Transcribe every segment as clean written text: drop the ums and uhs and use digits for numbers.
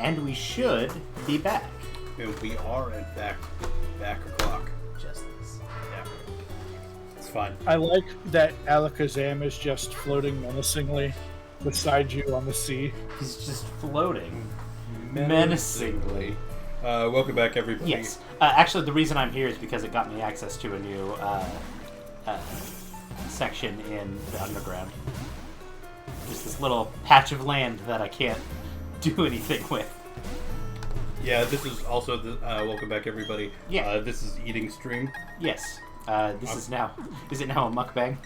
And we should be back. And we are, in fact, back o'clock. Just this. Yeah. It's fine. I like that Alakazam is just floating menacingly beside you on the sea. He's just floating menacingly. Welcome back, everybody. Yes. Actually, the reason I'm here is because it got me access to a new section in the underground. Just this little patch of land that I can't do anything with. Yeah, this is also the welcome back, everybody. Yeah. This is eating stream. Yes. This is now. Is it now a mukbang?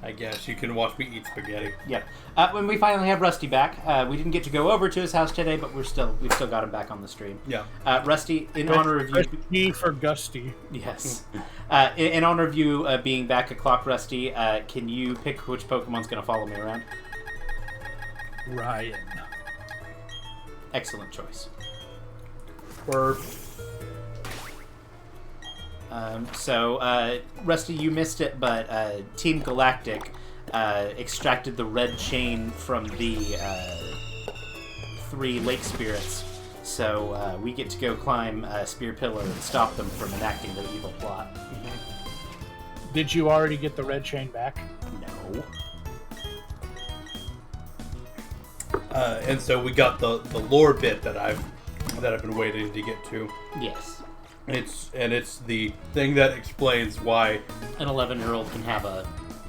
I guess you can watch me eat spaghetti. Yep. When we finally have Rusty back, we didn't get to go over to his house today, but we've still got him back on the stream. Yeah. Rusty, in honor of you. Me for Gusty. Yes. In honor of you being back at Clock, Rusty, can you pick which Pokemon's going to follow me around? Ryan. Excellent choice. Rusty, you missed it, but Team Galactic extracted the red chain from the 3 lake spirits, so we get to go climb Spear Pillar and stop them from enacting their evil plot. Did you already get the red chain back? No. And so we got the lore bit that I've been waiting to get to. Yes. It's the thing that explains why An 11-year-old can have a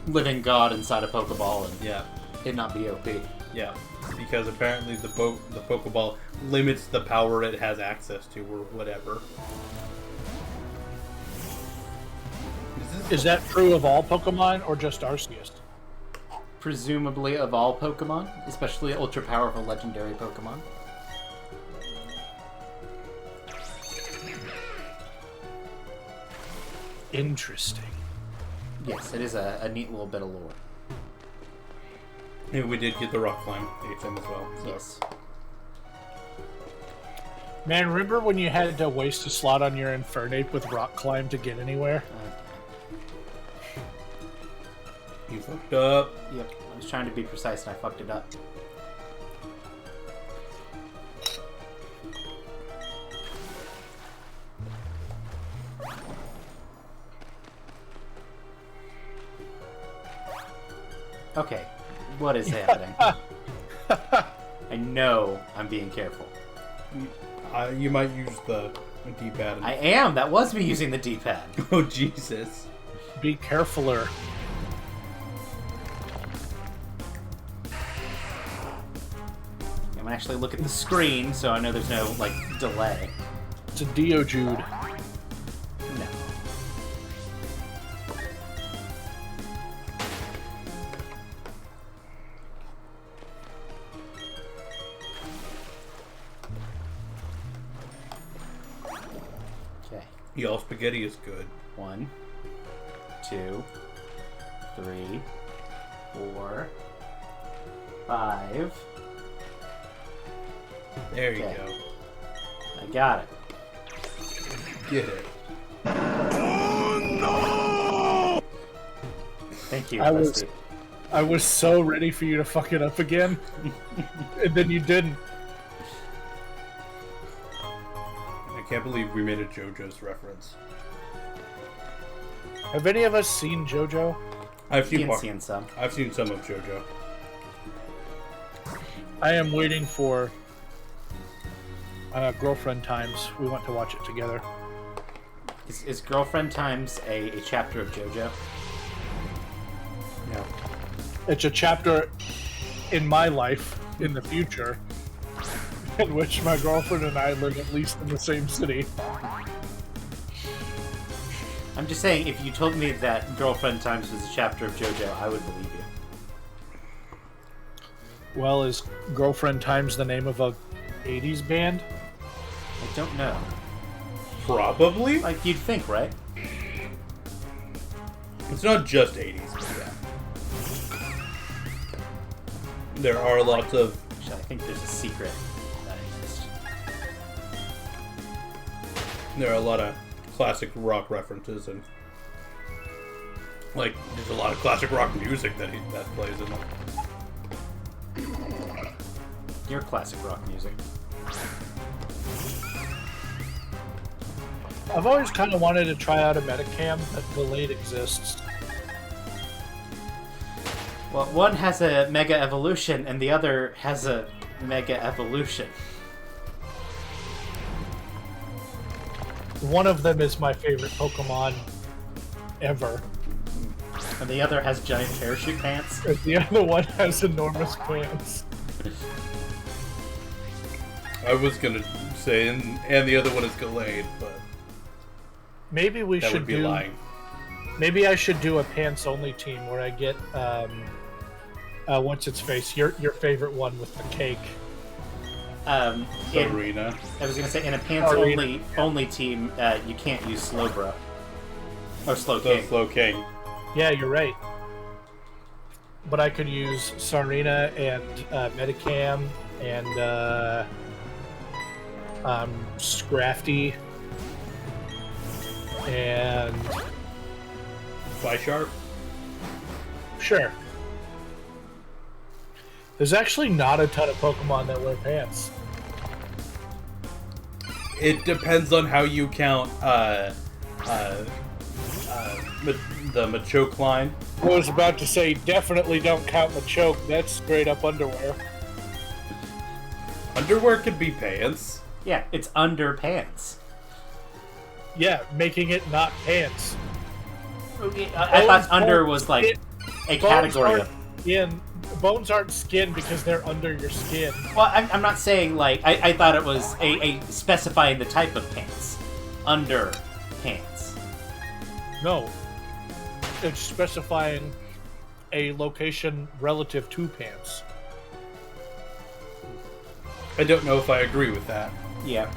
living god inside a Pokeball and it not be OP. Yeah, because apparently the Pokeball limits the power it has access to, or whatever. Is that true of all Pokemon or just Arceus? Presumably of all Pokemon, especially ultra-powerful legendary Pokemon. Interesting. Yes, it is a neat little bit of lore. And we did get the rock climb HM as well. So. Yes. Man, remember when you had to waste a slot on your Infernape with rock climb to get anywhere? You fucked up. Yep, I was trying to be precise and I fucked it up. Okay, what is happening? I know I'm being careful. You might use the D-pad. I am! That was me using the D-pad. Oh, Jesus. Be carefuler. I'm gonna actually look at the screen so I know there's no, delay. It's a Geodude. No. Okay. Y'all spaghetti is good. 1, 2, 3, 4, 5. There you Okay. go. I got it. Get it. Thank you, I Rusty. was so ready for you to fuck it up again, and then you didn't. I can't believe we made a JoJo's reference. Have any of us seen JoJo? I've seen Seen some. I've seen some of JoJo. I am waiting for Girlfriend Times. We want to watch it together. Is Girlfriend Times a chapter of JoJo? No. It's a chapter in my life in the future in which my girlfriend and I live at least in the same city. I'm just saying, if you told me that Girlfriend Times was a chapter of JoJo, I would believe you. Well, is Girlfriend Times the name of a 80s band? I don't know. Probably? Like, you'd think, right? It's not just 80s, but yeah. There are lots of... Actually, I think there's a secret that exists. There are a lot of classic rock references, and there's a lot of classic rock music that plays in them. Your classic rock music. I've always kind of wanted to try out a Metacam, but delayed exists. Well, one has a Mega Evolution, and the other has a Mega Evolution. One of them is my favorite Pokemon ever. And the other has giant parachute pants. And the other one has enormous pants. I was gonna say, and the other one is Gallade, but Maybe we that should would be do. lying. Maybe I should do a pants only team where I get what's its face? Your favorite one with the cake. Arena. I was gonna say in a pants only team, you can't use Slowbro or Slowking. Slow King. Yeah, you're right. But I could use Sarina and Metacam and Scrafty and Fly Sharp. sure. There's actually not a ton of Pokemon that wear pants. It depends on how you count the Machoke line. I was about to say, definitely don't count Machoke. That's straight up underwear. Underwear could be pants. Yeah, it's under pants. Yeah, making it not pants. I thought under was like a category of. Bones aren't skin because they're under your skin. Well, I'm not saying like I thought it was a specifying the type of pants. Under pants. No. It's specifying a location relative to pants. I don't know if I agree with that. Yeah.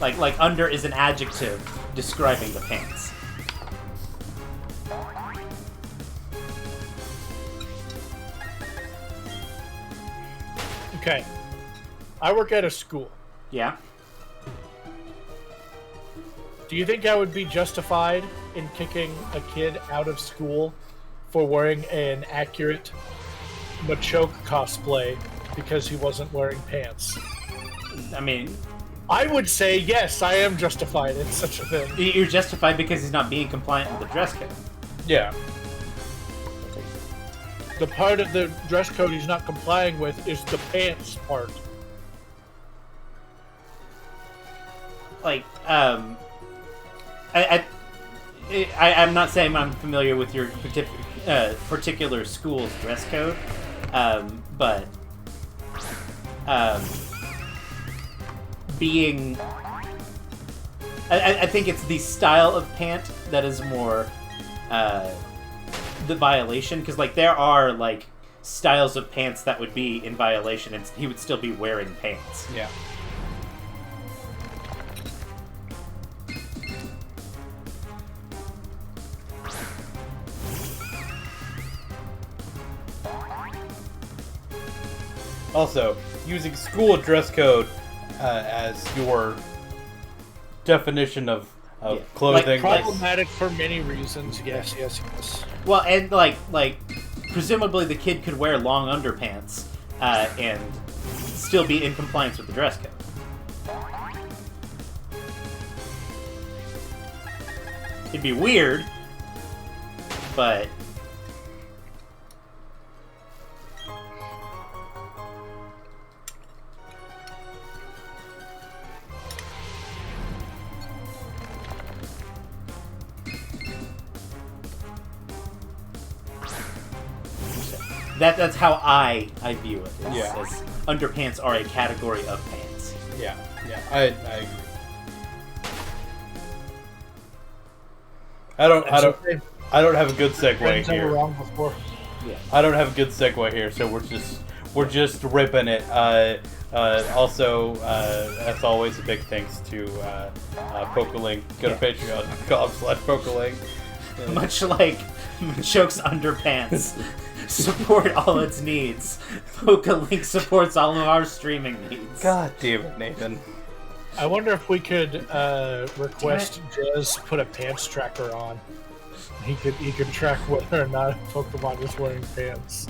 Like under is an adjective describing the pants. Okay. I work at a school. Yeah. Do you think I would be justified in kicking a kid out of school for wearing an accurate Machoke cosplay because he wasn't wearing pants? I mean, I would say yes, I am justified in such a thing. you're justified because he's not being compliant with the dress code. Yeah. The part of the dress code he's not complying with is the pants part. Like, I'm not saying I'm familiar with your particular school's dress code, but being, I think it's the style of pant that is more the violation, because like there are like styles of pants that would be in violation, and he would still be wearing pants. Yeah. Also, using school dress code as your definition of clothing. Problematic for many reasons. Yes, yes, yes. Well, and like presumably the kid could wear long underpants and still be in compliance with the dress code. It'd be weird, but that's how I view it. Yeah. As underpants are a category of pants. Yeah, I agree. I don't have a good segue Friends that were here. wrong before. Yeah. I don't have a good segue here, so we're just ripping it. Also, as always, a big thanks to Pokelink. Go to patreon.com/Pokelink. Much like Machoke's underpants support all its needs, Pokelink supports all of our streaming needs. God damn it, Nathan. I wonder if we could request Jez put a pants tracker on. He could track whether or not a Pokemon is wearing pants.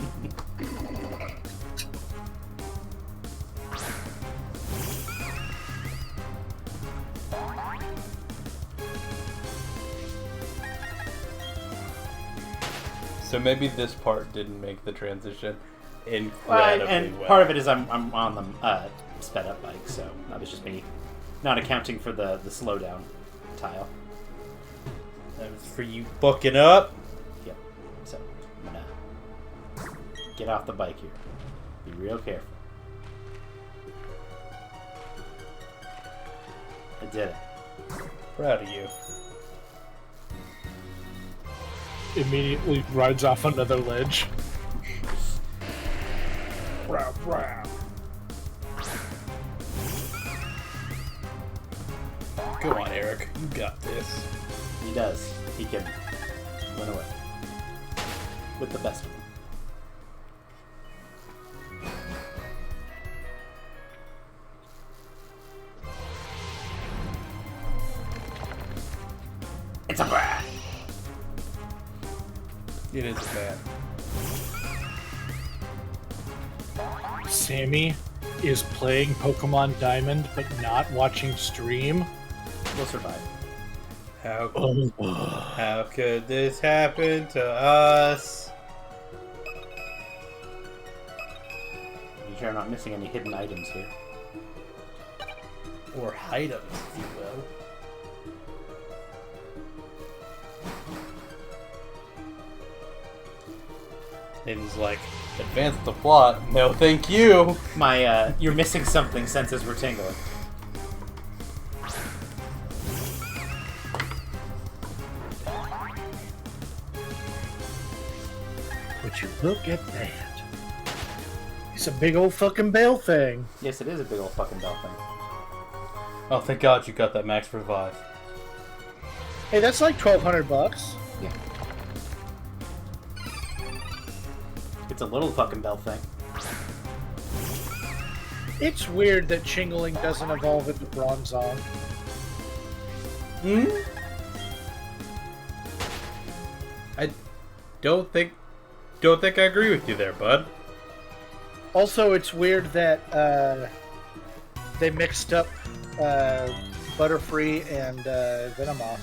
So maybe this part didn't make the transition incredibly and well. part of it is I'm on the sped up bike, so that was just me not accounting for the slowdown tile. That was for you booking up. Yep. So I'm gonna get off the bike here. Be real careful. I did it. Proud of you. Immediately rides off another ledge. Come on, Eric. You got this. He does. He can run away. With the best of them. It's a brat! It is bad. Sammy is playing Pokemon Diamond but not watching stream. We'll survive. How could this happen to us? You sure I'm not missing any hidden items here? Or items, if you will. Aiden's like, advance the plot. No, thank you. My, you're missing something senses were tingling. Would you look at that? It's a big old fucking bell thing. Yes, it is a big old fucking bell thing. Oh, thank God you got that max revive. Hey, that's like $1,200. Yeah. It's a little fucking bell thing. It's weird that Chingling doesn't evolve into Bronzong. Hmm? I don't think I agree with you there, bud. Also, it's weird that they mixed up Butterfree and Venomoth.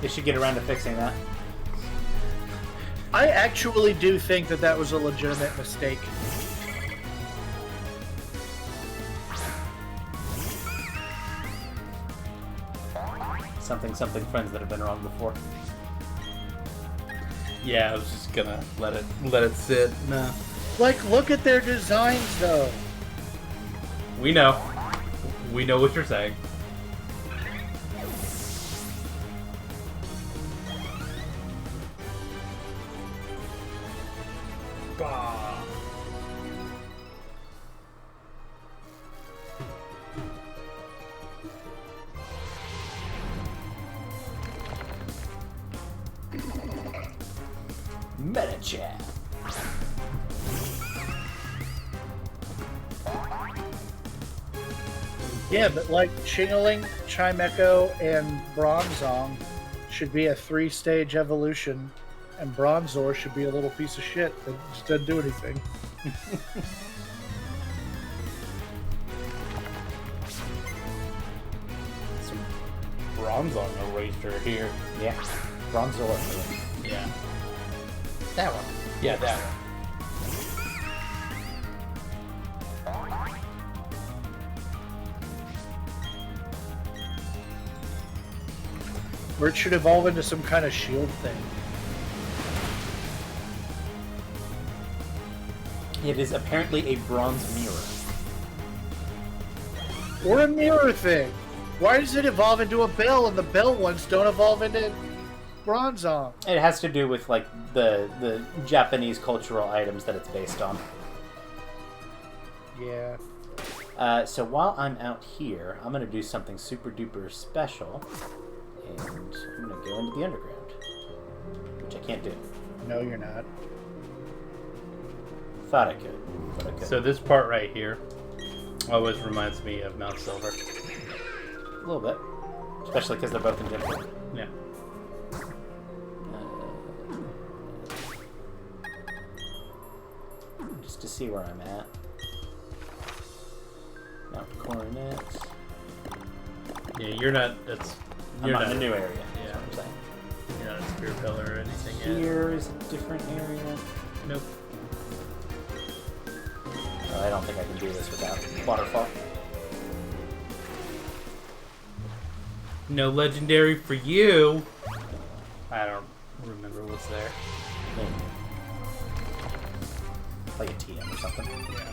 They should get around to fixing that. I actually do think that that was a legitimate mistake. Something friends that have been wrong before. Yeah, I was just gonna let it sit. Nah. Like, look at their designs, though. We know. We know what you're saying. Bah. Meta chat. Yeah, but like Chingling, Chimecho, and Bronzong should be a 3-stage evolution, and Bronzor should be a little piece of shit that just doesn't do anything. Some bronze on the razor here. Yeah. Bronzor. Yeah. That one. Yeah, that one. Or it should evolve into some kind of shield thing. It is apparently a bronze mirror. Or a mirror thing. Why does it evolve into a bell and the bell ones don't evolve into Bronzong? It has to do with like the Japanese cultural items that it's based on. Yeah. So while I'm out here, I'm gonna do something super duper special, and I'm gonna go into the underground, which I can't do. No, you're not. Thought I could, but I couldn't. So this part right here always reminds me of Mount Silver. A little bit, especially because they're both in Gym. Yeah. Just to see where I'm at. Mount Coronet. Yeah, you're not. That's. I'm You're not in a new area. Yeah. That's what I'm saying. You're not a spear pillar or anything yet. Here is a different area. Nope. Oh, I don't think I can do this without waterfall. No legendary for you. I don't remember what's there. Like a TM or something. Yeah.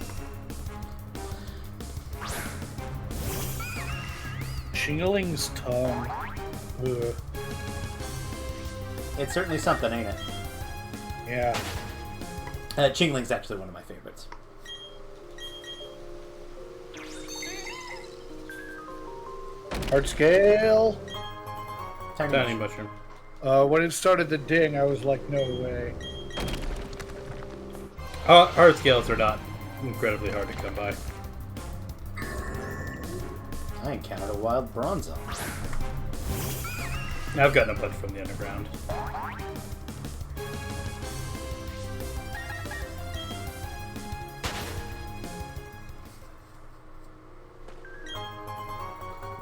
Chingling's tongue. Ugh. It's certainly something, ain't it? Yeah. Chingling's actually one of my favorites. Hard scale. Tiny mushroom. When it started to ding, I was like, no way. Hard scales are not incredibly hard to come by. I encountered a wild bronzo. I've gotten a bunch from the underground.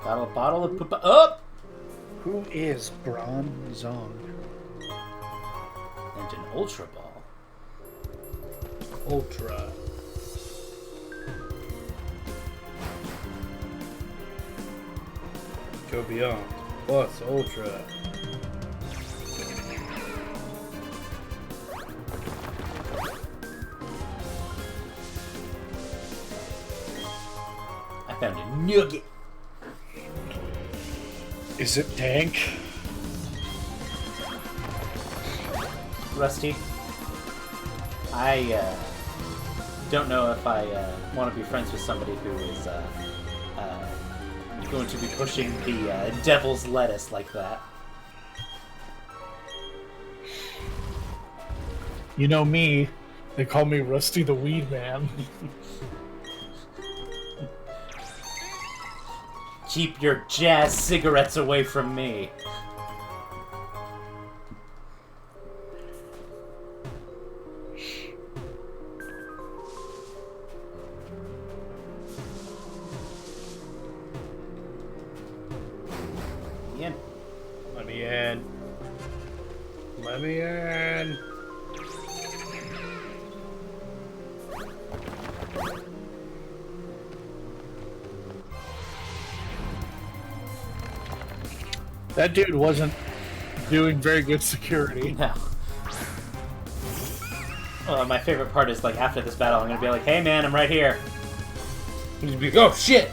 Got a bottle of poop. Up! Who is Bronzong? And an ultra ball. Ultra. Go beyond. Plus ultra. I found a nugget. Is it dank? Rusty, I don't know if I want to be friends with somebody who is going to be pushing the devil's lettuce like that. You know me. They call me Rusty the Weed Man. Keep your jazz cigarettes away from me. Ian. Let me in. Let me in. That dude wasn't doing very good security. No. My favorite part is, like, after this battle, I'm gonna be like, hey man, I'm right here. He'd be like, oh shit!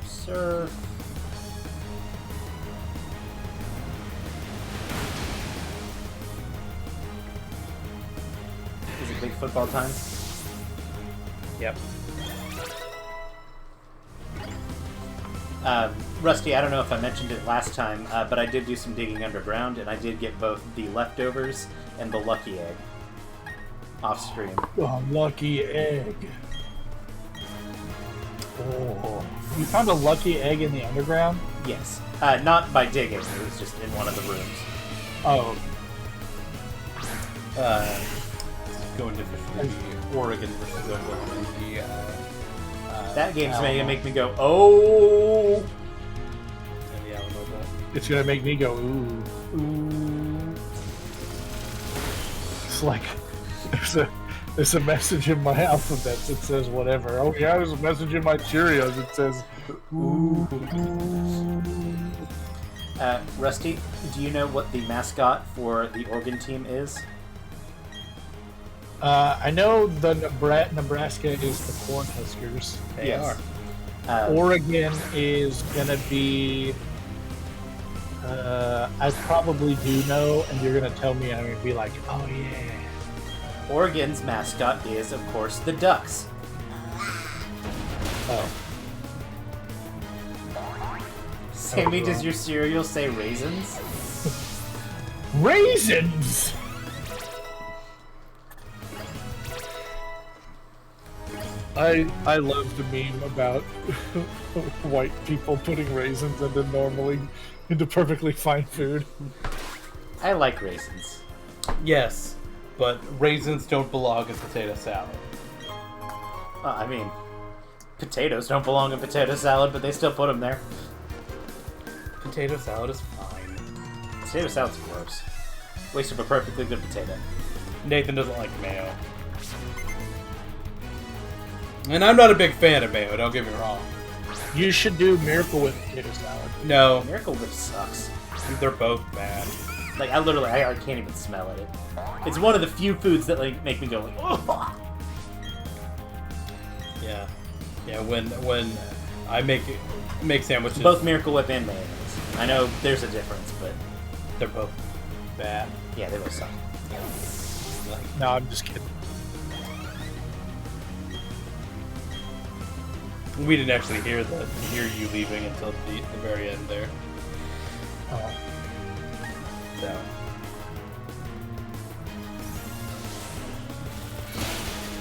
Surf. Is it big football time? Yep. Rusty, I don't know if I mentioned it last time, but I did do some digging underground, and I did get both the leftovers and the lucky egg off stream. Oh, lucky egg. Oh. You found a lucky egg in the underground? Yes. Not by digging, it was just in one of the rooms. Oh. Going to fish the Oregon versus Oklahoma. That game's Alamo. gonna make me go, oh! And the Alamo Bowl. It's gonna make me go, ooh. Ooh. It's like, there's a message in my alphabet that says whatever. Oh yeah, there's a message in my Cheerios that says, ooh. Rusty, do you know what the mascot for the Oregon team is? I know the Nebraska is the Cornhuskers. They Yes. are. Oregon is gonna be I probably do know, and you're gonna tell me, and I'm gonna be like, oh yeah. Oregon's mascot is, of course, the Ducks. Oh. Sammy, does your cereal say raisins? Raisins! I love the meme about white people putting raisins into perfectly fine food. I like raisins. Yes, but raisins don't belong in potato salad. I mean, potatoes don't belong in potato salad, but they still put them there. Potato salad is fine. Potato salad's gross. Waste of a perfectly good potato. Nathan doesn't like mayo. And I'm not a big fan of mayo, don't get me wrong. You should do Miracle Whip potato salad. No, Miracle Whip sucks. they're both bad. Like, I can't even smell it. It's one of the few foods that like make me go like, oh. Yeah. Yeah, when I make sandwiches, Both Miracle Whip and mayonnaise. I know there's a difference, but they're both bad. yeah, they both suck. No, I'm just kidding. We didn't actually hear you leaving until the very end there. Oh. So.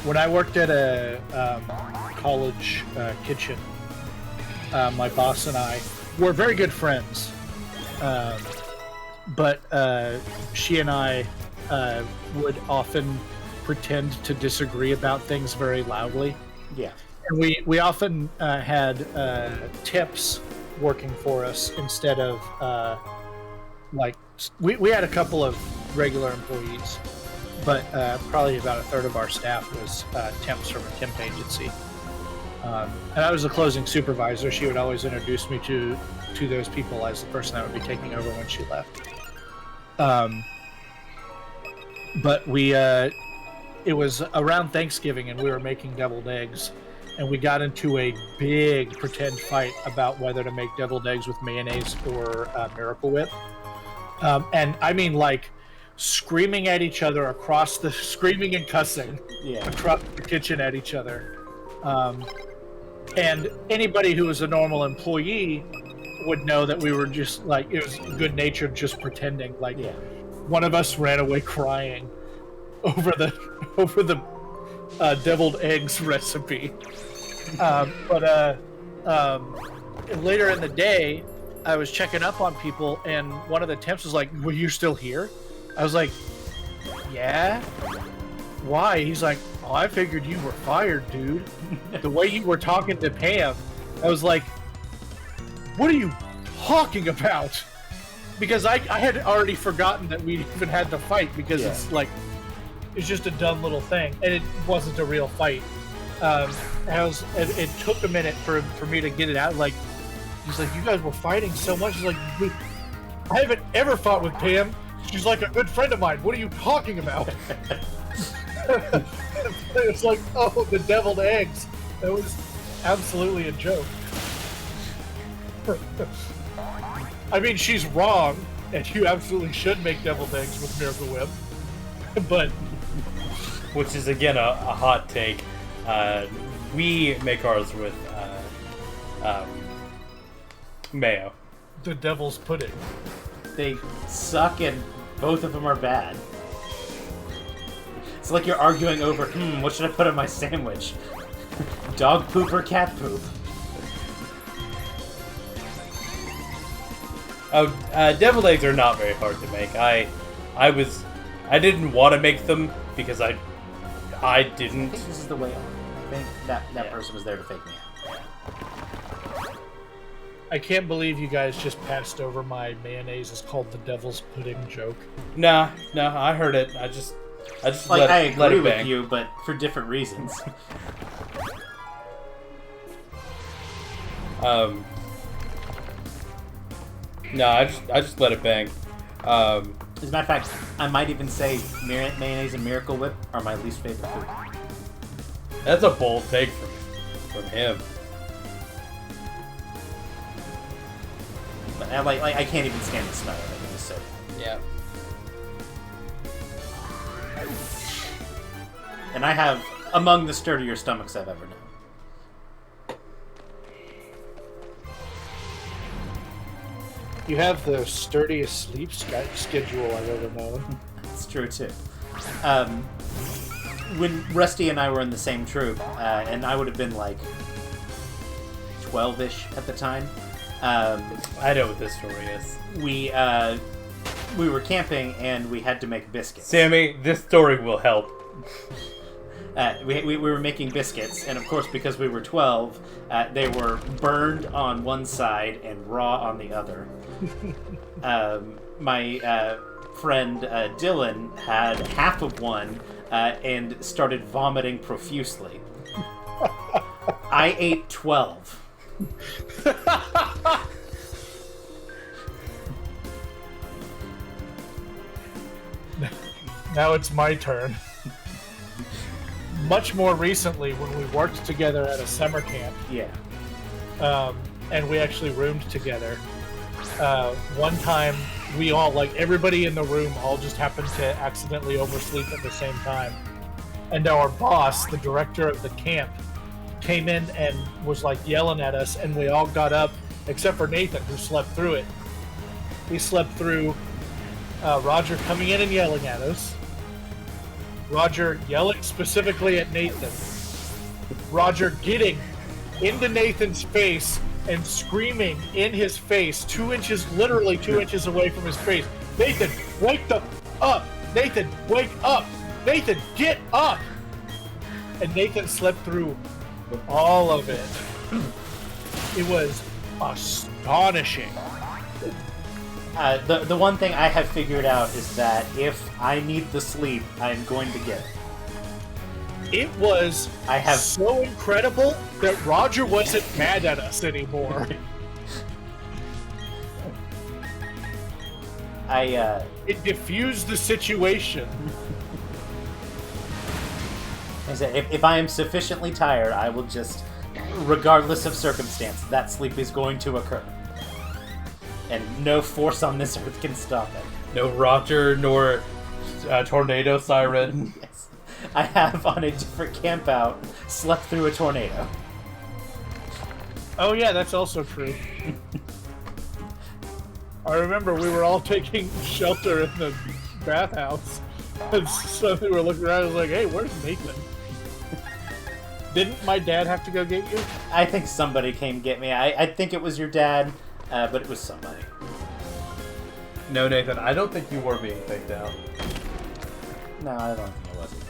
When I worked at a college kitchen, my boss and I were very good friends. But she and I would often pretend to disagree about things very loudly. Yeah. And we often had temps working for us instead of we had a couple of regular employees, but probably about a third of our staff was temps from a temp agency. And I was the closing supervisor. She would always introduce me to those people as the person that would be taking over when she left. But it was around Thanksgiving, and we were making deviled eggs. And we got into a big pretend fight about whether to make deviled eggs with mayonnaise or Miracle Whip. And I mean, like, screaming at each other screaming and cussing across the kitchen at each other. And anybody who was a normal employee would know that we were just, like, it was good-natured just pretending. Like, one of us ran away crying over the deviled eggs recipe. But later in the day, I was checking up on people, and one of the temps was like, "Were you still here?" I was like, "Yeah." Why? He's like, "Oh, I figured you were fired, dude. The way you were talking to Pam." I was like, "What are you talking about?" Because I had already forgotten that we even had to fight, because it's like, it's just a dumb little thing, and it wasn't a real fight. It took a minute for me to get it out. Like, he's like, "You guys were fighting so much." He's like, "I haven't ever fought with Pam. She's like a good friend of mine. What are you talking about?" It's like, oh, the deviled eggs. That was absolutely a joke. I mean, she's wrong, and you absolutely should make deviled eggs with Miracle Whip. But, which is again a hot take. We make ours with mayo. The devil's pudding. They suck, and both of them are bad. It's like you're arguing over, what should I put on my sandwich? Dog poop or cat poop? Oh, deviled eggs are not very hard to make. I didn't want to make them because I didn't. I think this is the way on. I think that person was there to fake me out. I can't believe you guys just passed over my mayonnaise is called the devil's pudding joke. Nah, I heard it. I just like, I let agree it with bang. you, but for different reasons. No, I just let it bang. As a matter of fact, I might even say mayonnaise and Miracle Whip are my least favorite food. That's a bold take from him. But I can't even stand the smell of it. It's just so bad. Yeah. And I have among the sturdier stomachs I've ever known. You have the sturdiest sleep schedule I've ever known. It's true, too. When Rusty and I were in the same troop, and I would have been like 12-ish at the time, I know what this story is. we were camping and we had to make biscuits. Sammy, this story will help. We were making biscuits, and of course, because we were 12, they were burned on one side and raw on the other. My friend Dylan had half of one and started vomiting profusely. I ate 12. Now it's my turn. Much more recently, when we worked together at a summer camp, Yeah. and we actually roomed together. One time, we all, like everybody in the room, all just happened to accidentally oversleep at the same time. And our boss, the director of the camp, came in and was like yelling at us, and we all got up, except for Nathan, who slept through it. He slept through Roger coming in and yelling at us. Roger yelling specifically at Nathan. Roger getting into Nathan's face and screaming in his face, literally 2 inches away from his face. Nathan, wake the up! Nathan, wake up! Nathan, get up! And Nathan slept through all of it. It was astonishing. The one thing I have figured out is that if I need the sleep, I'm going to get it. It was so incredible that Roger wasn't mad at us anymore. It diffused the situation. I said, if I am sufficiently tired, I will just, regardless of circumstance, that sleep is going to occur. And no force on this earth can stop it. No Roger nor tornado siren. Yes. I have, on a different campout, slept through a tornado. Oh yeah, that's also true. I remember we were all taking shelter in the bathhouse. And so we were looking around and was like, hey, where's Nathan? Didn't my dad have to go get you? I think somebody came get me. I think it was your dad, but it was somebody. No, Nathan, I don't think you were being faked out. No, I don't think it was either.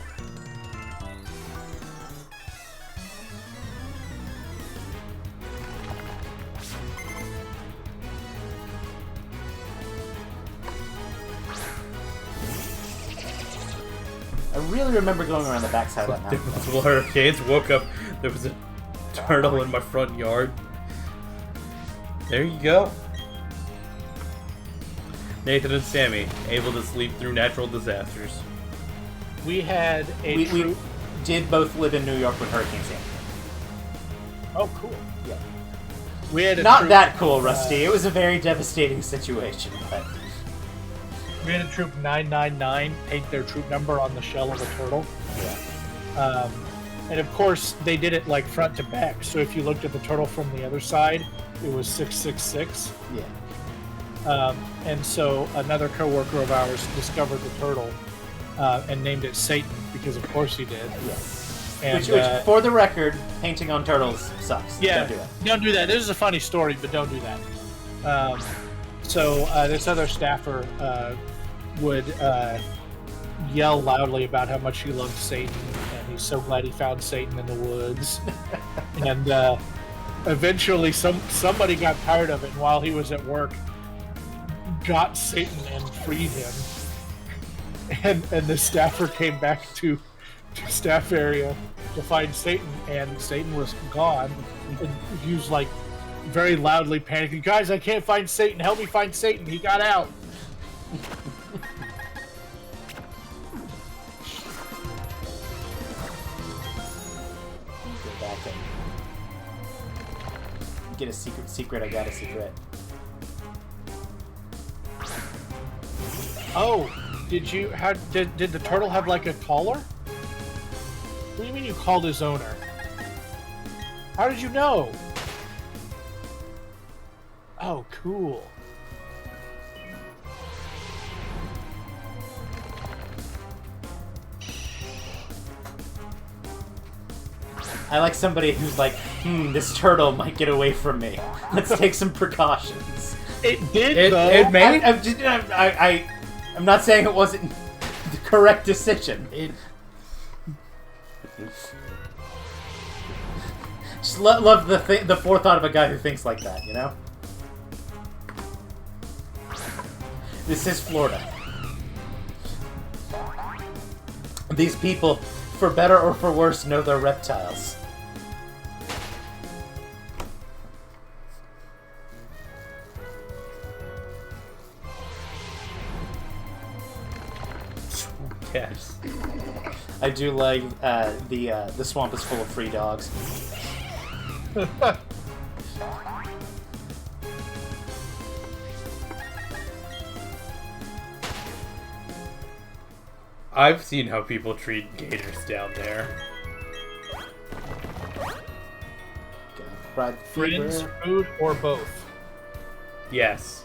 I really remember going around the backside of that There mountain. was hurricanes. Woke up. There was a turtle in my front yard. There you go. Nathan and Sammy able to sleep through natural disasters. We had a We troop. did both live in New York with Hurricane Sandy. Oh, cool. Yeah. We had a Not troop, that cool, Rusty. It was a very devastating situation, but... We had a troop 999 paint their troop number on the shell of a turtle. Yeah. And of course, they did it like front to back. So if you looked at the turtle from the other side, it was 666. Yeah. And so another coworker of ours discovered the turtle and named it Satan because, of course, he did. Yes. And, Which, for the record, painting on turtles sucks. Yeah, Don't do it. don't do that. This is a funny story, but don't do that. So this other staffer would yell loudly about how much he loved Satan, and he's so glad he found Satan in the woods. And eventually, somebody got tired of it, and while he was at work, got Satan and freed him. And the staffer came back to staff area to find Satan, and Satan was gone. And he was like very loudly panicking, "Guys, I can't find Satan. Help me find Satan. He got out." Go back and get a secret. I got a secret. Oh, did the turtle have like a collar? What do you mean you called his owner? How did you know? Oh, cool. I like somebody who's like, this turtle might get away from me. Let's take some precautions. It did, though. It made... I'm not saying it wasn't the correct decision. Just love the forethought of a guy who thinks like that, you know? This is Florida. These people, for better or for worse, know they're reptiles. Yes. I do like the swamp is full of free dogs. I've seen how people treat gators down there. Ride Friends, fever. food, or both? Yes.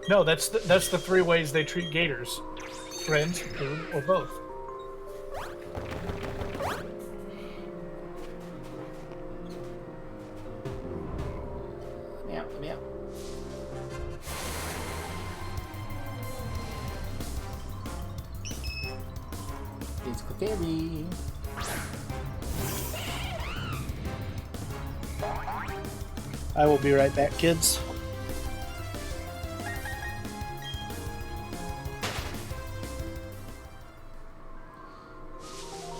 No, that's the three ways they treat gators. Friends, food, or both. Let me out. Physical fairy. I will be right back, kids.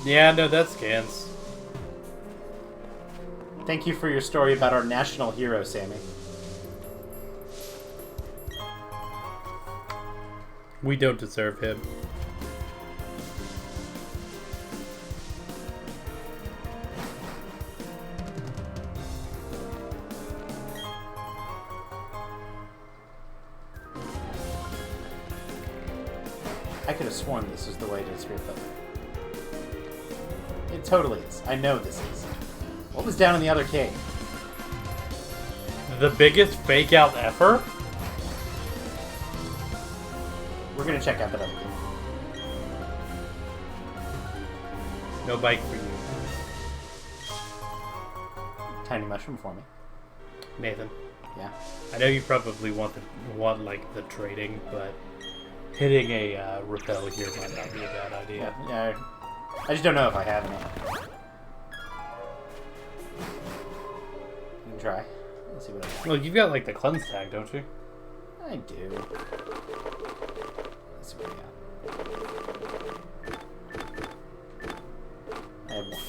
Yeah, no, that scans. Thank you for your story about our national hero, Sammy. We don't deserve him. I could have sworn this is the way to Spirit Filter. It totally is. I know this is. What was down in the other cave? The biggest fake out ever? We're gonna check out that other cave. No bike for you. Tiny mushroom for me. Nathan. Yeah. I know you probably want like the trading, but hitting a repel here might not be a bad idea. Yeah. I just don't know if I have any. You can try. Let's see what I got. Well, you've got like the cleanse tag, don't you? I do. Let's see what I got. I have one.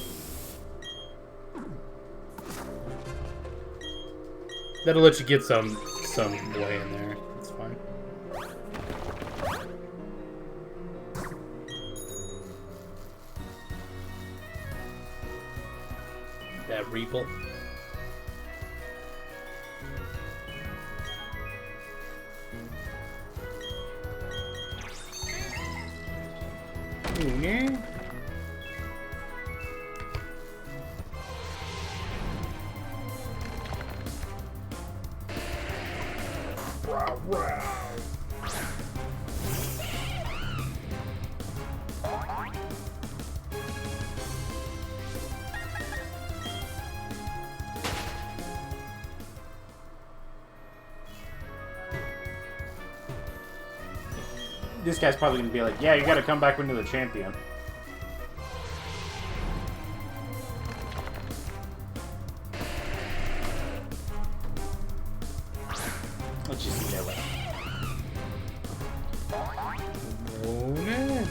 That'll let you get some way in there. That's fine. That Reaple. Ooh, yeah. This guy's probably gonna be like, yeah, you gotta come back into the champion. Let's just see their way. Oh, yeah.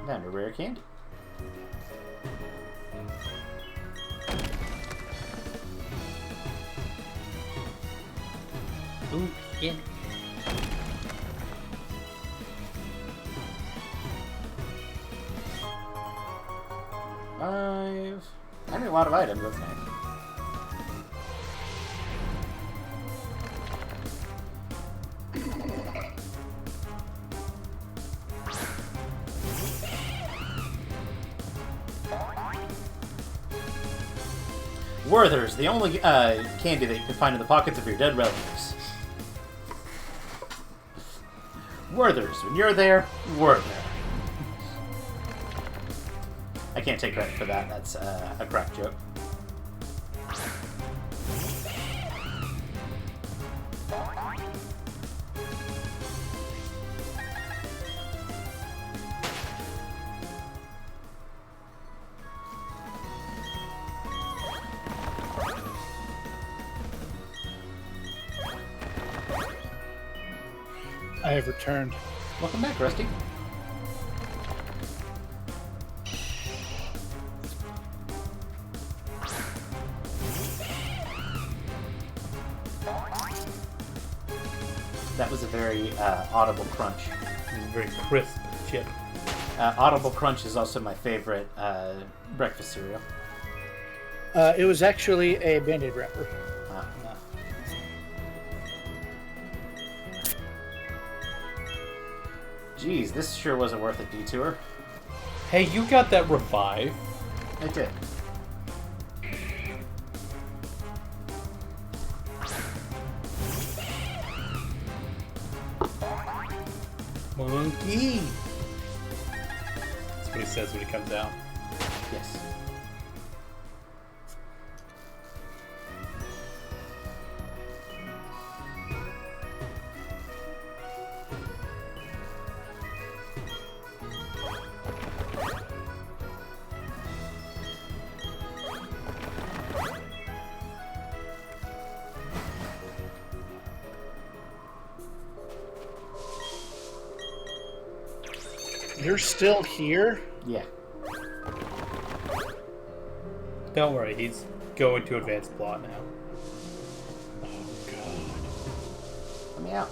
Down to rare candy. Ooh, yeah. 5. I mean, a lot of items, that's nice. Werther's, the only candy that you can find in the pockets of your dead relatives. Werther's, when you're there, we're there. I can't take credit for that. That's a crack joke. I have returned. Welcome back, Rusty. That was a very audible crunch. It was a very crisp chip. Audible crunch is also my favorite breakfast cereal. It was actually a Band-Aid wrapper. Geez, this sure wasn't worth a detour. Hey, you got that revive. I did. Monkey. That's what he says when he comes out. Yes. You're still here? Yeah. Don't worry, he's going to advance plot now. Oh, God. Let me out.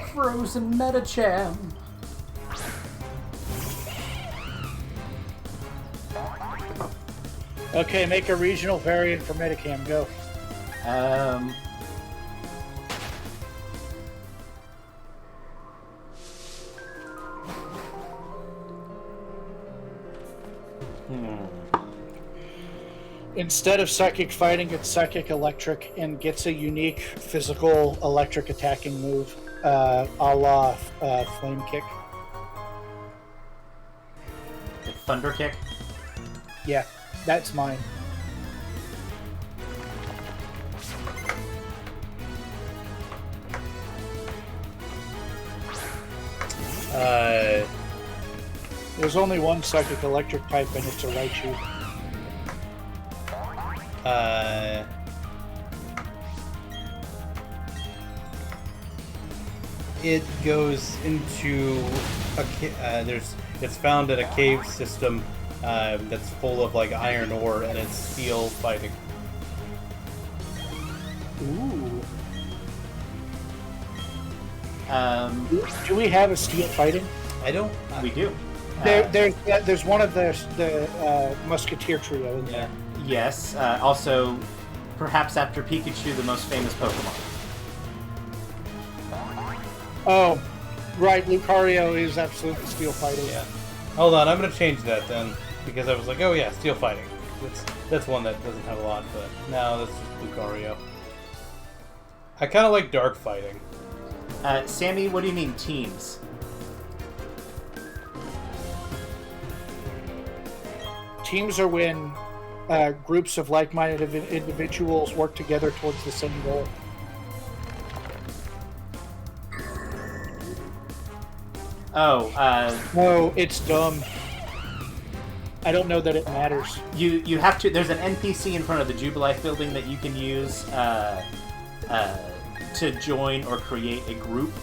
Frozen Metacham. Okay, make a regional variant for Metacam. Go. Instead of psychic fighting, it's psychic electric and gets a unique physical electric attacking move, a la flame kick. Like Thunder Kick. Yeah, that's mine. There's only one psychic electric type, and it's a Raichu. It goes into it's found in a cave system that's full of like iron ore, and it's steel fighting. Ooh. Do we have a steel fighting? I don't. We do. There's one of the Musketeer trio in there. Yes. Also, perhaps after Pikachu, the most famous Pokemon. Oh, right. Lucario is absolutely steel fighting. Yeah. Hold on, I'm gonna change that then, because I was like, oh yeah, steel fighting. That's one that doesn't have a lot, but no, that's just Lucario. I kind of like dark fighting. Sammy, what do you mean teams? Teams are when groups of like-minded individuals work together towards the same goal. No, it's dumb. I don't know that it matters. You have to. There's an NPC in front of the Jubilife building that you can use to join or create a group.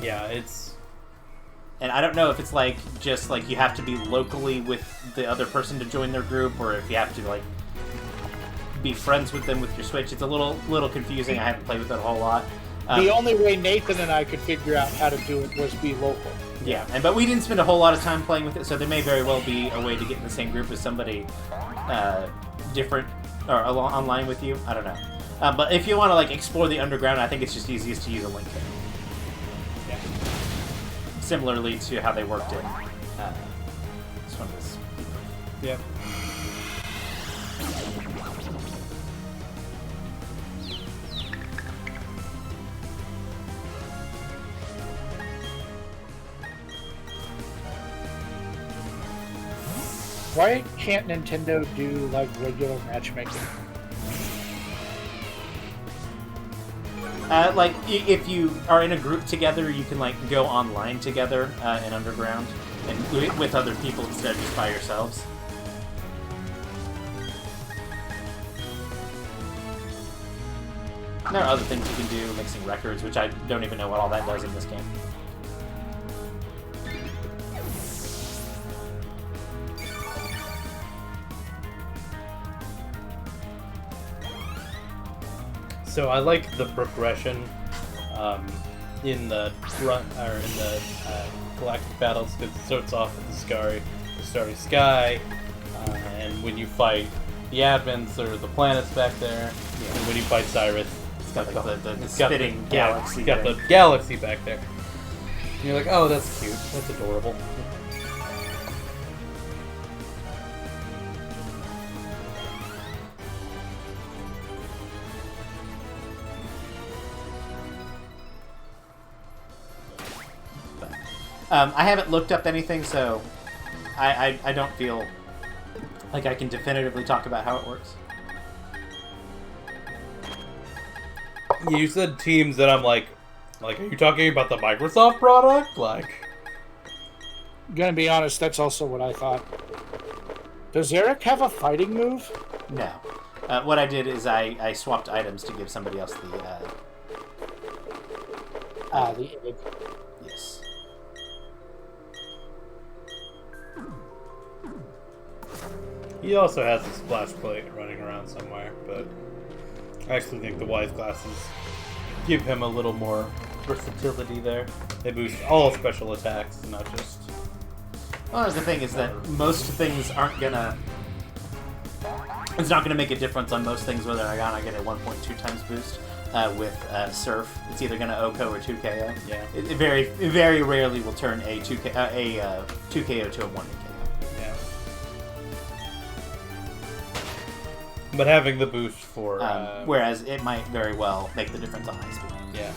Yeah, it's. And I don't know if it's like just like you have to be locally with the other person to join their group, or if you have to like be friends with them with your Switch. It's a little confusing. I haven't played with it a whole lot. The only way Nathan and I could figure out how to do it was be local. Yeah, but we didn't spend a whole lot of time playing with it, so there may very well be a way to get in the same group as somebody different or online with you. I don't know. But if you want to like explore the underground, I think it's just easiest to use a link there. Yeah. Similarly to how they worked in this one was. Yep. Why can't Nintendo do like regular matchmaking? Like if you are in a group together, you can like go online together in Underground and with other people instead of just by yourselves. There are other things you can do, mixing records, which I don't even know what all that does in this game. So I like the progression in the galactic battles, because it starts off with the starry sky, and when you fight the admins or the planets back there, and when you fight Cyrus, It's got like the spitting galaxy. It's got the galaxy back there. And you're like, oh, that's cute, that's adorable. I haven't looked up anything, so I don't feel like I can definitively talk about how it works. You said teams, that I'm like, are you talking about the Microsoft product? Like, Gonna be honest, that's also what I thought. Does Eric have a fighting move? No. What I did is I swapped items to give somebody else the... The egg. Yes. he also has a splash plate running around somewhere, but I actually think the Wise Glasses give him a little more versatility there. They boost all special attacks, not just... Well, the thing is that most things aren't gonna... It's not gonna make a difference on most things whether I get a 1.2 times boost. With Surf, it's either going to OHKO or 2KO. Yeah. It very rarely will turn a 2KO to a 1KO. Yeah. But having the boost for... whereas it might very well make the difference on high speed. Yeah.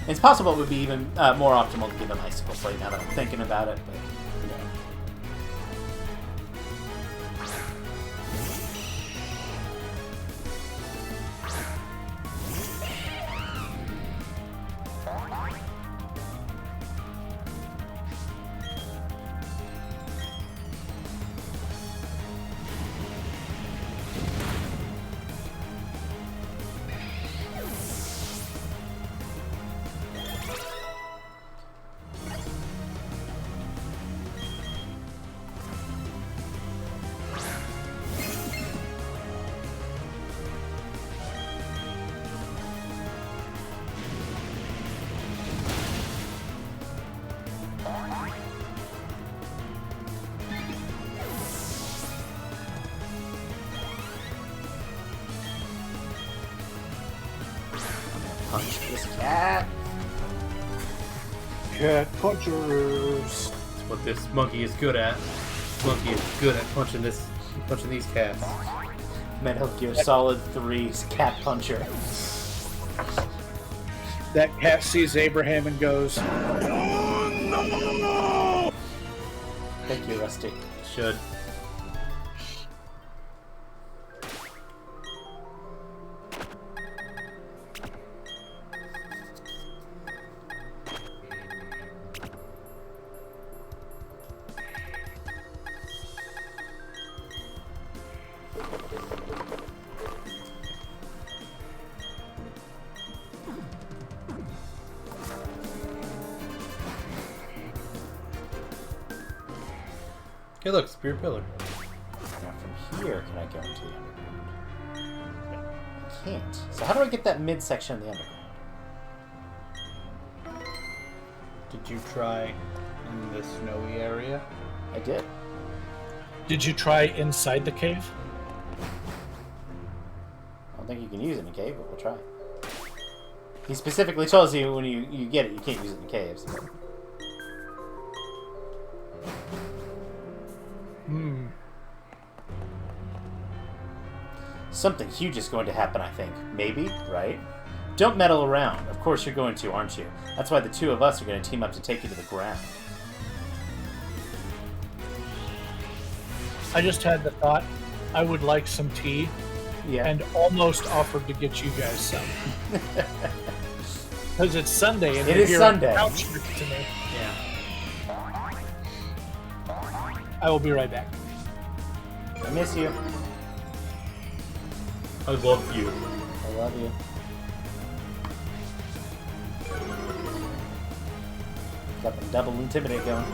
It's possible it would be even more optimal to give him Icicle Plate now that I'm thinking about it, but... Punch this cat. Cat punchers. That's what this monkey is good at. This monkey is good at punching these cats. Metal Gear Solid 3's Cat Puncher. That cat sees Abraham and goes, Thank you, Rusty. Should. Okay, look, Spear Pillar. Now from here, can I go into the underground? I can't. So how do I get that midsection of the underground? Did you try in the snowy area? I did. Did you try inside the cave? I don't think you can use it in a cave, but we'll try. He specifically tells you when you get it, you can't use it in caves. Something huge is going to happen, I think. Maybe, right? Don't meddle around. Of course you're going to, aren't you? That's why the two of us are going to team up to take you to the ground. I just had the thought I would like some tea, Yeah. and almost offered to get you guys some. Because it's Sunday, and It you're is here Sunday. on the couch next to me. Yeah. I will be right back. I miss you. I love you. I love you. Got the double intimidate going.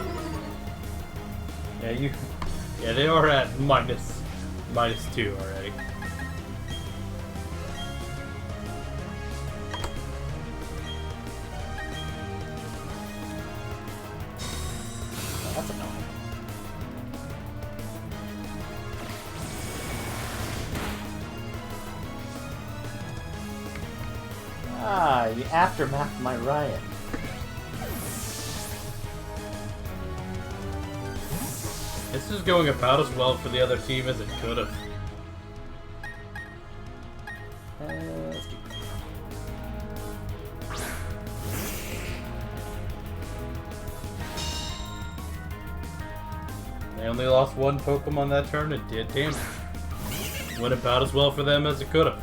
Yeah, Yeah, they are at -2 already. Oh, that's annoying. Ah, you aftermath my riot. This is going about as well for the other team as it could have. Let's keep going. They only lost one Pokemon that turn and did damage. Went about as well for them as it could have.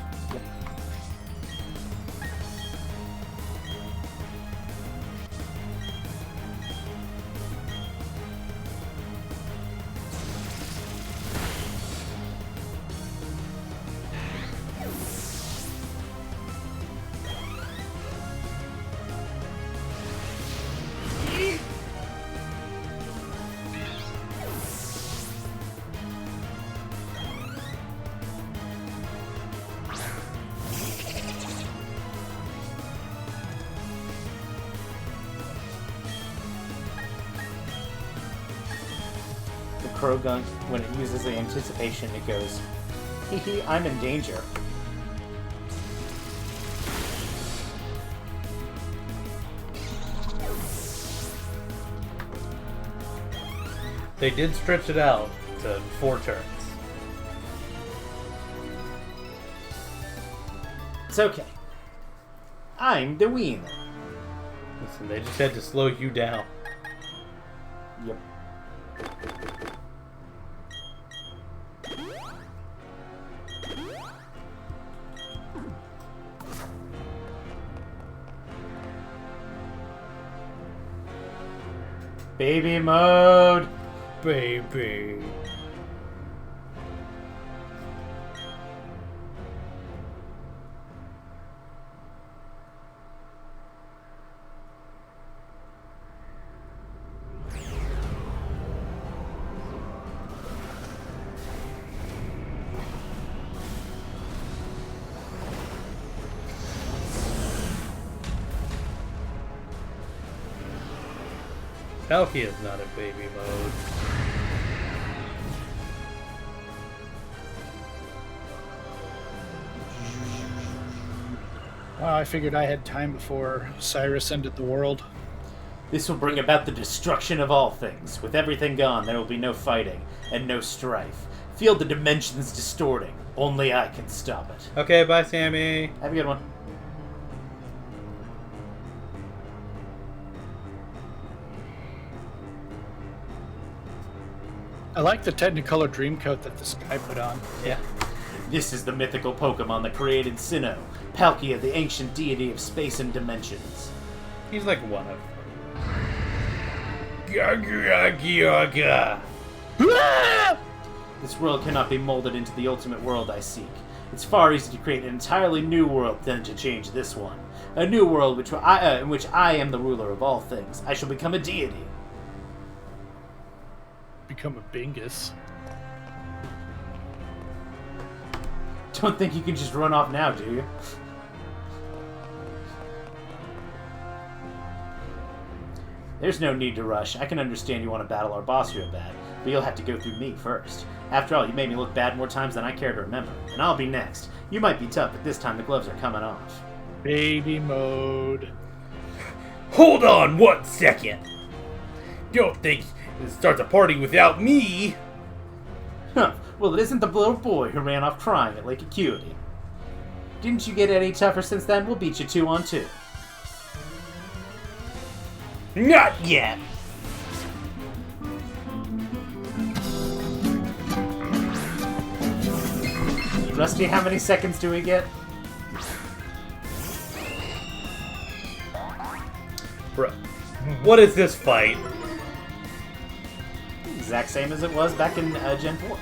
Croagunk, when it uses the anticipation, it goes, hee hee, I'm in danger. They did stretch it out to 4 turns. It's okay. I'm the winner. Listen, they just had to slow you down. Yep. Baby mode! Baby. Palkia is not in baby mode. I figured I had time before Cyrus ended the world. This will bring about the destruction of all things. With everything gone, there will be no fighting and no strife. Feel the dimensions distorting. Only I can stop it. Okay, bye, Sammy. Have a good one. I like the Technicolor Dreamcoat that this guy put on. Yeah. This is the mythical Pokemon that created Sinnoh, Palkia, the ancient deity of space and dimensions. He's like one of them. This world cannot be molded into the ultimate world I seek. It's far easier to create an entirely new world than to change this one. A new world in which I am the ruler of all things. I shall become a deity. Become a Bingus. Don't think you can just run off now, do you? There's no need to rush. I can understand you want to battle our boss real bad, but you'll have to go through me first. After all, you made me look bad more times than I care to remember, and I'll be next. You might be tough, but this time the gloves are coming off. Baby mode. Hold on 1 second. You don't think it starts a party without me? Huh. Well, it isn't the little boy who ran off crying at Lake Acuity. Didn't you get any tougher since then? We'll beat you 2-on-2. Not yet. Rusty, how many seconds do we get? Bro, what is this fight? Exact same as it was back in Gen 4.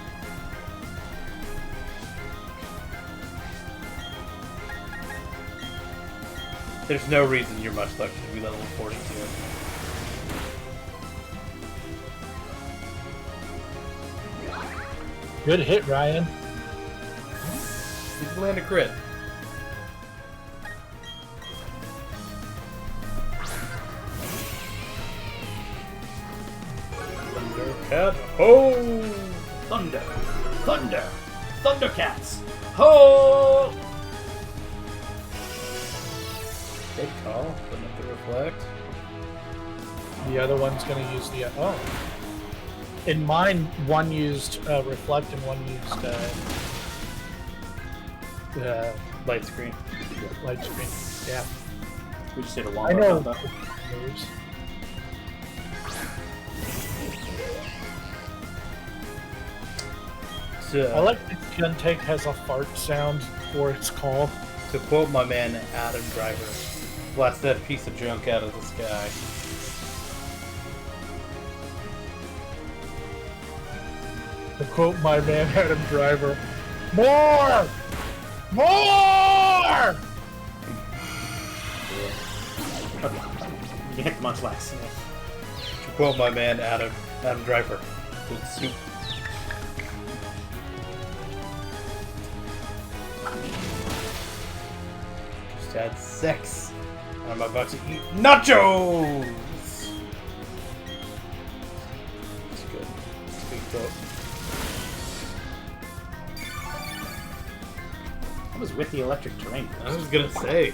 There's no reason your Munchlax should be level 42. Good hit, Ryan. You can land a crit. Thundercat, ho! Thunder! Thunder! Thundercats! Ho! Good call. Putting up the reflect. The other one's going to use the... Oh. In mine, one used reflect and one used Light screen. light screen. Yeah. We just did a I wombo know combo. moves. To, I like that Guntank has a fart sound for its call. to quote my man Adam Driver, blast that piece of junk out of the sky. To quote my man Adam Driver, more! More! You hit the Munchlax. To quote my man Adam Driver, good soup. Just had sex. I'm about to eat nachos! It's good. Sweet throat. I was with the electric terrain. I was gonna say.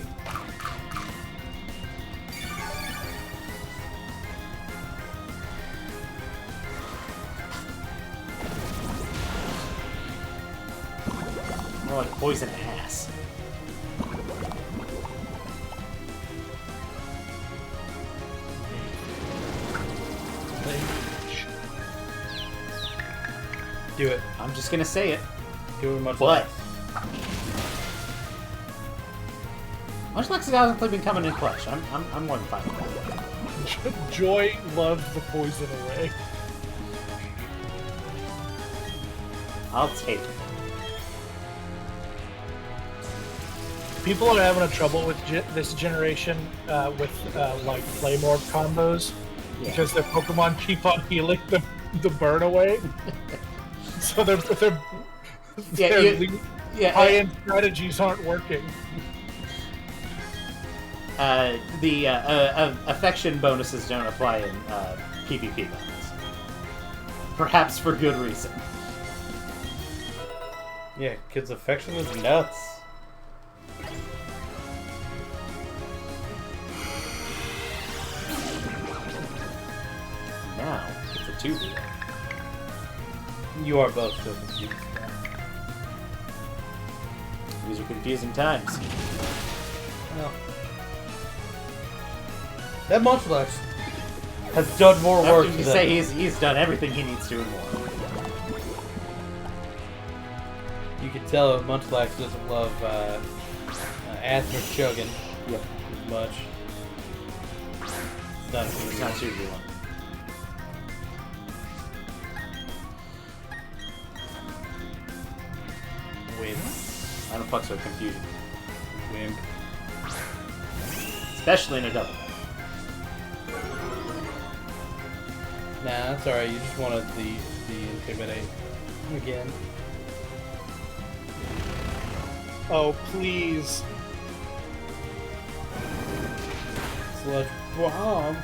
More like poison ass. Do it. I'm just gonna say it. Do it much What? less. Munchlax has honestly been coming in clutch. I'm more than fine with that. Joy loved the poison away. I'll take it. People are having a trouble with this generation with like Playmorph combos because their Pokemon keep on healing the burn away. So their high-end strategies aren't working. The affection bonuses don't apply in PvP battles. Perhaps for good reason. Yeah, kids' affection is nuts. Now, it's a 2v. You are both so confused. These are confusing times. Well, that Munchlax has done more How work can you than... say he's done everything he needs to and more? You can tell that Munchlax doesn't love Asthma chugging Yep. as much. It's not a It's not 2v1. wimp. I don't fucks with confusion. Wimp. Especially in a double. Nah, that's alright. You just wanted the intimidate again. Oh, please. Sludge bomb.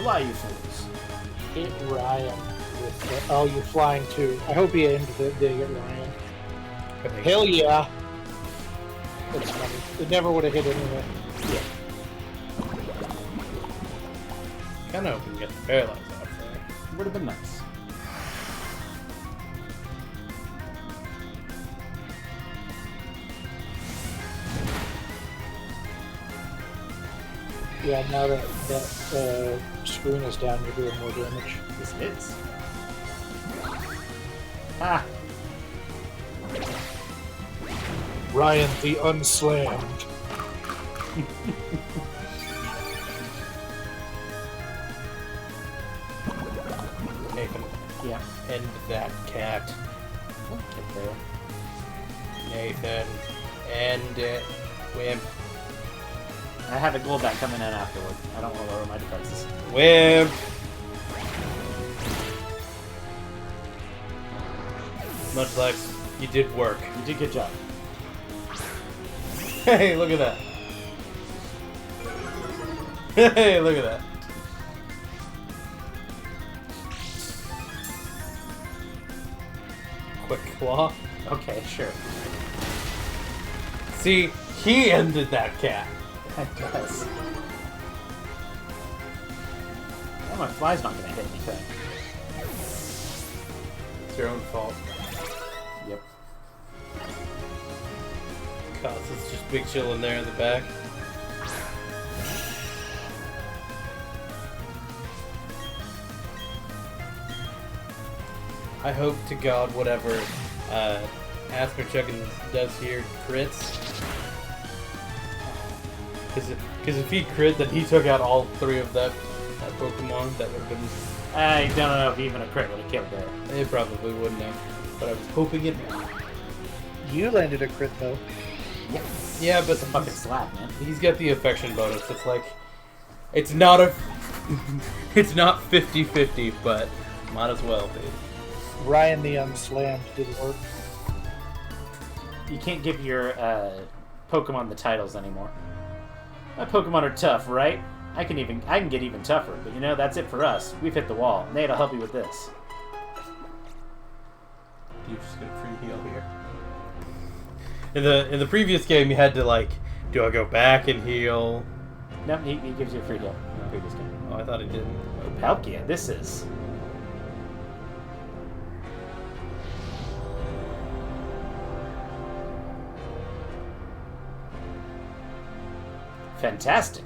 fly, you fools. Hit Ryan with the... Oh, you're flying too. I hope he aimed the dig at Ryan. Hell yeah. That's funny. It never would have hit anyway. Yeah. Kind of hoping to get the paralyze off there. Would have been nice. Yeah, now that screen is down, you're doing more damage. This hits. Ah! Ryan the Unslammed. Nathan, Yeah. end that cat. Get there. Nathan, end it. Wimp. I have a gold back coming in afterward. I don't want to lower my defenses. Wimp! Nuzlocke, you did work. You did a good job. Hey, look at that. Hey, look at that. Quick claw. Okay, sure. See, he ended that cat. That does. Well, my fly's not gonna hit anything. It's your own fault. Yep. Cause it's just big chillin' there in the back. I hope to God whatever Asper Chuggins does here crits. Because if he crit, then he took out all three of that Pokemon. That would have been... I don't know if even a crit would have killed there. It probably wouldn't have. But I was hoping it would. You landed a crit though. Yep. Yeah, but It's a fucking slap, man. he's got the affection bonus. It's like... It's not a... it's not 50-50, but might as well be. Ryan the Unslammed didn't work. You can't give your Pokemon the titles anymore. My Pokemon are tough, right? I can get even tougher, but you know, that's it for us. We've hit the wall. Nate'll help you with this. You're just gonna free heal here. In the previous game, you had to like, do I go back and heal? No, he gives you a free heal in the previous game. Oh, I thought he didn't. Palkia, this is. Fantastic.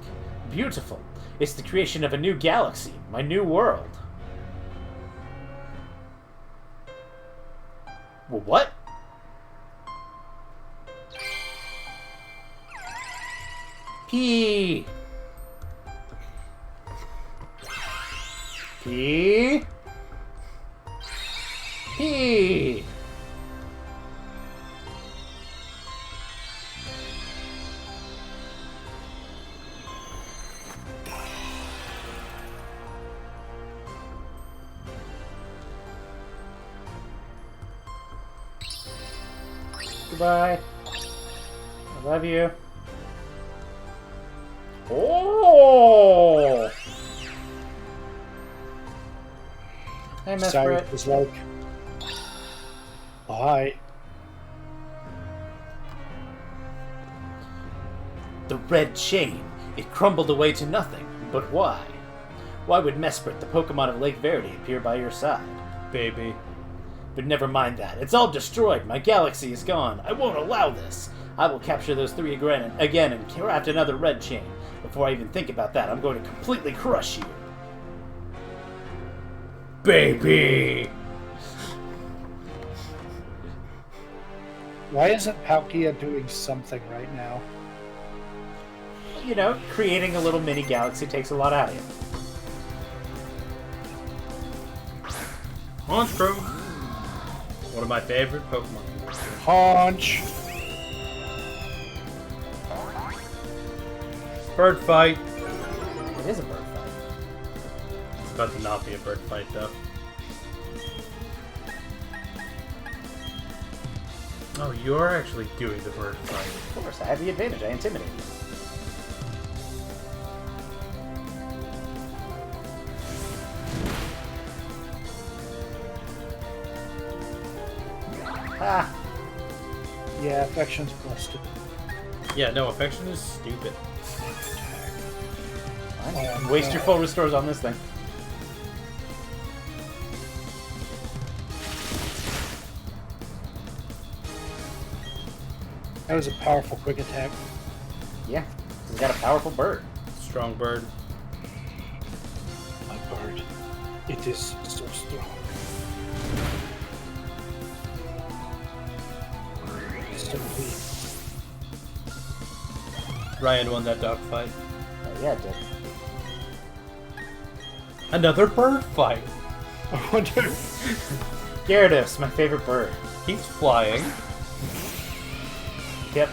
Beautiful. It's the creation of a new galaxy, my new world. Well, what? P. P. P. Goodbye. I love you. Oh! Hey, Miss Cyrus Britt. was like, bye. The red chain. It crumbled away to nothing. But why? Why would Mesprit, the Pokemon of Lake Verity, appear by your side? Baby. But never mind that. It's all destroyed. My galaxy is gone. I won't allow this. I will capture those three again and craft another red chain. Before I even think about that, I'm going to completely crush you. Baby! Why isn't Palkia doing something right now? You know, creating a little mini galaxy takes a lot out of you. Honchkrow! One of my favorite Pokemon. Haunch! Bird fight. It is a bird fight. It's about to not be a bird fight, though. Oh, you're actually doing the bird fight. Of course, I have the advantage. I intimidate you. Ah, Yeah, affection's busted. Yeah, no, affection is stupid. waste your full restores on this thing. That was a powerful quick attack. Yeah, he's got a powerful bird. Strong bird. My bird. It is so strong. So weak. Ryan won that dogfight. Oh, yeah, it did. Another bird fight. I wonder. Gyarados, my favorite bird. He's flying. Yep.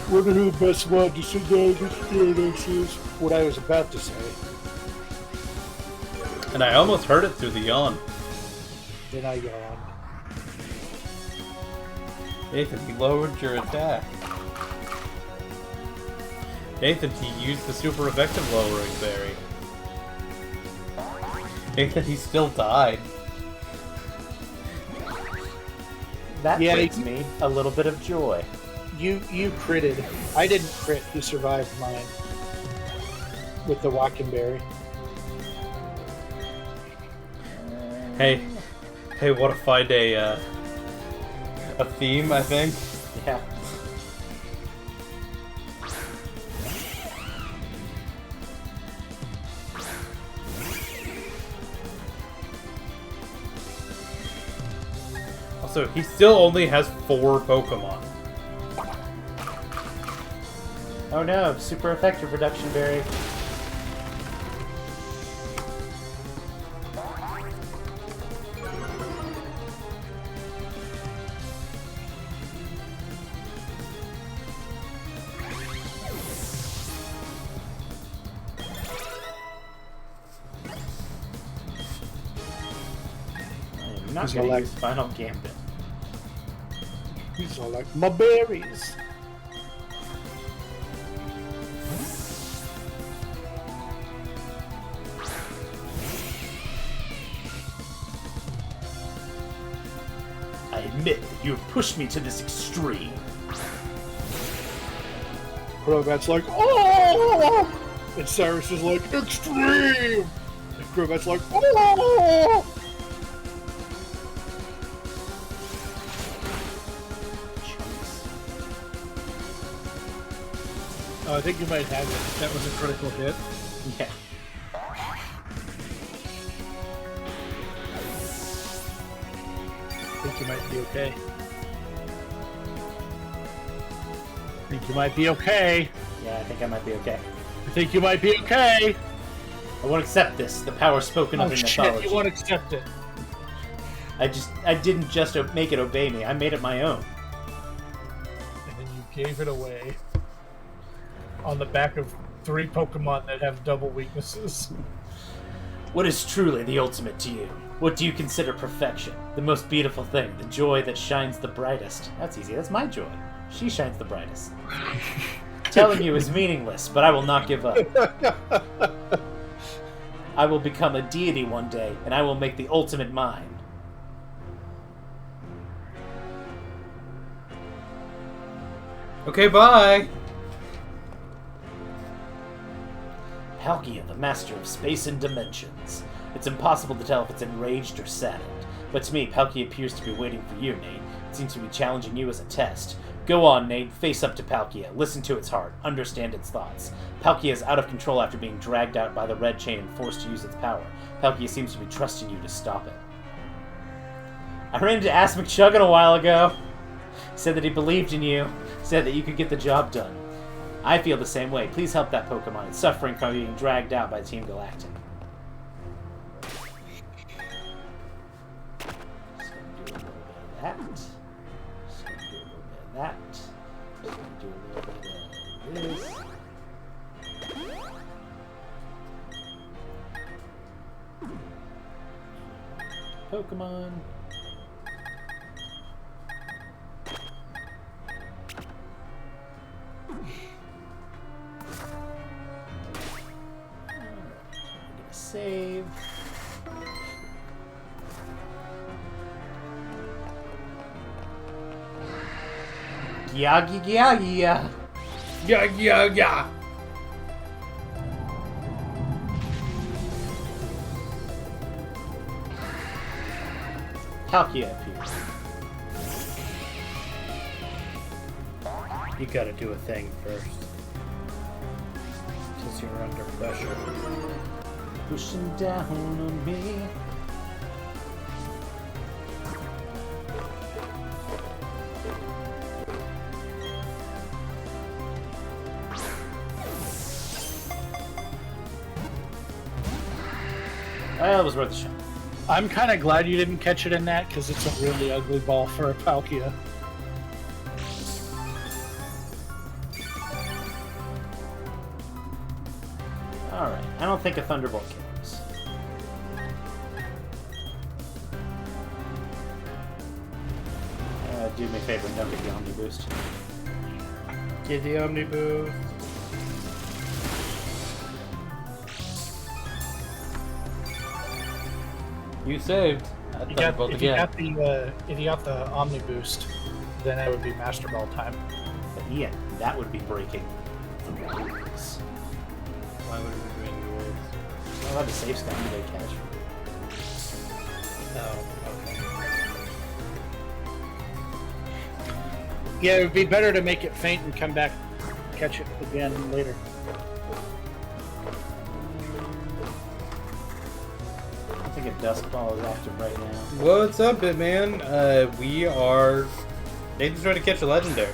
One of the best ones to survive this is what I was about to say. And I almost heard it through the yawn. Then I yawned. Nathan, he lowered your attack. Nathan, he used the super effective lowering berry. Nathan, he still died. That Yeah, brings me a little bit of joy. You critted. I didn't crit. You survived mine with the Wackenberry. Hey, want to find a theme? I think. Yeah. Also, he still only has 4 Pokemon. Oh no, super effective reduction berry. I'm not He's gonna all use Final Gambit. He's all like, my berries. I admit that you have pushed me to this extreme. Crobat's like, oh! And Cyrus is like, extreme! And Crobat's like, oh! Oh, I think you might have it. That was a critical hit. Yeah. I think you might be okay. I think you might be okay. Yeah, I think I might be okay. I think you might be okay. I won't accept this, the power spoken of Oh in shit, mythology. you won't accept it. I didn't just make it obey me, I made it my own. And then you gave it away on the back of 3 Pokemon that have double weaknesses. What is truly the ultimate to you? What do you consider perfection? The most beautiful thing, the joy that shines the brightest. That's easy, that's my joy. She shines the brightest. Telling you is meaningless, but I will not give up. I will become a deity one day, and I will make the ultimate mine. Okay, bye. Palkia, the master of space and dimensions. It's impossible to tell if it's enraged or saddened, but to me, Palkia appears to be waiting for you, Nate. It seems to be challenging you as a test. Go on, Nate. Face up to Palkia. Listen to its heart. Understand its thoughts. Palkia is out of control after being dragged out by the red chain and forced to use its power. Palkia seems to be trusting you to stop it. I ran into Ask McChuggin a while ago. Said that he believed in you. Said that you could get the job done. I feel the same way. Please help that Pokemon. It's suffering from being dragged out by Team Galactic. Just gonna do a little bit of that. Just gonna do a little bit of that. Just gonna do a little bit of this. Pokemon. Save. Yagi yagi. Yeah. Palkia appears. You gotta do a thing first. Since you're under pressure. Pushing down on me. Well, it was worth a shot. I'm kind of glad you didn't catch it in that because it's a really ugly ball for a Palkia. Alright, I don't think a Thunderbolt kills. Do me a favor and don't get the Omni Boost. Get the Omni Boost. You saved. If you got the Omni Boost, then it would be Master Ball time. But Ian, that would be breaking the rules. Why would we be doing the rules? I'll have a safe scan to catch. Oh, okay. Yeah, it would be better to make it faint and come back, catch it again later. I think a Dusk Ball is active right now. What's up, Bitman? We are... Nathan's trying to catch a legendary.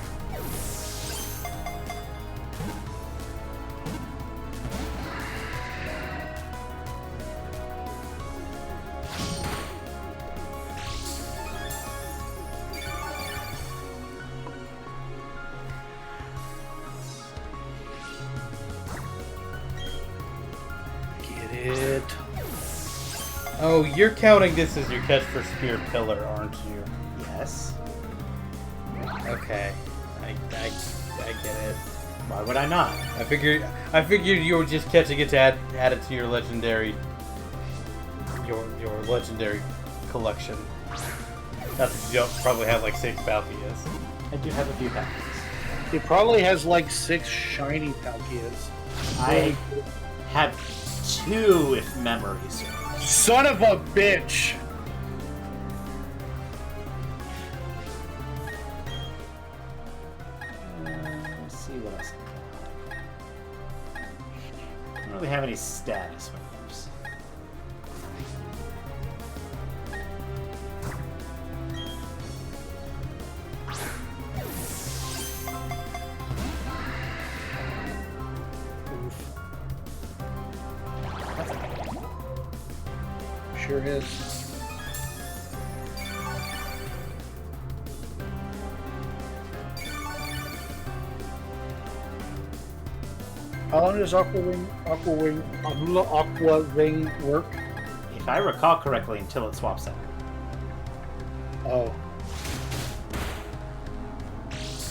Get it. Oh, you're counting this as your catch for Spear Pillar, aren't you? Yes. Okay. I get it. Why would I not? I figured you were just catching it to add it to your legendary your legendary collection. Not that you don't probably have like 6 Palkias. I do have a few Palkias. He probably has like 6 shiny Palkias. I have 2 if memory serves. Son of a bitch! Let's see what else I got. I don't really have any status moves. Sure is. How long does Aqua Ring work? If I recall correctly, until it swaps out. Oh.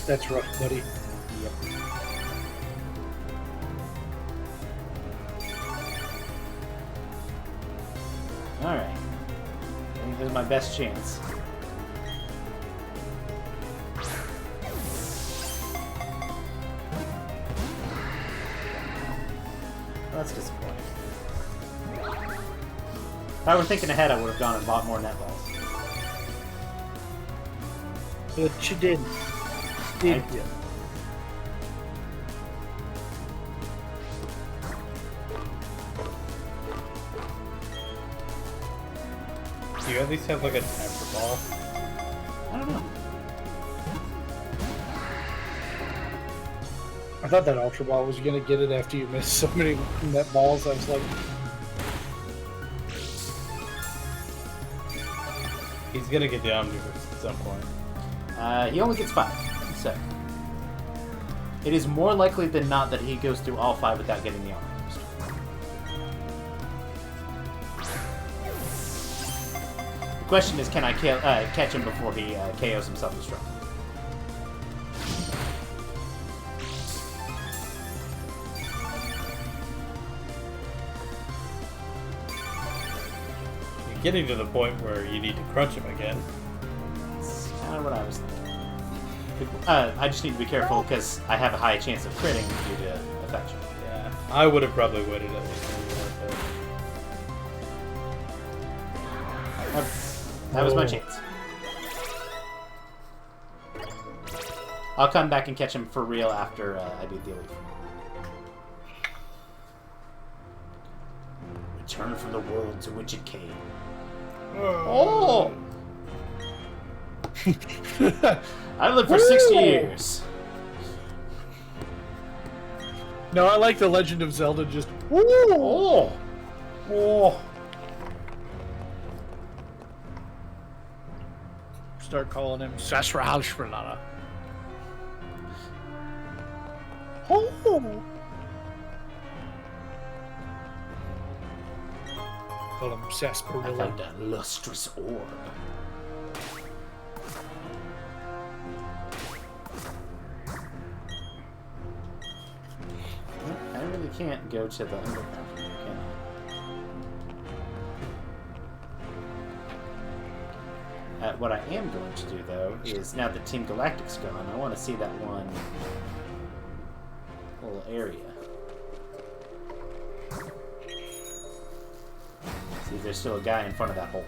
That's rough, buddy. Yep. Alright. I think this is my best chance. Well, that's disappointing. If I were thinking ahead, I would have gone and bought more net balls. But you didn't. I Did did. Do you at least have like a temper ball? I don't know. I thought that Ultra Ball was gonna get it after you missed so many net balls. I was like, He's gonna get the Omnibus at some point. He only gets 5, so it is more likely than not that he goes through all 5 without getting the Omni Boost. The question is, can I catch him before he KOs himself destruct? You're getting to the point where you need to crunch him again. That's kind of what I was thinking. I just need to be careful because I have a high chance of critting due to affection. Yeah, I would have probably waited at least a little That was my Oh. chance. I'll come back and catch him for real after I beat the elite. Return from the world to which it came. Oh! I lived for 60 years. No, I like the Legend of Zelda. Just Oh! Oh! start calling him Sasrahashranana. Oh. Call him I Sarsaparilla. found a lustrous orb. I really can't go to the underground from here, can I? What I am going to do, though, is now that Team Galactic's gone, I want to see that one little area. See if there's still a guy in front of that hole.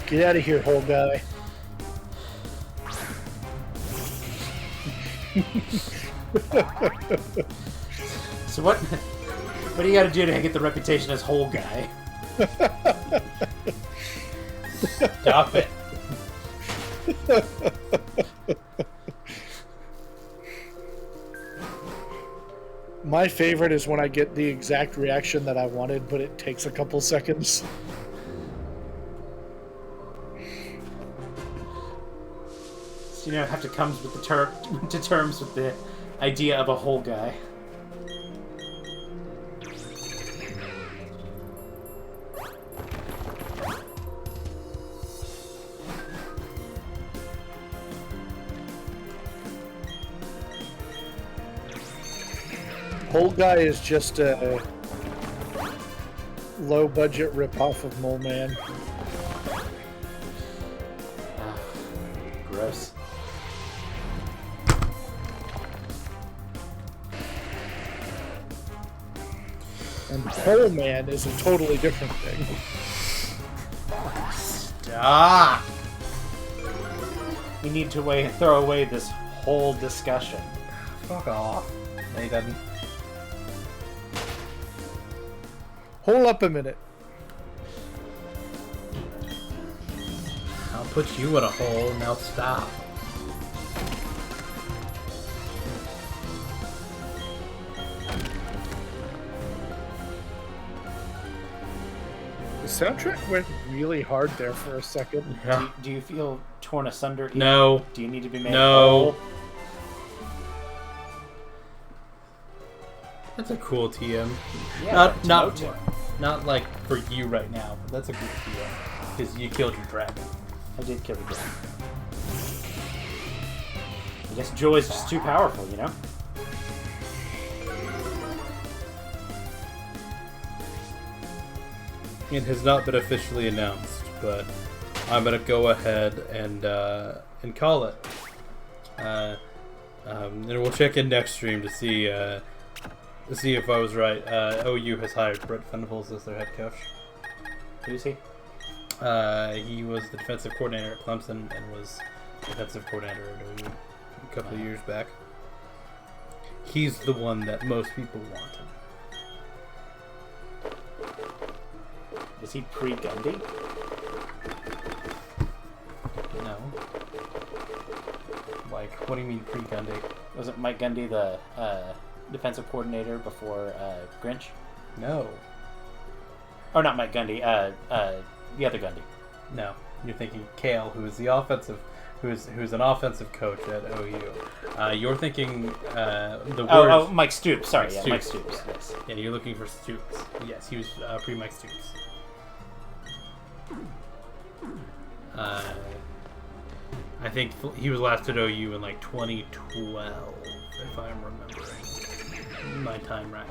Get out of here, whole guy. So what do you got to do to get the reputation as hole guy? Stop it. My favorite is when I get the exact reaction that I wanted, but it takes a couple seconds. So, you know, have to come with the to terms with the idea of a hole guy. Whole guy is just a low budget ripoff of Mole Man. Ah, gross. And Pole Man is a totally different thing. Stop. We need to throw away this whole discussion. Fuck off. No, he doesn't. Hold up a minute. I'll put you in a hole. Now stop. The soundtrack went really hard there for a second. Do you feel torn asunder? No. Do you need to be made No. whole? Oh. That's a cool TM. Yeah, Not like for you right now, but that's a cool TM. Because you killed your dragon. I did kill the dragon. I guess joy's just too powerful, you know? It has not been officially announced, but I'm gonna go ahead and call it. And we'll check in next stream to see if I was right. OU has hired Brett Venables as their head coach. Who's he? He was the defensive coordinator at Clemson and was defensive coordinator at OU a couple of years back. He's the one that most people wanted. Is he pre-Gundy? No. Like, what do you mean pre-Gundy? Wasn't Mike Gundy the defensive coordinator before Grinch? No. Or not Mike Gundy, the other Gundy. No. You're thinking Kale, who's an offensive coach at OU. You're thinking the word. Oh, Mike Stoops. Sorry, Mike Mike Stoops. Stoops. Yes. Yeah, you're looking for Stoops. Yes, he was pre-Mike Stoops. I think he was last at OU in like 2012, if I'm remembering my time right.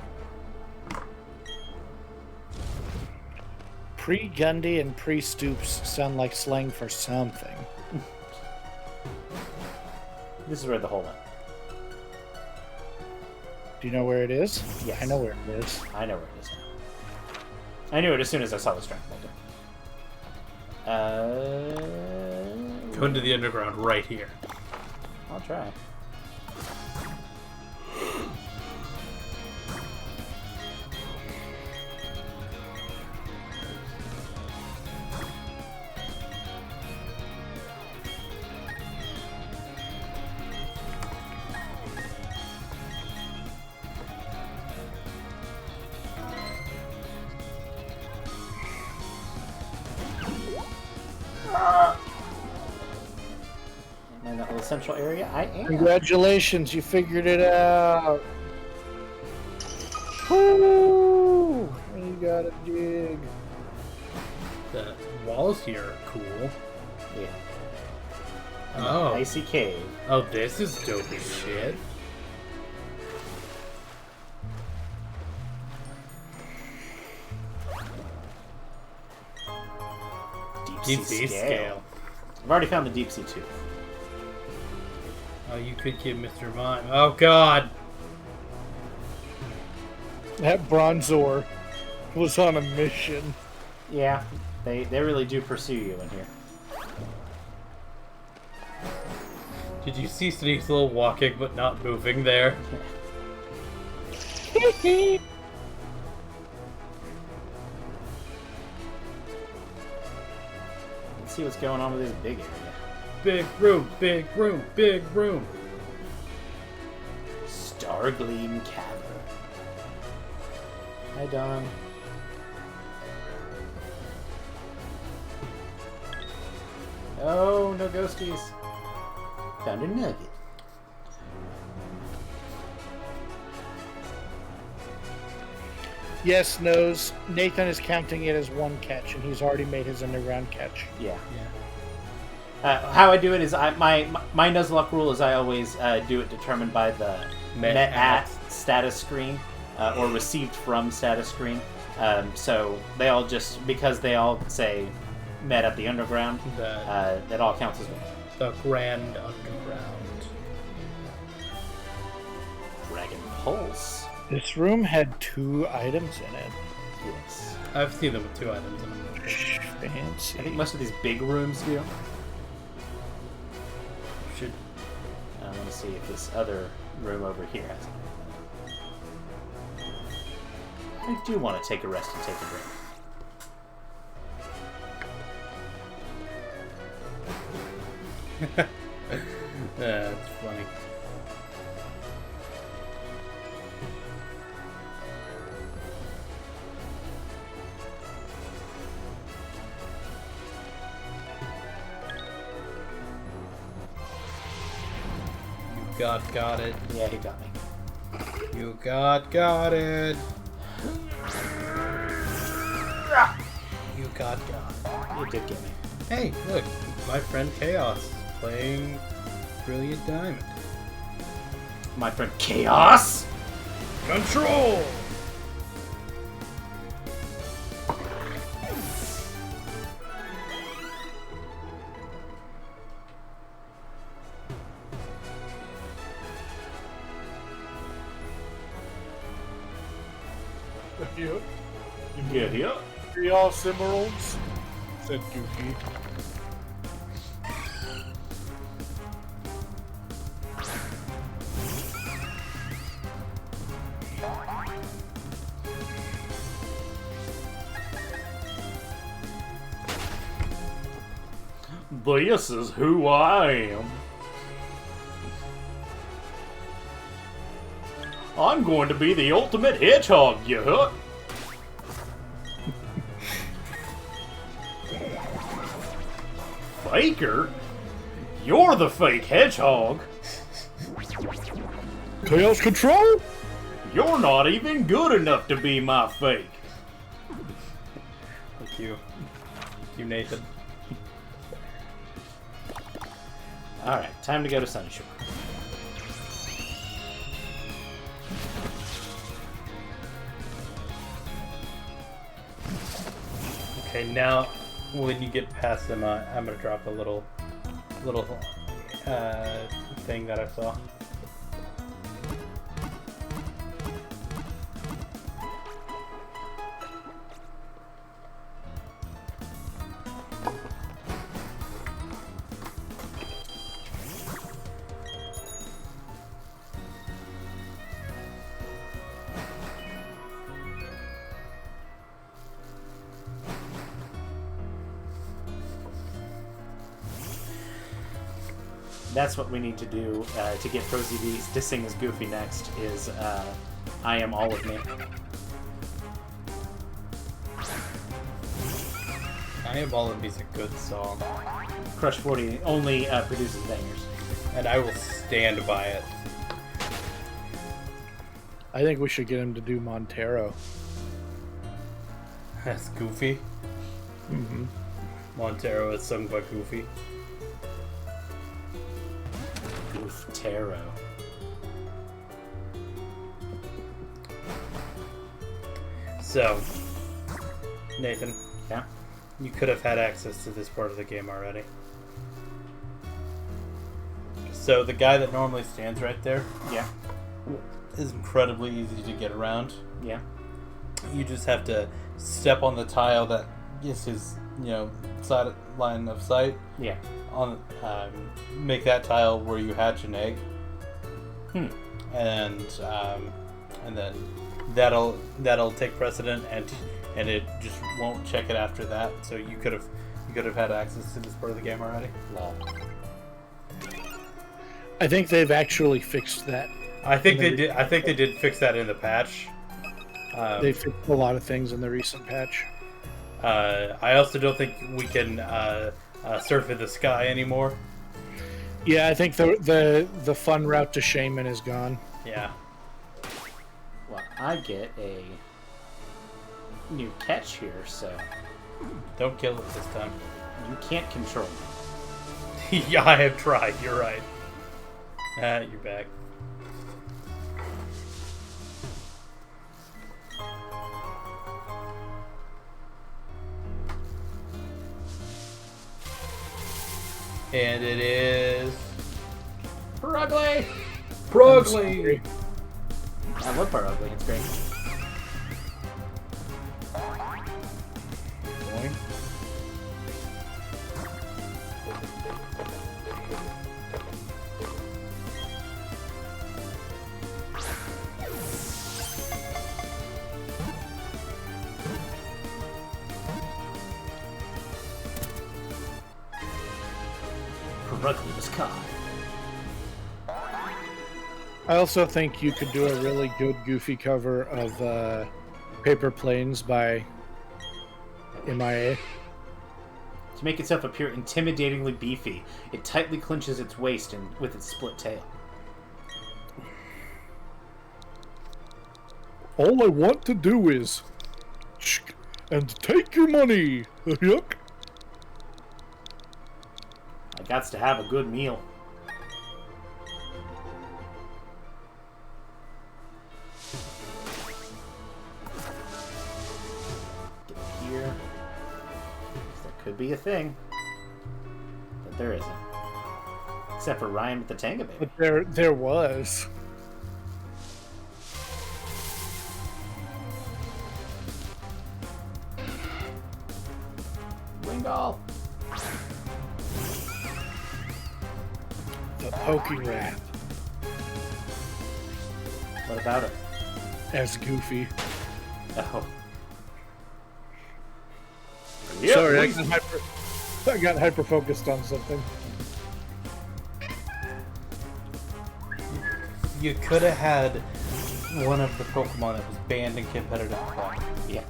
Pre-Gundy and pre-Stoops sound like slang for something. This is where the hole went. Do you know where it is? Yes. I know where it is. I know where it is now. I knew it as soon as I saw the strength boulder. Go into the underground right here. I'll try. In that little central area, I am. Congratulations, you figured it out. Woo! You got a dig. The walls here are cool. Yeah. Oh. Icy cave. Oh, this is dope as shit. Deep sea scale. I've already found the deep sea tooth. Oh, you could give Mr. Mime. Oh, God. That Bronzor was on a mission. Yeah, they really do pursue you in here. Did you see Sneasel walking but not moving there? Let's see what's going on with this big area. Big room, big room, big room. Stargleam Cavern. Hi, Don. Oh, no ghosties. Found a nugget. Yes, knows. Nathan is counting it as one catch, and he's already made his underground catch. Yeah. How I do it is my Nuzlocke rule is I always do it determined by the met at status screen or received from status screen. So they all just, because they all say met at the underground, that all counts as one. The Grand Underground. Dragon Pulse. This room had 2 items in it. Yes. I've seen them with 2 items in them. Fancy. I think most of these big rooms do. Should. I want to see if this other room over here has it. I do want to take a rest and take a drink. That's funny. You got it. Yeah, he got me. You got it. You got it. You did get me. Hey, look, my friend Chaos playing Brilliant Diamond. My friend Chaos! Control! Yeah. Three awesome emeralds, said Goofy. This is who I am. I'm going to be the ultimate hedgehog, you hook. Faker? You're the fake hedgehog. Chaos Control? You're not even good enough to be my fake. Thank you. Thank you, Nathan. Alright, time to go to Sunshore. Okay, now when you get past them, I'm gonna drop a little thing that I saw. That's what we need to do to get ProZB to sing as Goofy next, is I Am All of Me. I Am All of Me's a good song. Crush 40 only produces bangers. And I will stand by it. I think we should get him to do Montero. That's Goofy. Mm-hmm. Montero is sung by Goofy. Goof Taro. So, Nathan, Yeah? you could have had access to this part of the game already. So the guy that normally stands right there Yeah. is incredibly easy to get around. Yeah. You just have to step on the tile that is his, side line of sight. Yeah. On make that tile where you hatch an egg, and then that'll take precedent, and it just won't check it after that. So you could have had access to this part of the game already. Lol. I think they've actually fixed that. I think they did. I think they did fix that in the patch. They fixed a lot of things in the recent patch. I also don't think we can surf in the sky anymore. Yeah, I think the fun route to Shaman is gone. Yeah. Well, I get a new catch here, so Don't kill it this time. you can't control me. Yeah, I have tried. You're right. You're back. And it is Perugly! Progly. I love Perugly, it's great. Boing. Perugly was caught. I also think you could do a really good Goofy cover of Paper Planes by MIA. To make itself appear intimidatingly beefy, it tightly clinches its waist and with its split tail. All I want to do is and take your money. Yuck. I gots to have a good meal. Get here. That could be a thing. But there isn't. Except for Ryan with the Tanga Baby. But there was. Wingull! The Poking Rat What about it? as Goofy. Oh. Sorry, I got hyper focused on something. You could have had one of the Pokemon that was banned in competitive play. Yeah.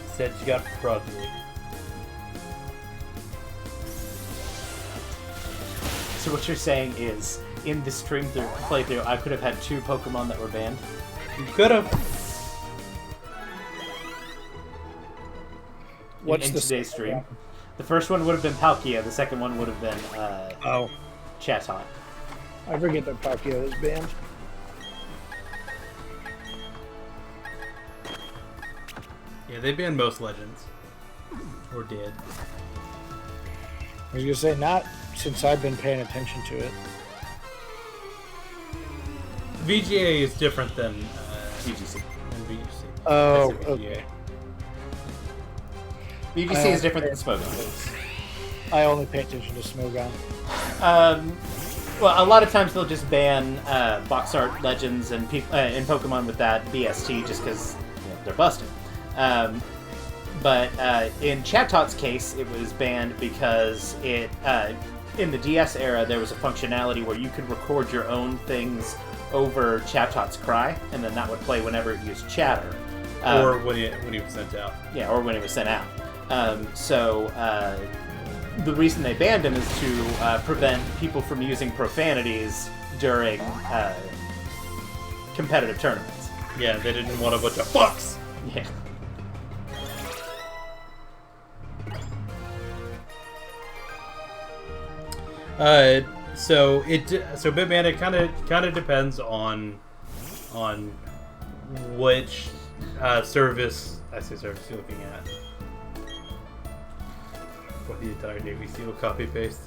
Instead, you got Progly. So what you're saying is, in the playthrough, I could have had 2 Pokemon that were banned? You could have. What's in the today's stream. The first one would have been Palkia, the second one would have been Oh, Chatot. I forget that Palkia was banned. Yeah, they banned most legends. Or did. I was gonna say, not since I've been paying attention to it. VGA is different than VGC. VGC. Oh, I said VGA. okay. VGC is different than Smogon. I only pay attention to Smogon. Well, a lot of times they'll just ban box art legends and in Pokemon with that BST just because they're busted. But in Chatot's case, it was banned because it in the DS era there was a functionality where you could record your own things over Chatot's cry, and then that would play whenever it used chatter. Or when he was sent out. Yeah, or when it was sent out. So the reason they banned him is to prevent people from using profanities during competitive tournaments. Yeah, they didn't want a bunch of fucks! Yeah. So Bitman, it kind of depends on which service you're looking at. What the entire day we steal copy paste.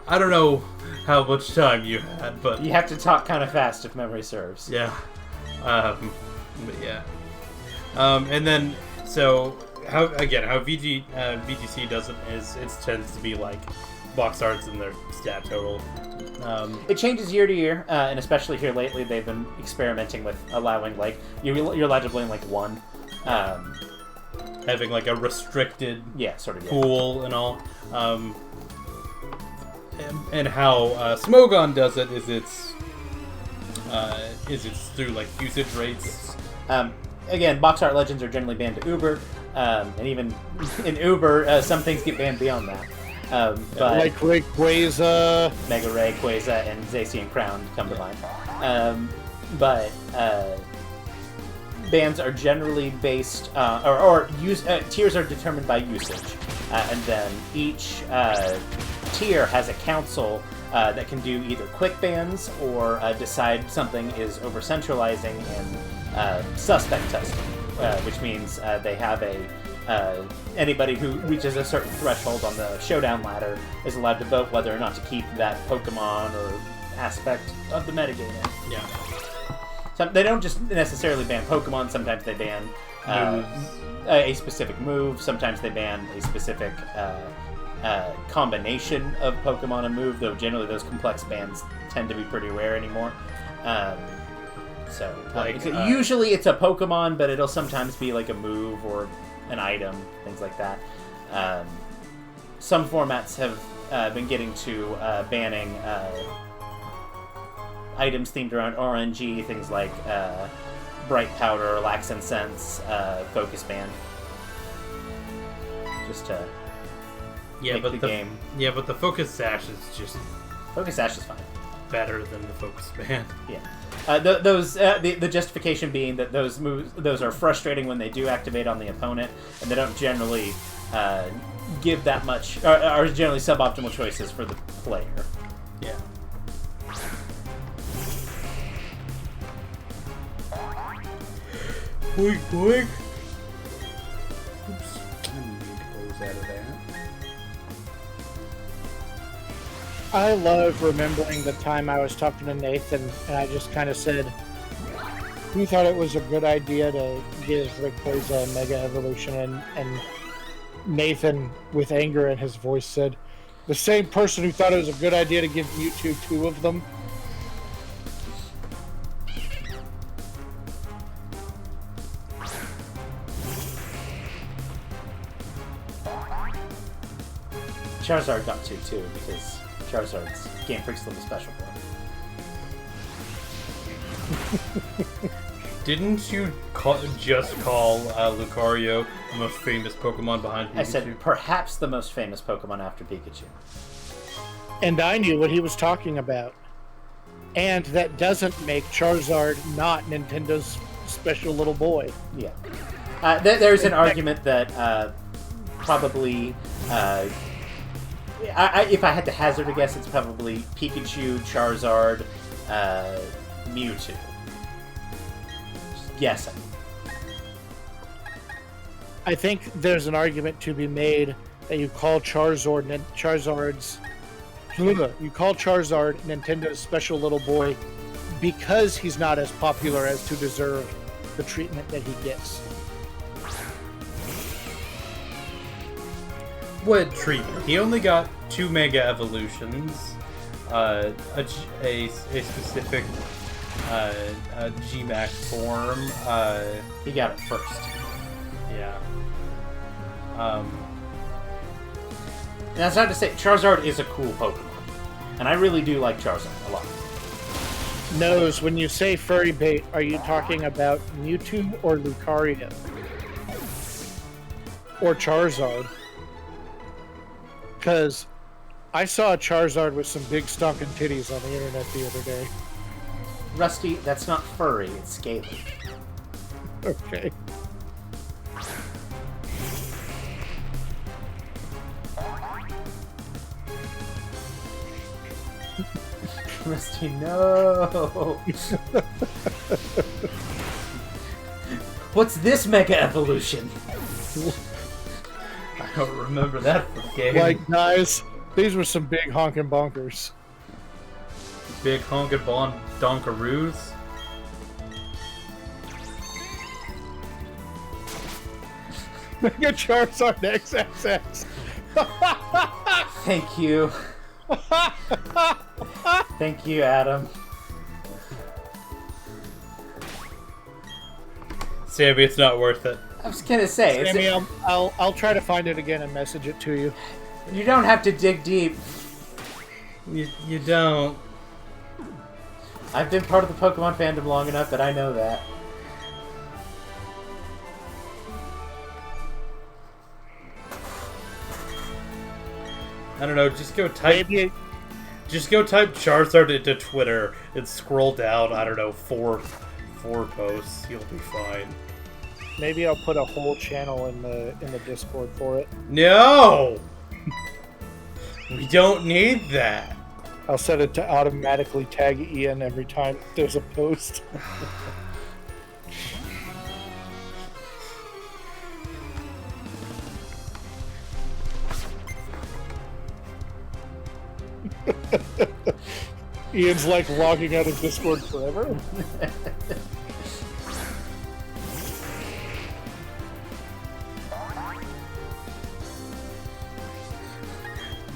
I don't know how much time you had, but You have to talk kind of fast if memory serves. yeah, but yeah, and then so how VGC does it is it tends to be like box arts and their stat total. It changes year to year, and especially here lately, they've been experimenting with allowing like you're allowed to blame like one. Having like a restricted Sort of. Yeah. pool and all. And how Smogon does it is it's through like usage rates. Again, box art legends are generally banned to Uber, and even in Uber, some things get banned beyond that. But Like Rayquaza. Mega Ray, Quasar, and Zacian Crown come to mind. But bans are generally based, tiers are determined by usage, and then each tier has a council that can do either quick bans or decide something is over centralizing and suspect testing, which means they have anybody who reaches a certain threshold on the showdown ladder is allowed to vote whether or not to keep that Pokemon or aspect of the metagame in. Yeah. So they don't just necessarily ban Pokemon. Sometimes they ban a specific move. Sometimes they ban a specific combination of Pokemon and move, though generally those complex bans tend to be pretty rare anymore. Usually it's a Pokemon, but it'll sometimes be like a move or an item, things like that. Some formats have been getting to banning items themed around RNG, things like Bright Powder, Lax Incense, Focus Band. Just to make the game. Yeah, but the Focus Sash is just Focus Sash is fine. better than the Focus Band. Yeah. The justification being that those are frustrating when they do activate on the opponent, and they don't generally give that much, are generally suboptimal choices for the player. Yeah. Boink, boink. Oops. I need to close out of that. I love remembering the time I was talking to Nathan, and I just kind of said, "Who thought it was a good idea to give Rayquaza a Mega Evolution?" And Nathan, with anger in his voice, said, "The same person who thought it was a good idea to give Mewtwo 2 of them." Charizard got 2 too, because Charizard's Game Freak's level special boy. Didn't you just call Lucario the most famous Pokemon behind Pikachu? I said perhaps the most famous Pokemon after Pikachu. And I knew what he was talking about. And that doesn't make Charizard not Nintendo's special little boy. Yeah. There's an argument that probably... if I had to hazard a guess, it's probably Pikachu, Charizard, Mewtwo. Just guessing. I think there's an argument to be made that you call Charizard Nintendo's special little boy because he's not as popular as to deserve the treatment that he gets. What treatment? He only got 2 Mega Evolutions, a specific G-Max form. He got it first. Yeah. And that's not to say Charizard is a cool Pokemon, and I really do like Charizard a lot. Nose, when you say furry bait, are you talking about Mewtwo or Lucario? Or Charizard? Because I saw a Charizard with some big stunking titties on the internet the other day. Rusty, that's not furry, it's scaly. Okay. Rusty, no! What's this Mega Evolution? I don't remember that from the game. Like, guys, these were some big honkin' bonkers. Big honkin' donkaroos. Mega Charizard XXX. Thank you. Thank you, Adam. Sammy, it's not worth it. I was gonna say, Sammy, I'll try to find it again and message it to you. you don't have to dig deep. You don't. I've been part of the Pokemon fandom long enough that I know that. I don't know. Just go type. Maybe Just go type Charizard into Twitter and scroll down. I don't know, four posts. You'll be fine. Maybe I'll put a whole channel in the Discord for it. No, we don't need that. I'll set it to automatically tag Ian every time there's a post. Ian's like logging out of Discord forever.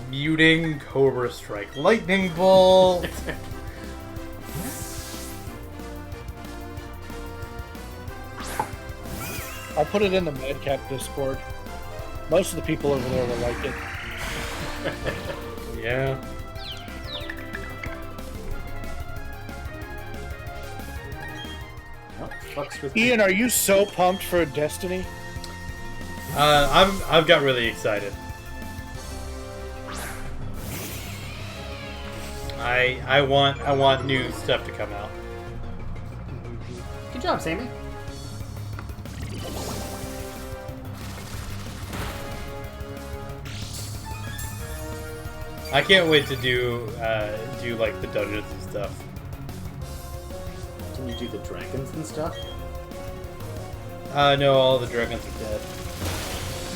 Muting Cobrastryke, Lightningbolt. I'll put it in the Madcap Discord. Most of the people over there will like it. Yeah. Fucks with Ian, are you so pumped for Destiny? I've got really excited. I want new stuff to come out. Good job, Sammy. I can't wait to do like the dungeons and stuff. Can you do the dragons and stuff? No, all the dragons are dead.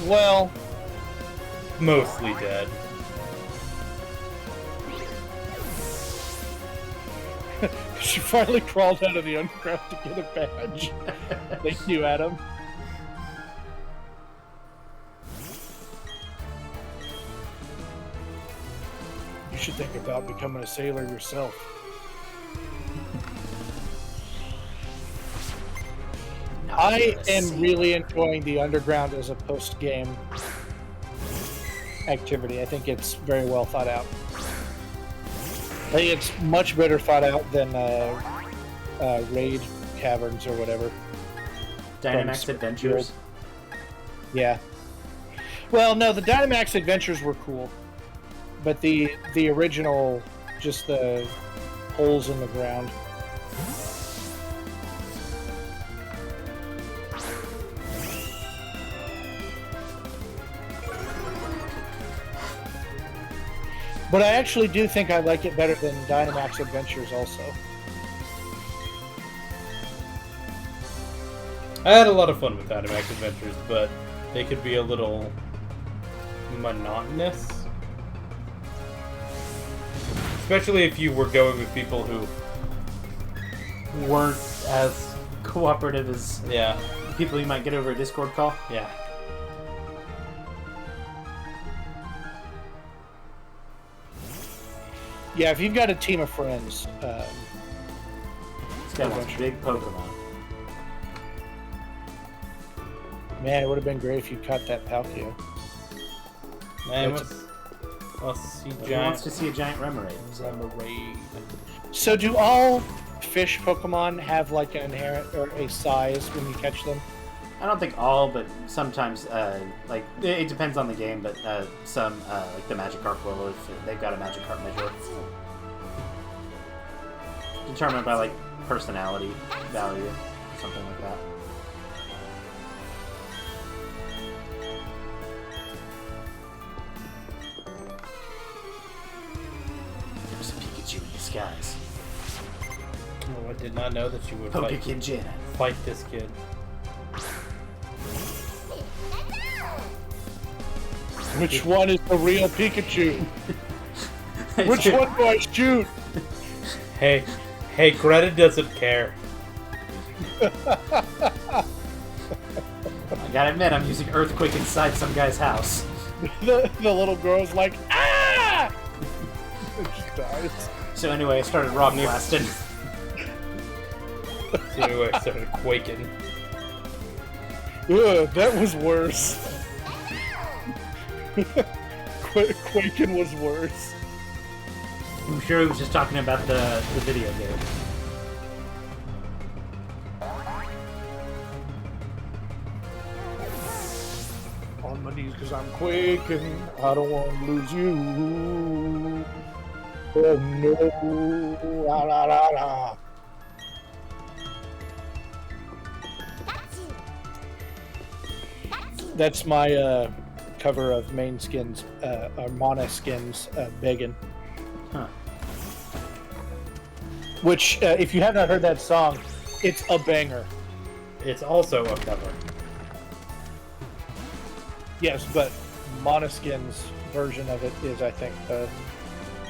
Well, Mostly dead. she finally crawled out of the underground to get a badge. Thank you, Adam. You should think about becoming a sailor yourself. I am really enjoying the underground as a post-game activity. I think it's very well thought out. I think it's much better thought out than raid caverns or whatever. Dynamax Adventures. Yeah. Well, no, the Dynamax Adventures were cool, but the original, just the holes in the ground. But I actually do think I like it better than Dynamax Adventures also. I had a lot of fun with Dynamax Adventures, but they could be a little monotonous. Especially if you were going with people who weren't as... Cooperative as Yeah, people you might get over a Discord call. yeah. Yeah, if you've got a team of friends, This guy wants big Pokemon. man, it would have been great if you caught that Palkia. Man, That's let's see He wants giant to see a giant Remoraid. Remoraid. So do all fish Pokemon have like an inherent or a size when you catch them? I don't think all, but sometimes, like, it depends on the game, but some, like the Magikarp will, if they've got a Magikarp measure. Determined by, like, personality value, something like that. There's a Pikachu in the skies. Oh, I did not know that you would Pokekin Janet. fight this kid. Which one is the real Pikachu? Which one do I shoot? Hey, Greta doesn't care. I gotta admit, I'm using Earthquake inside some guy's house. The little girl's like, ah! It just dies. So anyway, I started rock blasting. So anyway, I started quaking. Ugh, that was worse. Quaking was worse. I'm sure he was just talking about the video game. On my knees because I'm quaking. I don't want to lose you. Oh no. La, la, la, la. That's my cover of Main Skins, or Mana Skins, Beggin'. Huh. Which, if you have not heard that song, it's a banger. It's also a cover. Yes, but Monoskin's version of it is, I think,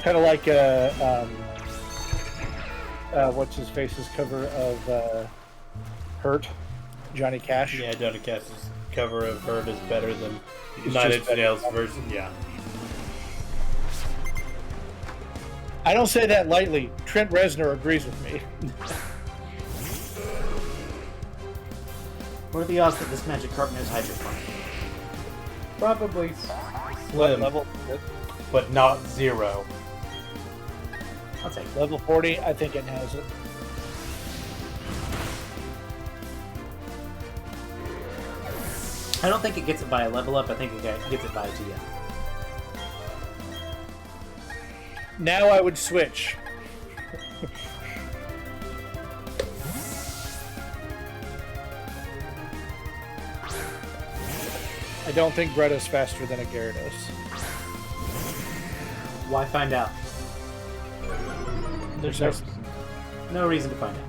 kind of like what's his face's cover of Hurt, Johnny Cash. Yeah, Johnny Cash's cover of Hurt is better than It's Nine just Inch better. Nails version. Yeah. I don't say that lightly. Trent Reznor agrees with me. What are the odds that this Magikarp knows Hydroponic? Probably What slim, level? but not 0. I'll take it. Level 40, I think it has it. I don't think it gets it by a level up, I think it gets it by a TM. Now I would switch. I don't think Bretta's faster than a Gyarados. Why find out? There's no reason to find out.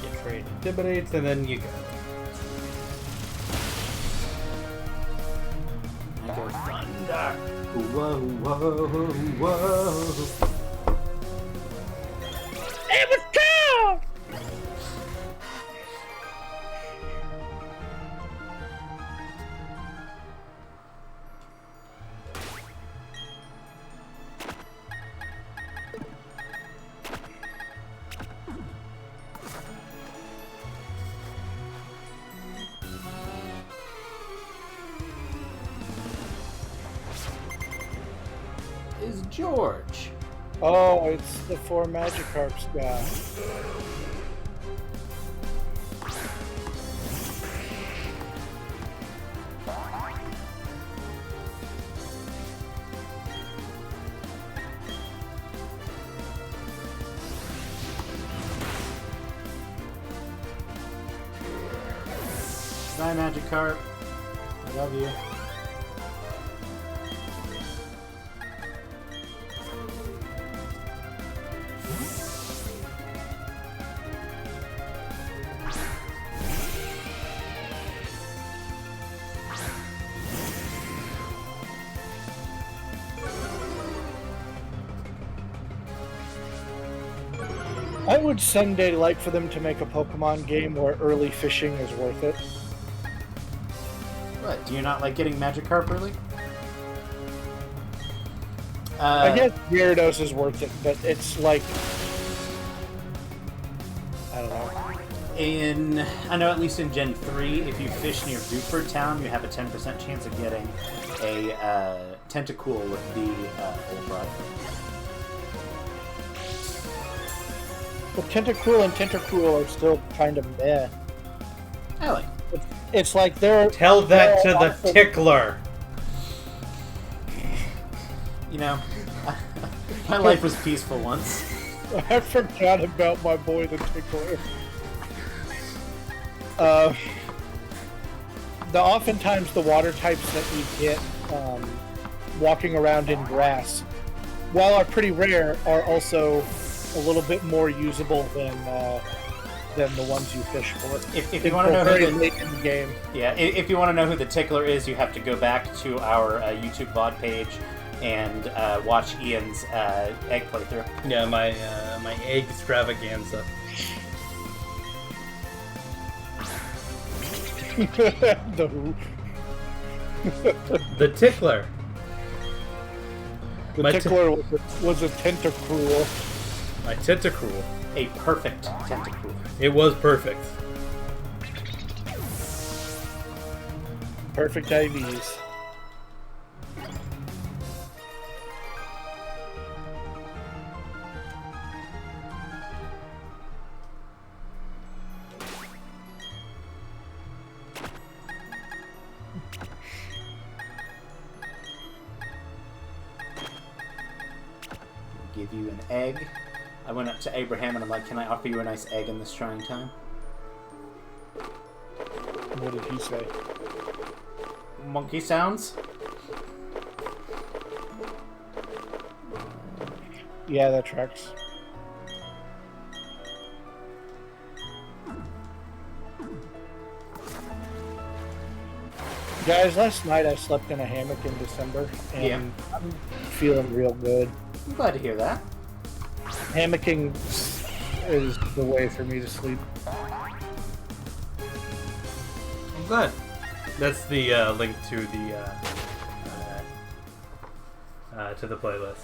Get trade intimidates, and then you go. I go thunder. Whoa, whoa, whoa. It was cold! Is George. Oh, it's the 4 Magikarps guy. Bye, Magikarp. I love you. I would someday like for them to make a Pokemon game where early fishing is worth it. What? Do you not like getting Magikarp early? I guess Gyarados is worth it, but it's like... I don't know. I know at least in Gen 3, if you fish near Buford Town, you have a 10% chance of getting a Tentacool with the old rod. But Tentacool and Tentacool are still kind of meh. I like it. It's like they're... Tell that to the tickler. You know, my life was peaceful once. I forgot about my boy the Tickler. Oftentimes the water types that you get walking around in grass, while are pretty rare, are also a little bit more usable than the ones you fish for. If you want to know who the, late in the game. Yeah, if you want to know who the Tickler is, you have to go back to our YouTube VOD page and watch Ian's egg playthrough. Yeah, my egg extravaganza. The tickler. The Tickler was a Tentacruel. My Tentacruel. A perfect Tentacool. It was perfect. Perfect IVs. Give you an egg. I went up to Abraham and I'm like, can I offer you a nice egg in this trying time? What did he say? Monkey sounds? Yeah, that tracks. Guys, last night I slept in a hammock in December, and Yeah. I'm feeling real good. I'm glad to hear that. Hammocking is the way for me to sleep. I'm glad. That's the link to the playlist.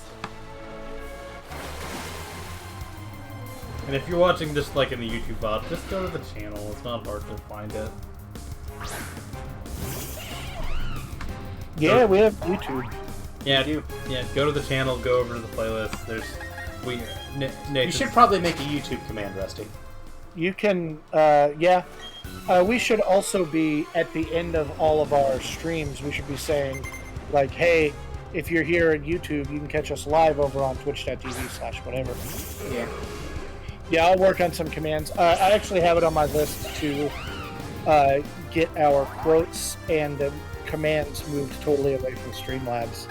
And if you're watching this like in the YouTube VOD, just go to the channel. It's not hard to find it. Yeah, we have YouTube. Yeah, go to the channel, go over to the playlist. You should probably make a YouTube command, Rusty. You can, we should also be, at the end of all of our streams, we should be saying, like, hey, if you're here at YouTube, you can catch us live over on twitch.tv/whatever. Yeah. Yeah, I'll work on some commands. I actually have it on my list to get our quotes and the commands moved totally away from Streamlabs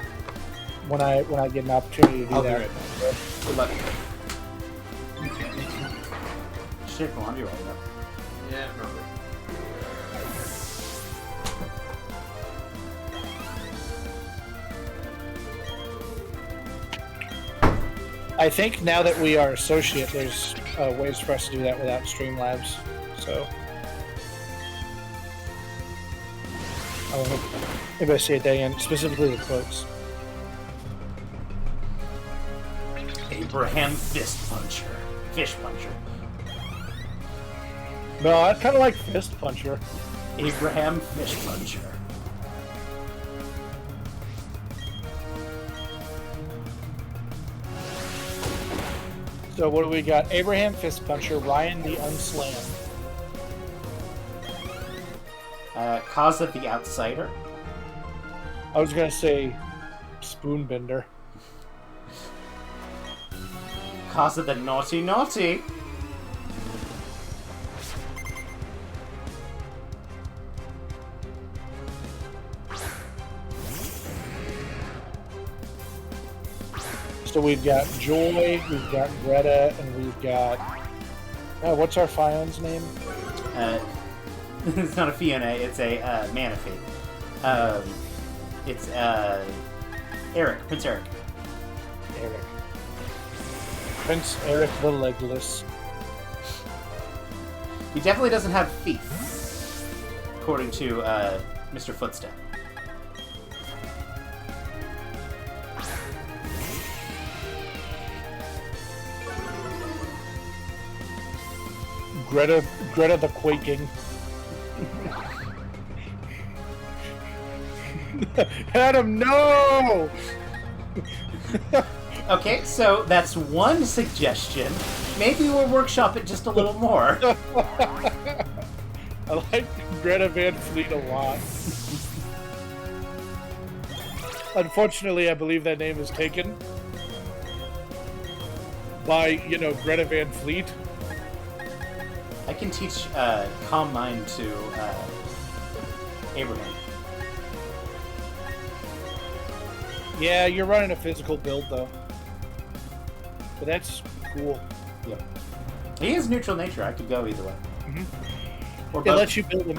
when I get an opportunity to do I'll that. be right back. Good luck. Shit, laundry rolled up. Yeah, probably. I think now that we are associate, there's ways for us to do that without Streamlabs. So, I don't know if I say it again, specifically the quotes. Abraham Fist Puncher. Fish Puncher. No, I kind of like Fist Puncher. Abraham Fish Puncher. So what do we got? Abraham Fist Puncher, Ryan the Unslain. Kaza the Outsider. I was gonna say Spoonbender. Kaza the Naughty Naughty. So we've got Joy, we've got Greta, and we've got... what's our Fion's name? It's not a Fiona, it's a Manaphy. It's Eric, Prince Eric. Eric. Prince Eric the Legless. He definitely doesn't have feet, according to Mr. Footstep. Greta the Quaking. Adam, no! Okay, so that's one suggestion. Maybe we'll workshop it just a little more. I like Greta Van Fleet a lot. Unfortunately, I believe that name is taken by, Greta Van Fleet. I can teach Calm Mind to Abraham. Yeah, you're running a physical build, though. But that's cool. Yep. He is neutral nature. I could go either way. Mm-hmm. Or It both. lets you build them.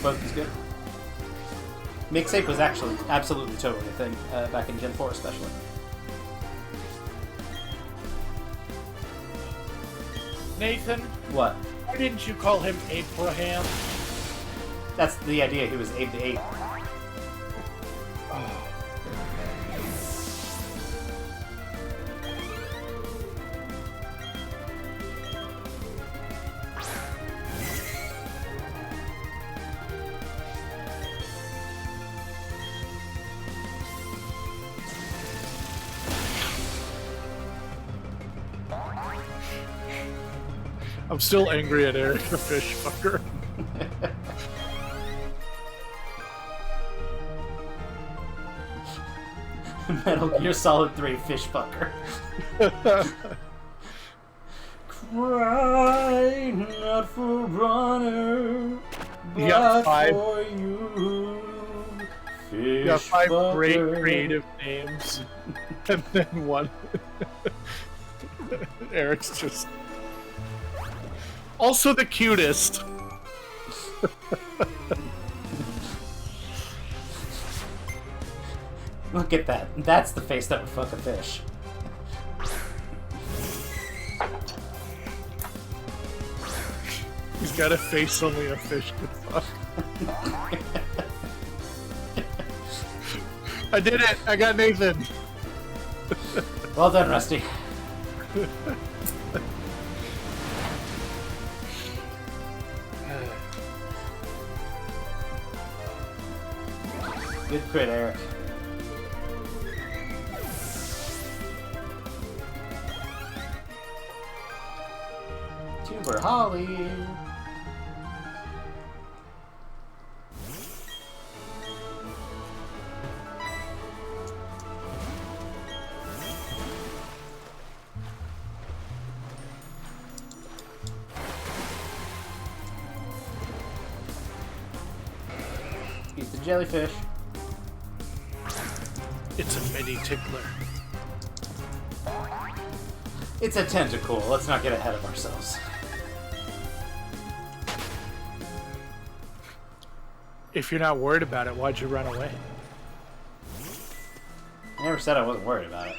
Both is good. Mixtape was actually absolutely totally a thing back in Gen 4 especially. Nathan, What? why didn't you call him Abraham? That's the idea. He was Abe the Ape. I'm still angry at Eric the fish fucker. Metal Gear Solid 3 fish fucker. Cry not for runner, You got but five. for you. Fish You got 5 great fucker. creative names. And then one. Eric's just... Also the cutest. Look at that. That's the face that would fuck a fish. He's got a face only a fish could fuck. I did it! I got Nathan! Well done, Rusty. Good crit, Eric. Tuber Holly. Eat the jellyfish. It's a mini tickler. It's a tentacle. Let's not get ahead of ourselves. If you're not worried about it, why'd you run away? I never said I wasn't worried about it.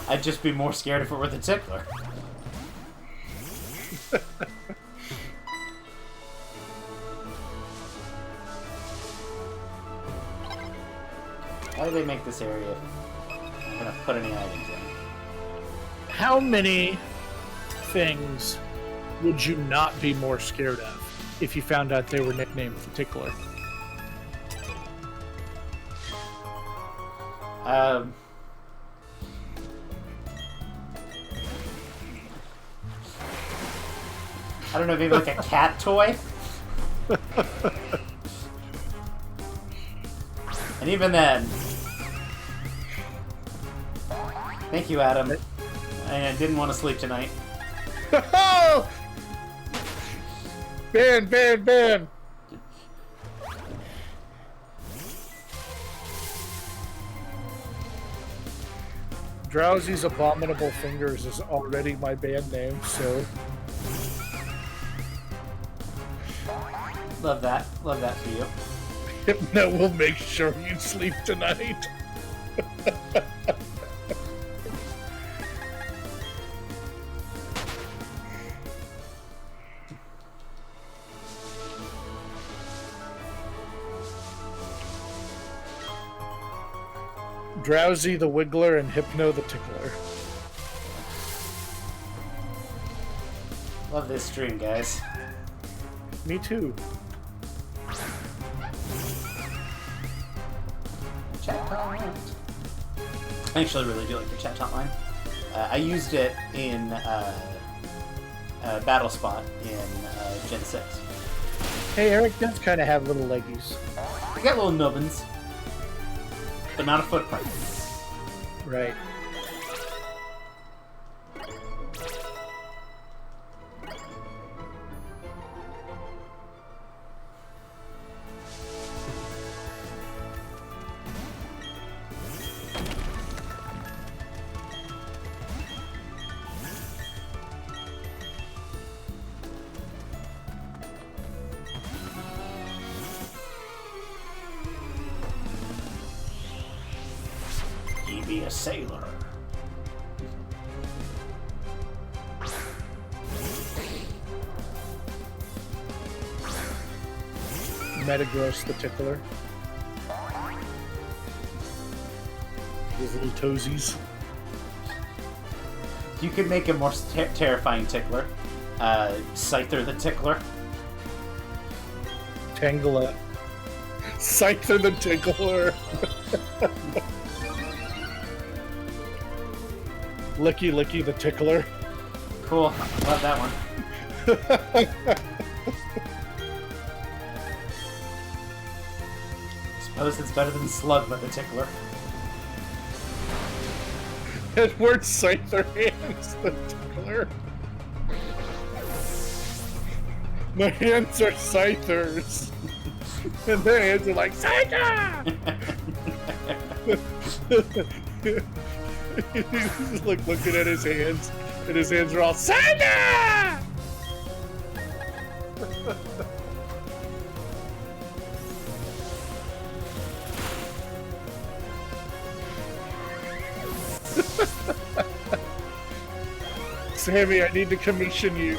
I'd just be more scared if it were the tickler. How do they make this area? I'm gonna put any items in. How many things would you not be more scared of if you found out they were nicknamed the Tickler? I don't know, maybe like a cat toy? And even then... Thank you, Adam. I didn't want to sleep tonight. Ban, ban, ban! Drowsy's Abominable Fingers is already my band name, so... Love that. Love that for you. That will make sure you sleep tonight. Drowsy the Wiggler and Hypno the Tickler. Love this stream, guys. Me too. Chat taunt. I actually really do like the chat taunt line. I used it in Battle Spot in Gen 6. Hey, Eric does kind of have little leggies. I got little nubbins, but not a footprint. Right. Be a sailor. Metagross the Tickler. His little toesies. You could make a more terrifying tickler. Scyther the Tickler. Tangela. Scyther the Tickler. Licky Licky the Tickler. Cool. Love that one. Suppose it's better than Slugma the Tickler. Edward Scyther Hands the Tickler. My hands are Scythers. And their hands are like, Scyther! He's like looking at his hands, and his hands are all Scyther! Sammy, I need to commission you.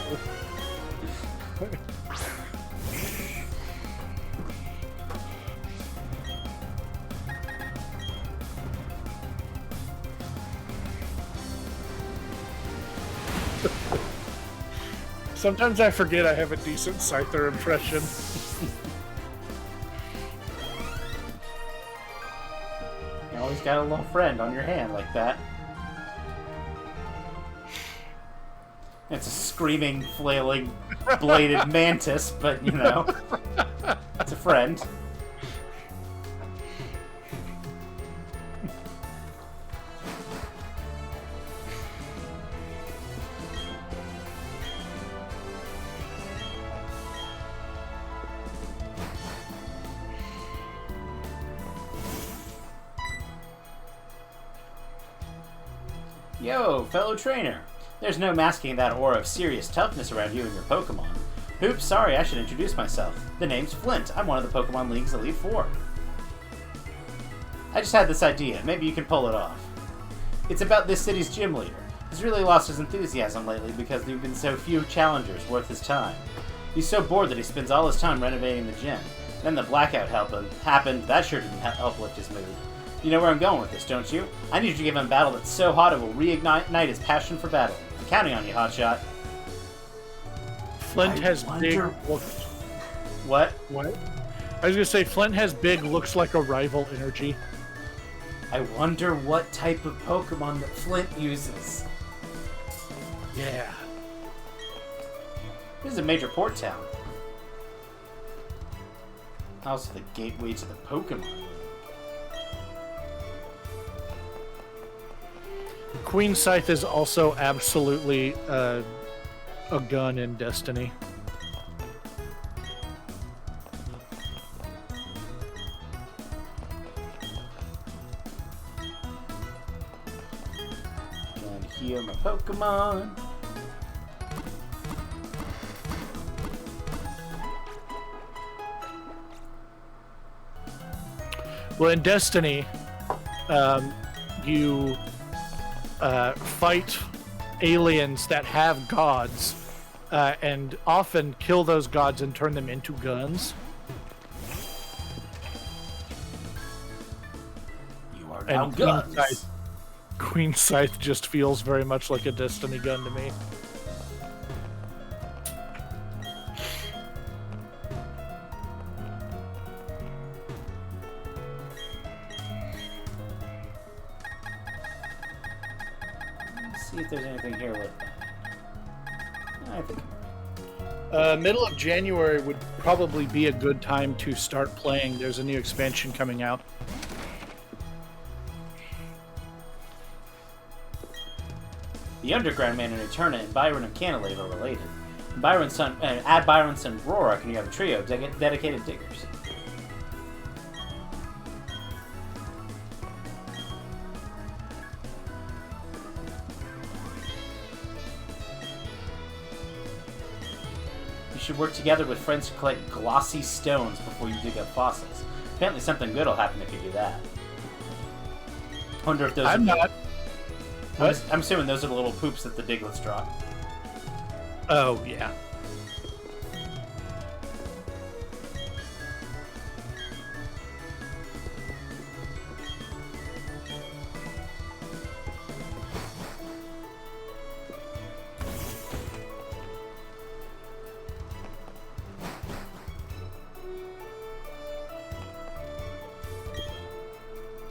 Sometimes I forget I have a decent Scyther impression. You always got a little friend on your hand like that. It's a screaming, flailing, bladed mantis, but you know, it's a friend. Yo, fellow trainer. There's no masking that aura of serious toughness around you and your Pokemon. Oops, sorry, I should introduce myself. The name's Flint. I'm one of the Pokemon League's Elite Four. I just had this idea. Maybe you can pull it off. It's about this city's gym leader. He's really lost his enthusiasm lately because there have been so few challengers worth his time. He's so bored that he spends all his time renovating the gym. Then the blackout happened. That sure didn't help lift his mood. You know where I'm going with this, don't you? I need you to give him a battle that's so hot it will reignite his passion for battle. I'm counting on you, Hotshot. Flint has big looks. What? What? I was gonna say Flint has big looks like a rival energy. I wonder what type of Pokemon that Flint uses. Yeah. This is a major port town. Also the gateway to the Pokemon. Queen Scythe is also absolutely a gun in Destiny. Gonna heal my Pokemon. Well, in Destiny, you fight aliens that have gods, and often kill those gods and turn them into guns. You are now And guns. Queen Scythe just feels very much like a Destiny gun to me. Let's see if there's anything here with that. I think Middle of January would probably be a good time to start playing. There's a new expansion coming out. the Underground Man and Eterna and Byron and Cantilever are related. Byron's son, add Byron's son Rorak, and you have a trio of dedicated diggers. You should work together with friends to collect glossy stones before you dig up fossils. Apparently something good will happen if you do that. I wonder if those I'm not. What? I'm assuming those are the little poops that the diglets drop. Oh, yeah.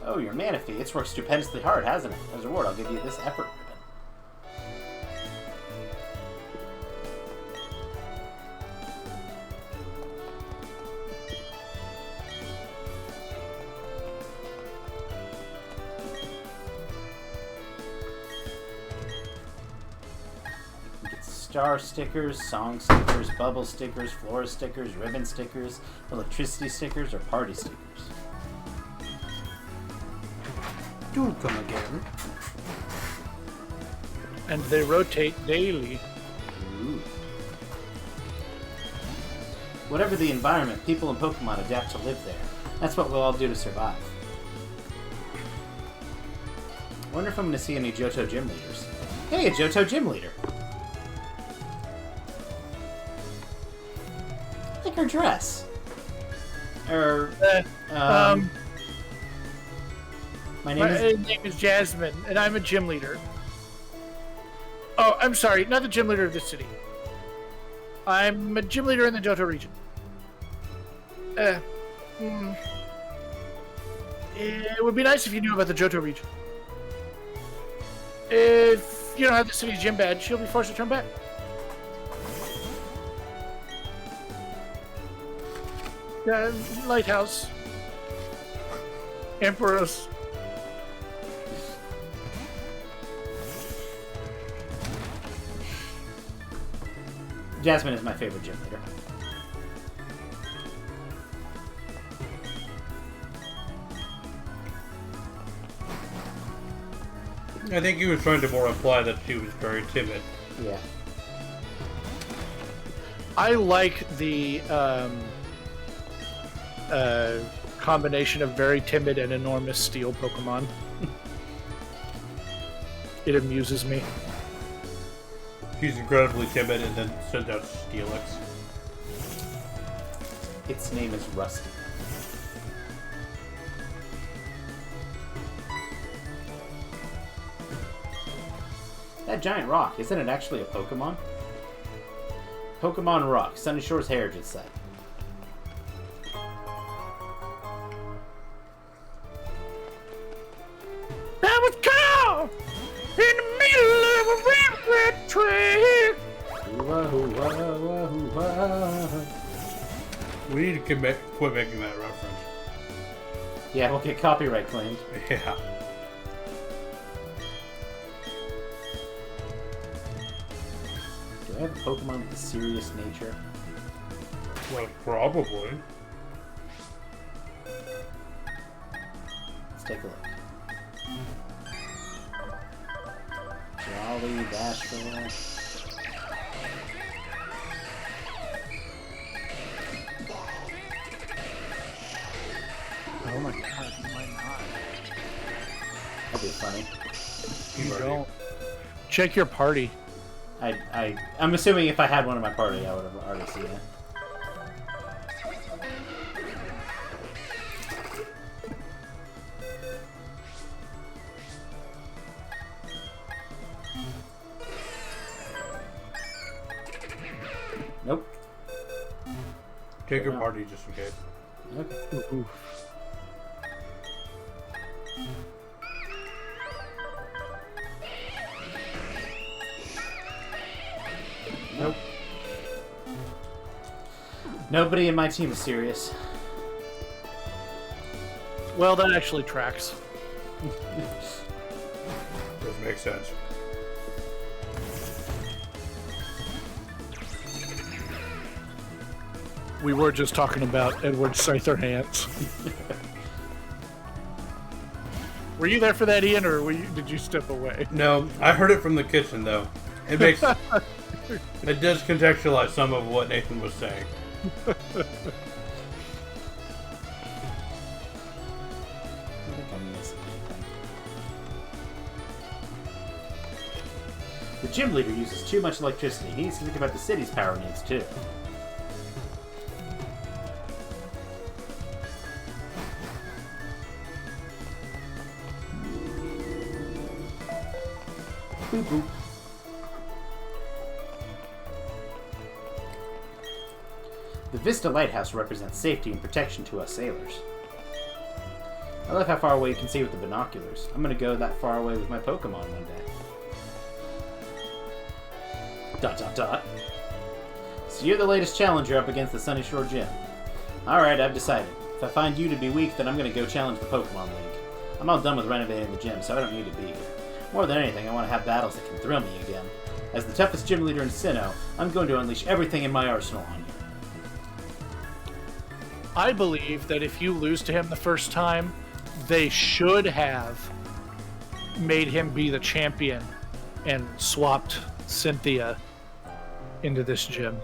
Oh, your mana fee. It's worked stupendously hard, hasn't it? As a reward, I'll give you this effort ribbon. You get star stickers, song stickers, bubble stickers, flora stickers, ribbon stickers, electricity stickers, or party stickers. Don't come again. And they rotate daily. Ooh. Whatever the environment, people and Pokemon adapt to live there. That's what we'll all do to survive. I wonder if I'm going to see any Johto gym leaders. Hey, a Johto gym leader! I like her dress. My name is Jasmine, and I'm a gym leader. Oh, I'm sorry, not the gym leader of the city. I'm a gym leader in the Johto region. It would be nice if you knew about the Johto region. If you don't have the city's gym badge, you'll be forced to turn back. Lighthouse. Emperors. Jasmine is my favorite gym leader. I think he was trying to more imply that she was very timid. Yeah. I like the combination of very timid and enormous steel Pokemon. It amuses me. She's incredibly timid and then sends out Steelix. Its name is Rusty. That giant rock, isn't it actually a Pokemon? Pokemon Rock, Sunny Shore's Heritage Site. That was Carl! In the middle of a railroad track! We need to quit making that reference. Yeah, we'll get copyright claimed. Yeah. Do I have a Pokemon with a serious nature? Well, probably. Let's take a look. Jolly, bashful. Oh my god, why not? That'd be funny. You don't. Check your party. I'm assuming if I had one in my party, I would have already seen it. Take your party just in case. Okay. Ooh. Nope. Nobody in my team is serious. Well, that actually tracks. Does make sense. We were just talking about Edward Scissorhands. Were you there for that, Ian, or did you step away? No, I heard it from the kitchen though. It makes it does contextualize some of what Nathan was saying. I think I'm missing anything. The gym leader uses too much electricity. He needs to think about the city's power needs too. Boop boop. The Vista Lighthouse represents safety and protection to us sailors. I love how far away you can see with the binoculars. I'm gonna go that far away with my Pokemon one day. Dot dot dot. So you're the latest challenger up against the Sunny Shore Gym. Alright, I've decided. If I find you to be weak, then I'm gonna go challenge the Pokemon League. I'm all done with renovating the gym, so I don't need to be here. More than anything, I want to have battles that can thrill me again. As the toughest gym leader in Sinnoh, I'm going to unleash everything in my arsenal on you. I believe that if you lose to him the first time, they should have made him be the champion and swapped Cynthia into this gym.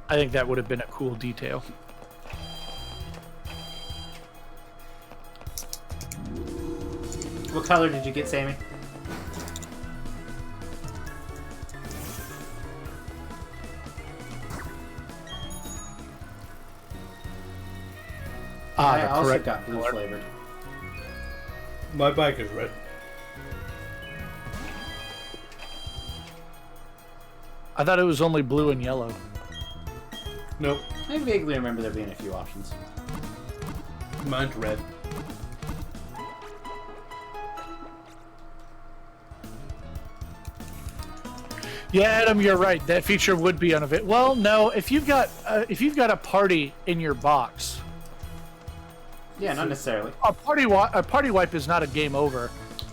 I think that would have been a cool detail. What color did you get, Sammy? I also got blue flavored. My bike is red. I thought it was only blue and yellow. Nope. I vaguely remember there being a few options. Mine's red. Yeah, Adam, you're right. That feature would be unavailable. Well, no, if you've got a party in your box, Yeah, not necessarily. a party wipe is not a game over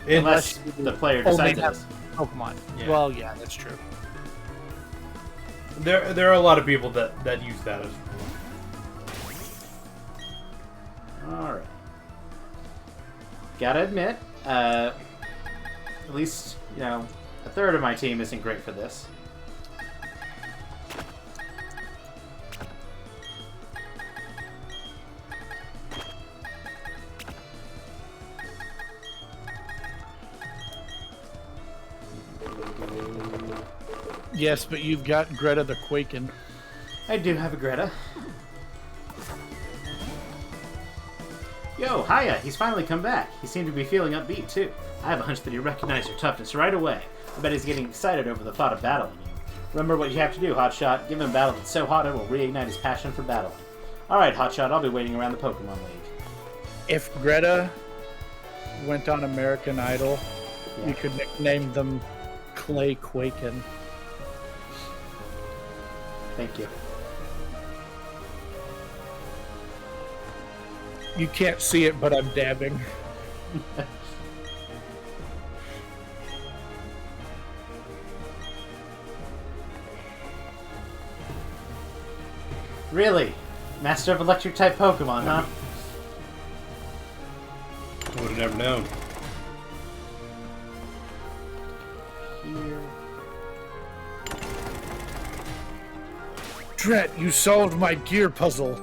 Unless the player only decides it have is. Pokemon. Yeah. Well, yeah, that's true. There are a lot of people that use that as. Alright. Gotta admit, at least, you know, a third of my team isn't great for this. Yes, but you've got Greta the Quaken. I do have a Greta. Yo, hiya! He's finally come back. He seemed to be feeling upbeat, too. I have a hunch that he recognized your toughness right away. I bet he's getting excited over the thought of battling you. Remember what you have to do, Hotshot. Give him a battle that's so hot it will reignite his passion for battling. Alright, Hotshot, I'll be waiting around the Pokemon League. If Greta went on American Idol, Yeah. you could nickname them Clay Quaken. Thank you. You can't see it, but I'm dabbing. Really? Master of Electric type Pokemon, huh? I would have never known. Here. Dret, you solved my gear puzzle.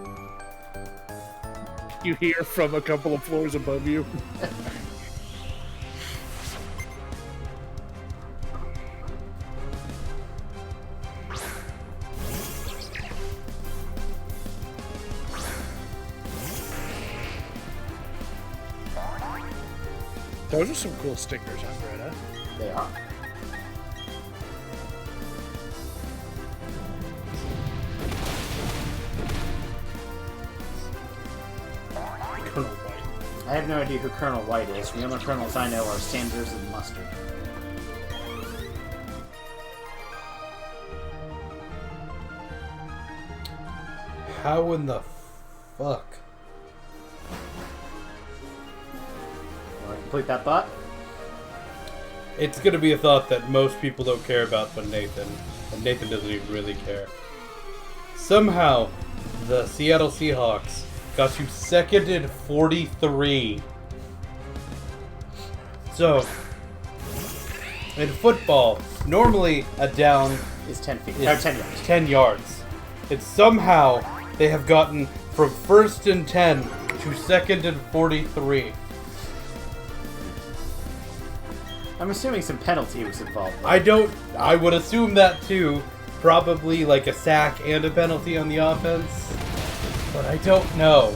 You hear from a couple of floors above you. Those are some cool stickers on Greta. They are. I have no idea who Colonel White is. The only colonels I know are Sanders and Mustard. How in the fuck? Want to complete that thought? It's gonna be a thought that most people don't care about but Nathan. And Nathan doesn't even really care. Somehow, the Seattle Seahawks got you seconded 43. So, in football, normally a down Is 10 feet. is 10 yards. 10 yards. And somehow, they have gotten from 1st and 10 to 2nd and 43. I'm assuming some penalty was involved. I would assume that too. Probably like a sack and a penalty on the offense. But I don't know.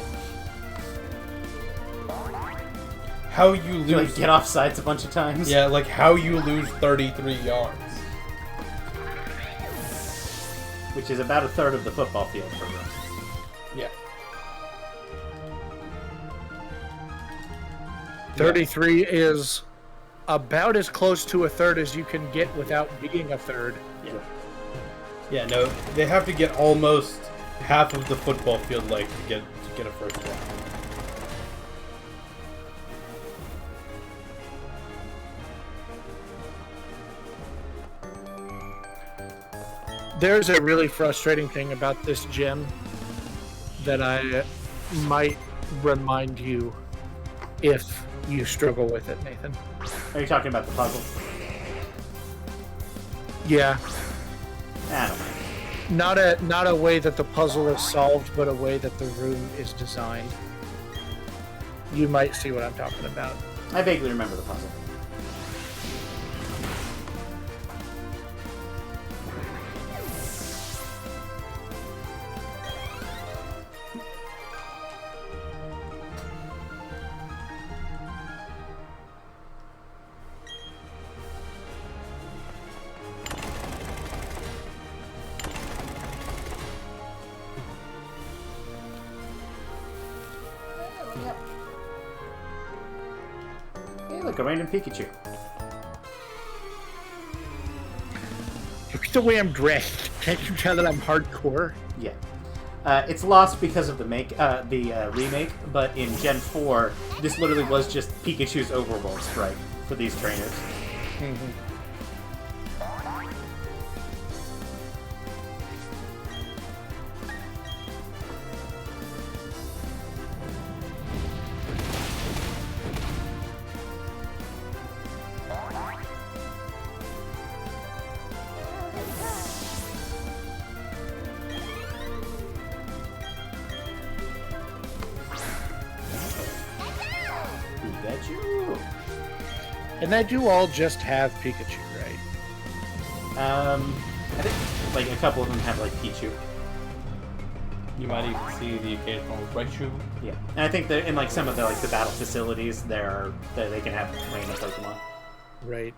How you You, like, lose... get off sides a bunch of times. Yeah, like how you lose 33 yards. Which is about a third of the football field for us. Yeah. 33 is about as close to a third as you can get without being a third. Yeah. Yeah, no, they have to get almost half of the football field length to get a first down. There's a really frustrating thing about this gym that I might remind you if you struggle with it, Nathan. Are you talking about the puzzle? Yeah. I don't know. Not a way that the puzzle is solved, but a way that the room is designed. You might see what I'm talking about. I vaguely remember the puzzle. Yep. Hey, look, a random Pikachu. Look at the way I'm dressed. Can't you tell that I'm hardcore? Yeah. It's lost because of the remake, but in Gen 4, this literally was just Pikachu's overworld sprite for these trainers. Pikachu! And they do all just have Pikachu, right? I think like a couple of them have like Pichu. You might even see the occasional Raichu. Yeah, and I think that in like some of the battle facilities, they can have random Pokemon. Right.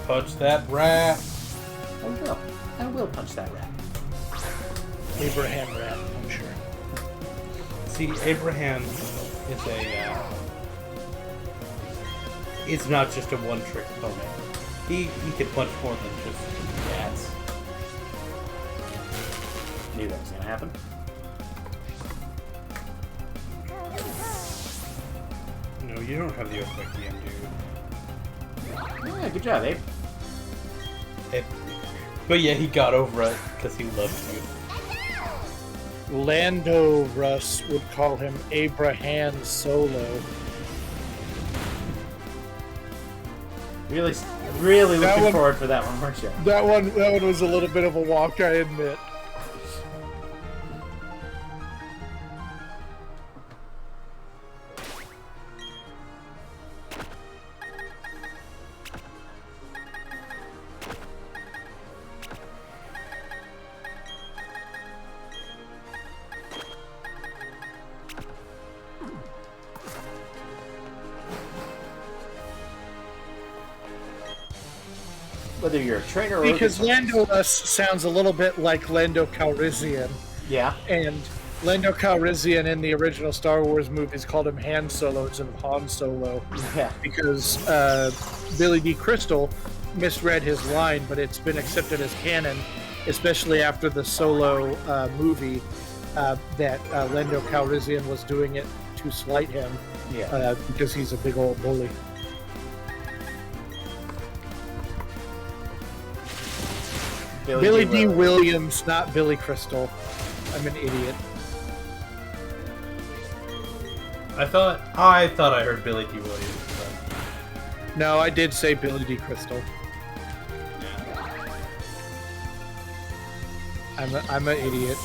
Punch that rat. I will punch that rat. Abraham Rat, I'm sure. See, Abraham is a. It's not just a one-trick opponent. He can punch more than just rats. Knew that was gonna happen. No, you don't have the effect DM, dude. Yeah, good job, Abe. But yeah, he got over it because he loves you. Lando Russ would call him Abraham Solo. Really That looking one- forward for that one, weren't you? That one was a little bit of a walk, I admit. whether you're a trainer or Because Lando sounds a little bit like Lando Calrissian. Yeah. And Lando Calrissian in the original Star Wars movies called him Han Solo instead of Han Solo. Yeah. Because Billy D. Crystal misread his line, but it's been accepted as canon, especially after the Solo movie, that Lando Calrissian was doing it to slight him. Yeah. Because he's a big old bully. Billy D. Williams, not Billy Crystal. I'm an idiot. I thought I heard Billy D. Williams. But... No, I did say Billy D. Crystal. I'm an idiot.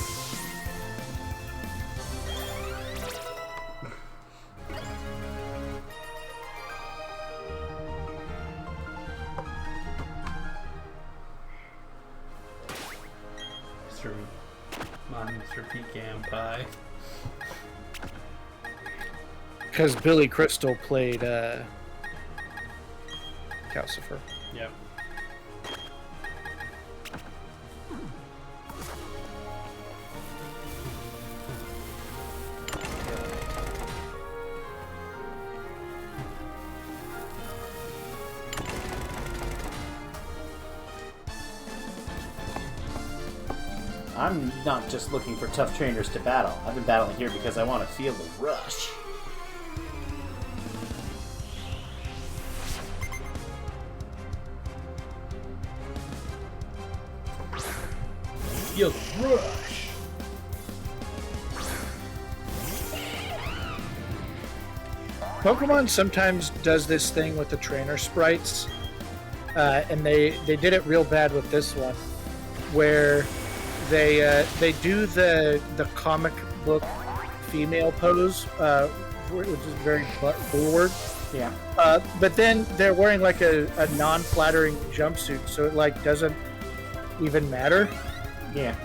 Mr. Pecan Pie. Because Billy Crystal played Calcifer. Yep. I'm not just looking for tough trainers to battle. I've been battling here because I want to feel the rush. Feel the rush. Pokemon sometimes does this thing with the trainer sprites, and they did it real bad with this one, where they do the comic book female pose, which is very butt forward. Yeah. But then they're wearing like a non-flattering jumpsuit, so it like doesn't even matter. Yeah.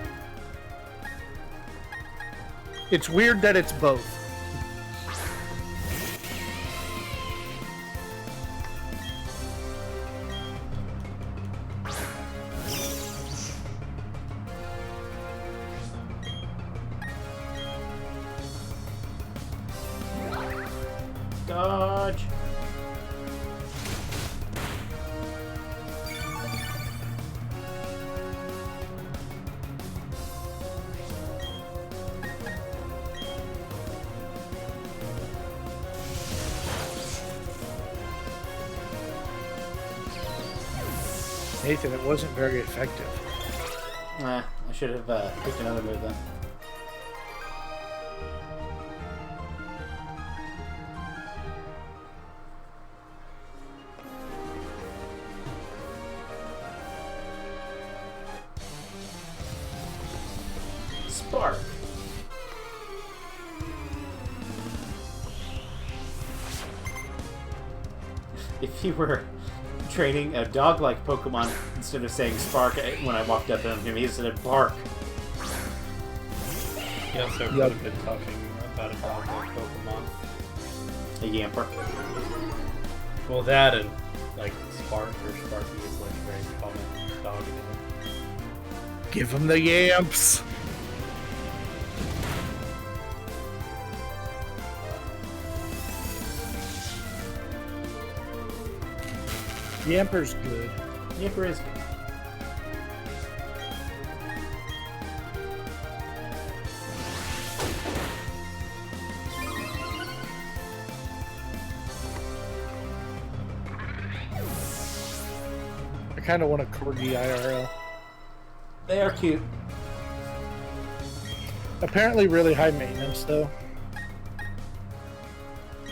It's weird that it's both. Dodge. Nathan, it wasn't very effective. I should have picked another move then. Spark. If you were training a dog-like Pokemon, instead of saying Spark when I walked up on him, he said Bark. He also could have been talking about a dog like Pokemon. A Yamper. Well, that and like Spark or Sparky is like a very common dog name. Give him the yamps. Yamper's good. Yamper is good. I kind of want a Corgi IRL. They are cute. Apparently really high maintenance, though.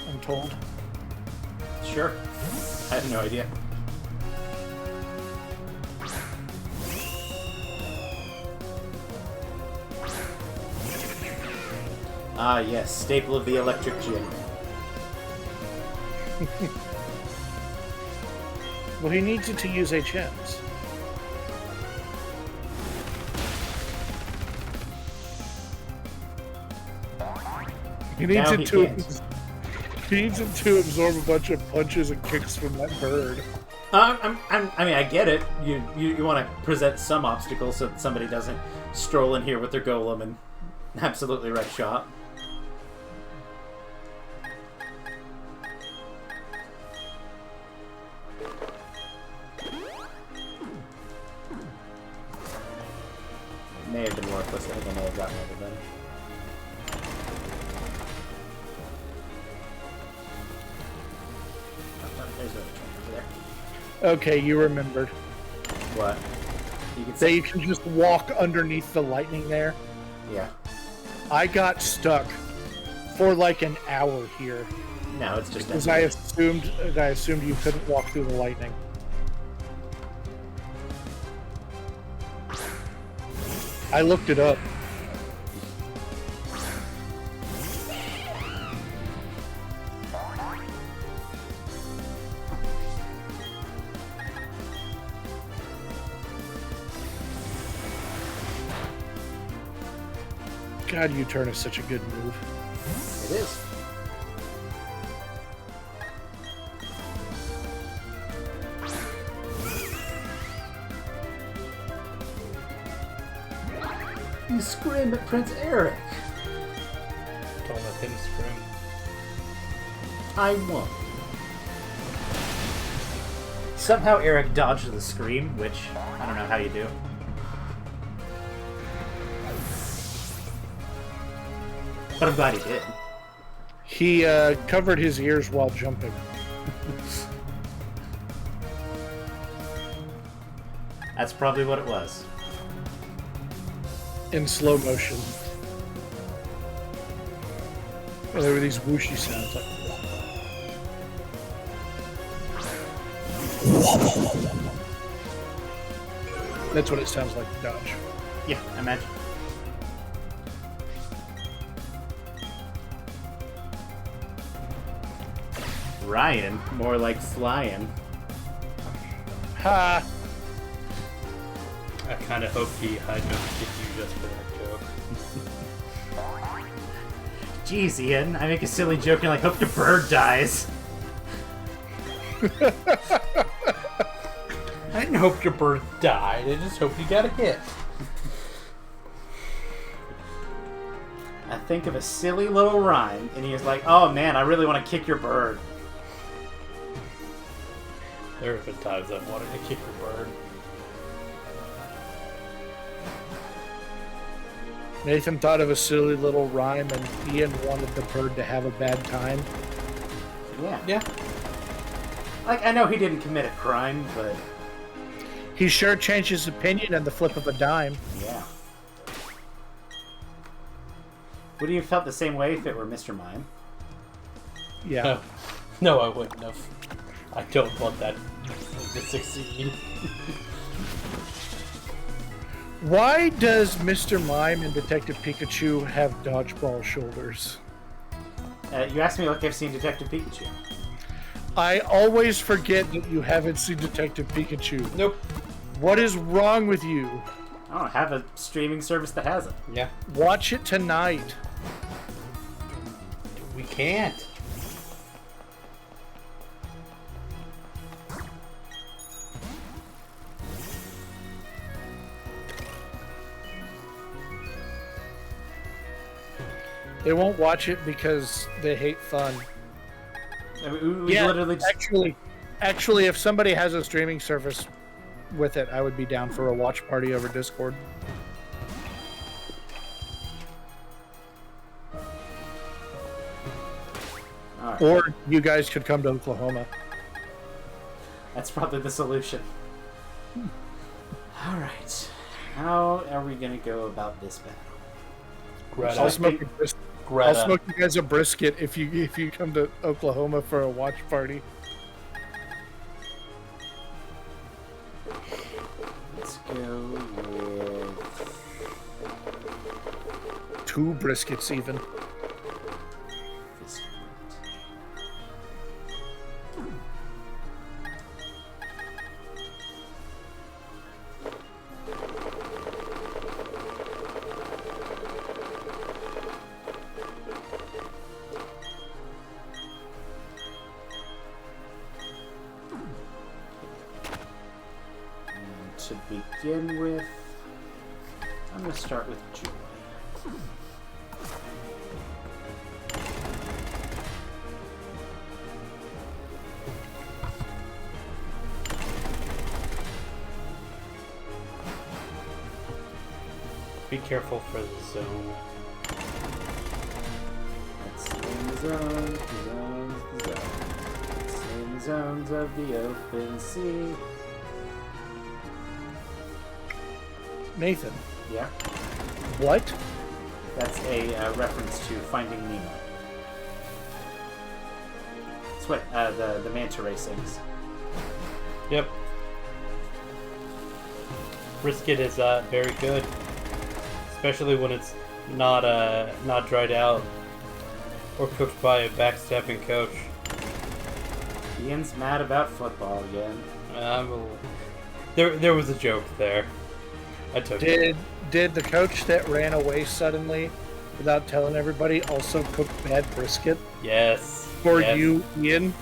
I'm told. Sure. I have no idea. Ah, yes, staple of the electric gym. Well, he needs it to use HMs. He needs Now it he to. can't. He needs it to absorb a bunch of punches and kicks from that bird. I mean, I get it. You want to present some obstacles so that somebody doesn't stroll in here with their golem and absolutely wreck shop. May have been worthless. I think I may have gotten over them. There's another train over there. Okay, you remembered. What? You can That say, you can just walk underneath the lightning there. yeah. I got stuck for like an hour here No, it's just because empty. I assumed you couldn't walk through the lightning. I looked it up. God, U-turn is such a good move. It is. You scream at Prince Eric. Don't let him scream. I won. Somehow Eric dodged the scream, which I don't know how you do. But I'm glad he did. He covered his ears while jumping. That's probably what it was. In slow motion. Well, there were these whooshy sounds. Like... That's what it sounds like to dodge. Yeah, I imagine. Ryan, more like Slyin. Ha! I kind of hope he hide no kick you just for that joke. Jeez, Ian, I make a silly joke and like, hope your bird dies. I didn't hope your bird died. I just hope you got a hit. I think of a silly little rhyme, and he was like, oh man, I really want to kick your bird. There have been times I've wanted to kick your bird. Nathan thought of a silly little rhyme, and Ian wanted the bird to have a bad time. Yeah. Yeah. Like, I know he didn't commit a crime, but... He sure changed his opinion in the flip of a dime. yeah. Would he have felt the same way if it were Mr. Mime? Yeah. No. No, I wouldn't have. I don't want that to succeed. Why does Mr. Mime and Detective Pikachu have dodgeball shoulders? You asked me like I've seen Detective Pikachu. I always forget that you haven't seen Detective Pikachu. Nope. What is wrong with you? I don't have a streaming service that has it. Yeah. Watch it tonight. We can't. They won't watch it because they hate fun. I mean, we literally just... actually, if somebody has a streaming service with it, I would be down for a watch party over Discord. All right. Or you guys could come to Oklahoma. That's probably the solution. All right. How are we going to go about this battle? Greta. I'll smoke you guys a brisket if you come to Oklahoma for a watch party. Let's go with... 2 briskets even. this one. to begin with, I'm going to start with Joy. Be careful for the zone. Let's stay in the zone, the zones, the zone. Let's stay in the zones of the open sea. Nathan, Yeah, what? that's a reference to Finding Nemo. That's what the manta ray sings. Yep. Brisket is very good, especially when it's not dried out or cooked by a backstabbing coach. Ian's mad about football again. There was a joke there. I took it. Did the coach that ran away suddenly without telling everybody also cook bad brisket Yes. for yes. you, Ian?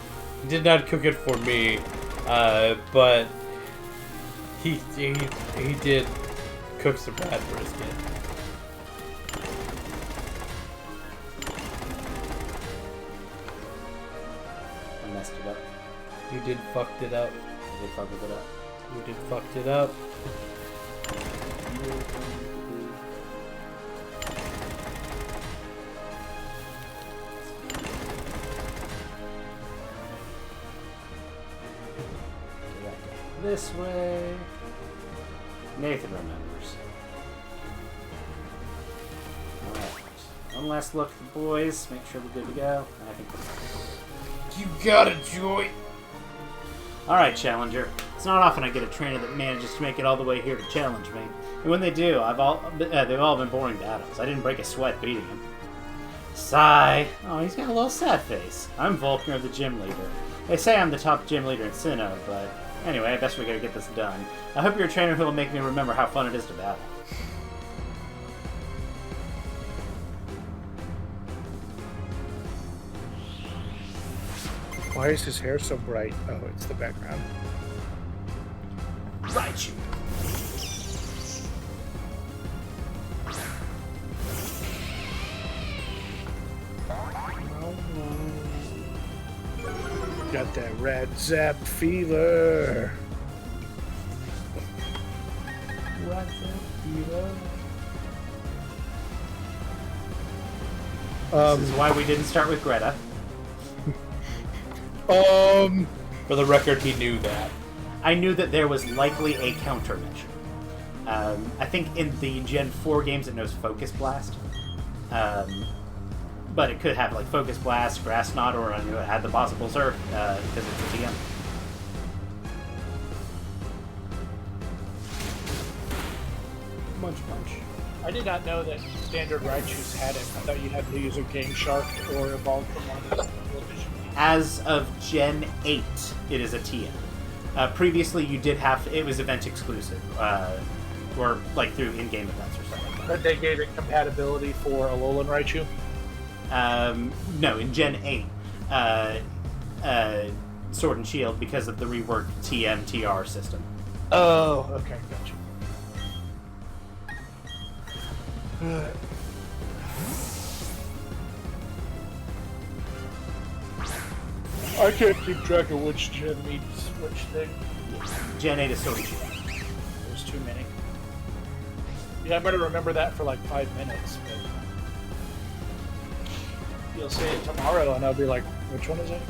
He did not cook it for me, but he did cook some bad brisket. I messed it up. You did fucked it up. I did fuck it up. You did fucked it up. This way. Nathan remembers. Alright. One last look at the boys. Make sure we're good to go. I think we're You got it, Joy. Alright, Challenger. It's not often I get a trainer that manages to make it all the way here to challenge me. And when they do, they've all been boring battles. I didn't break a sweat beating him. Sigh. Oh, he's got a little sad face. I'm Volkner, the gym leader. They say I'm the top gym leader in Sinnoh, but anyway, I guess we gotta get this done. I hope you're a trainer who will make me remember how fun it is to battle. Why is his hair so bright? Oh, it's the background. Raichu. Got that red zap fever. This is why we didn't start with Greta. For the record, he knew that. I knew that there was likely a countermeasure. I think in the Gen 4 games it knows Focus Blast. But it could have like Focus Blast, Grass Knot, or I knew it had the possible Surf because it's a TM. Munch, munch. I did not know that standard Raichus had it. I thought you had to use a Game Shark or evolve from one of those editions. As of Gen 8, it is a TM. Previously, you did have it was event exclusive, or like through in-game events or something like that. But they gave it compatibility for Alolan Raichu. No, in Gen 8, Sword and Shield because of the reworked TM-TR system. Oh, okay, gotcha. I can't keep track of which gen meets which thing. Gen 8 is Sword and Shield. There's too many. Yeah, I better remember that for like 5 minutes. But you'll say it tomorrow, and I'll be like, which one is it?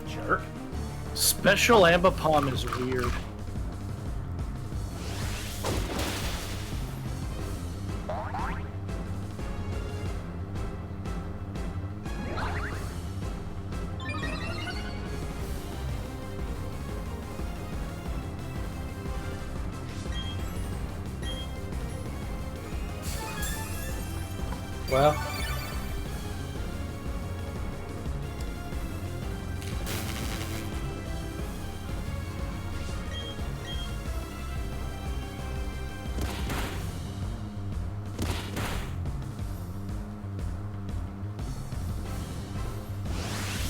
Jerk. Special Ambipom is weird. Well,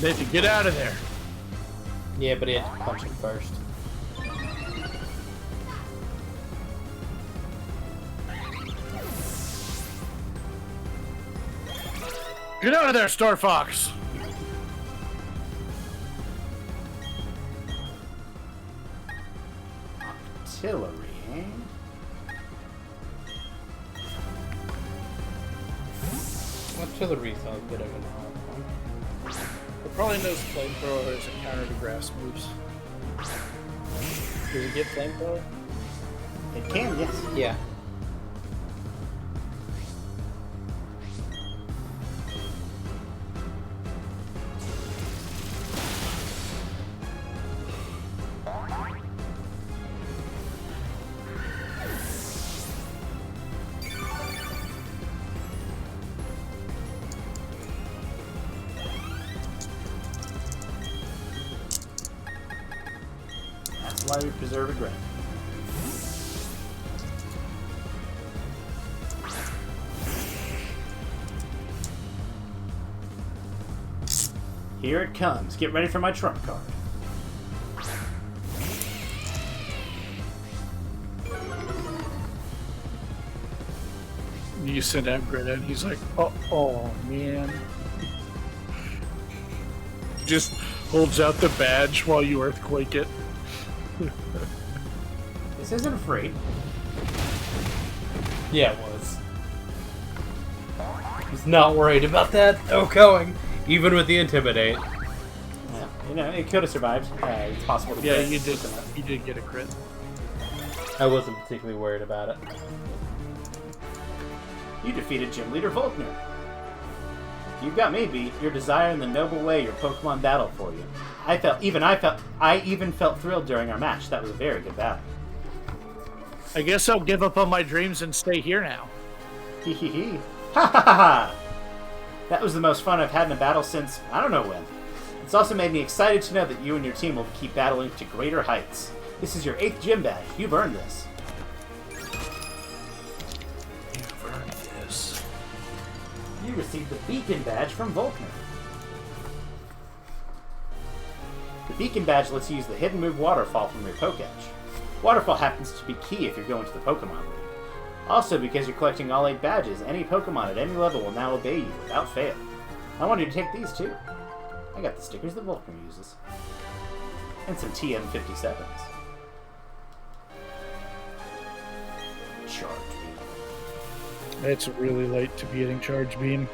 Nathan, get out of there. Yeah, but he had to punch him first. Get out of there, Star Fox. Artillery, eh? Artillery's a bit of an odd one. It probably knows flamethrower as a counter to grass moves. Does it get flamethrower? It can, yes. Yeah. That's why we preserve a ground. Here it comes. Get ready for my trump card. You send out Greta, and he's like, oh man. Just holds out the badge while you earthquake it. This isn't afraid. Yeah, it was. He's not worried about that. No going. Even with the intimidate. Yeah, you know, it could have survived. It's possible to Yeah, crit. you did. You did get a crit. I wasn't particularly worried about it. You defeated Gym Leader Volkner. If you've got me beat, your desire and the noble way your Pokemon battled for you. I even felt thrilled during our match. That was a very good battle. I guess I'll give up on my dreams and stay here now. Hee hee hee. Ha ha ha ha! That was the most fun I've had in a battle since I don't know when. It's also made me excited to know that you and your team will keep battling to greater heights. This is your 8th gym badge. You've earned this. You've earned this. You received the Beacon Badge from Volkner. The Beacon Badge lets you use the hidden move Waterfall from your Pokédex. Waterfall happens to be key if you're going to the Pokemon League. Also, because you're collecting all 8 badges, any Pokemon at any level will now obey you without fail. I want you to take these too. I got the stickers that Volkner uses. And some TM57s. Charge Beam. It's really late to be getting Charge Beam.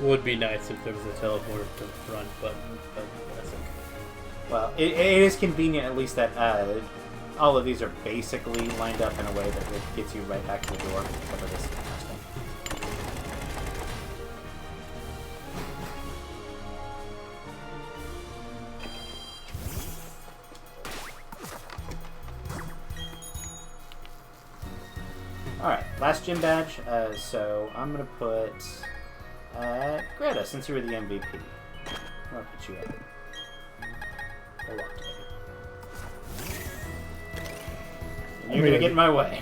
Would be nice if there was a teleport to the front button, but that's okay. Well, it is convenient at least that all of these are basically lined up in a way that it gets you right back to the door over this last one. Alright, last gym badge. So I'm going to put Greta, since you were the MVP. I'll put you up. We'll walk together. And you're going to get in my way.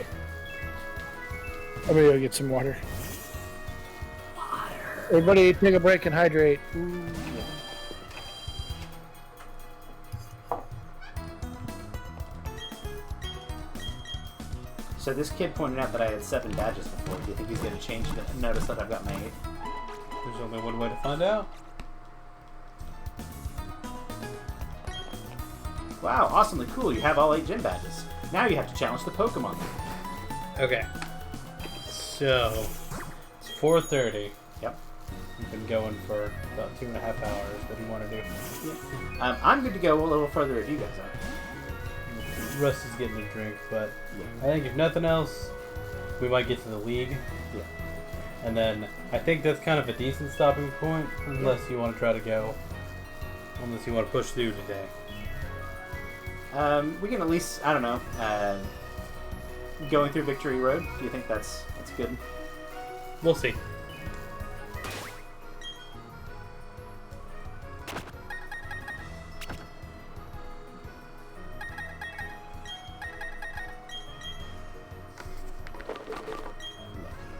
I'm gonna go get some water. Water. Everybody take a break and hydrate. Ooh. So this kid pointed out that I had 7 badges before. Do you think he's going to change it? Notice that I've got my 8. There's only one way to find out. Wow, awesomely cool. You have all 8 gym badges. Now you have to challenge the Pokemon. Okay. So, it's 4:30. Yep. We've been going for about 2.5 hours. What do you want to do? Yeah. I'm good to go a little further if you guys are. Russ is getting a drink, but Yeah. I think if nothing else, we might get to the league. Yeah. And then I think that's kind of a decent stopping point, unless you want to try to go, unless you want to push through today. We can at least, I don't know, going through Victory Road. Do you think that's good? We'll see.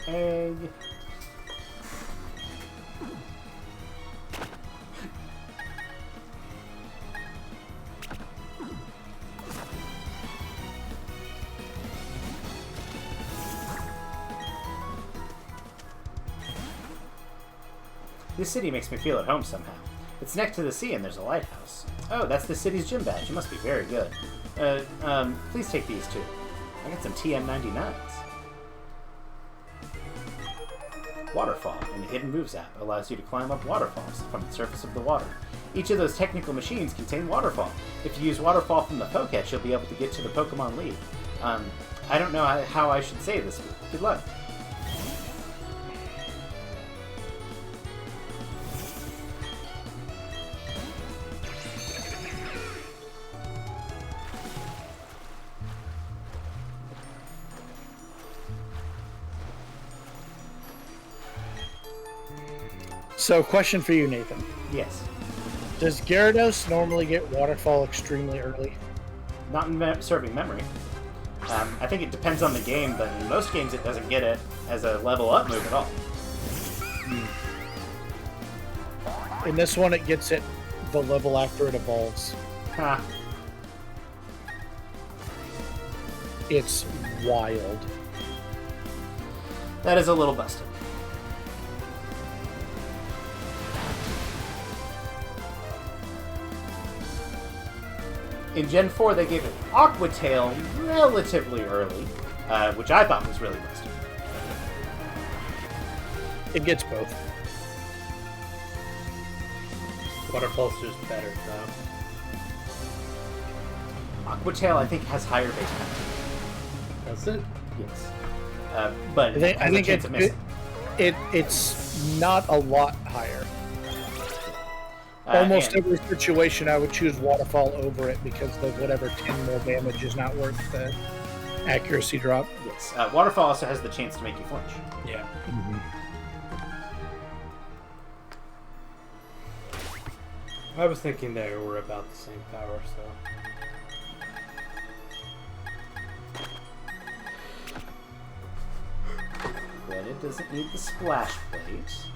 egg. This city makes me feel at home somehow. It's next to the sea and there's a lighthouse. Oh, that's the city's gym badge. It must be very good. Please take these too. I got some TM99s. Waterfall in the Hidden Moves app allows you to climb up waterfalls from the surface of the water. Each of those technical machines contain waterfall. If you use waterfall from the Pokédex, you'll be able to get to the Pokemon League. I don't know how I should say this. Good luck. So, question for you, Nathan. Yes. Does Gyarados normally get Waterfall extremely early? Not in serving memory. I think it depends on the game, but in most games it doesn't get it as a level up move at all. In this one, it gets it the level after it evolves. Ha. It's wild. That is a little busted. In Gen 4, they gave it Aqua Tail relatively early, which I thought was really busted. It gets both. Waterfall's just better, though. Aqua Tail, I think, has higher base power. Does it? Yes. But I think, has a chance of missing. it's not a lot higher. Almost and every situation, I would choose Waterfall over it because the whatever 10 more damage is not worth the accuracy drop. Yes. Waterfall also has the chance to make you flinch. Yeah. I was thinking they were about the same power, so. But it doesn't need the splash plate.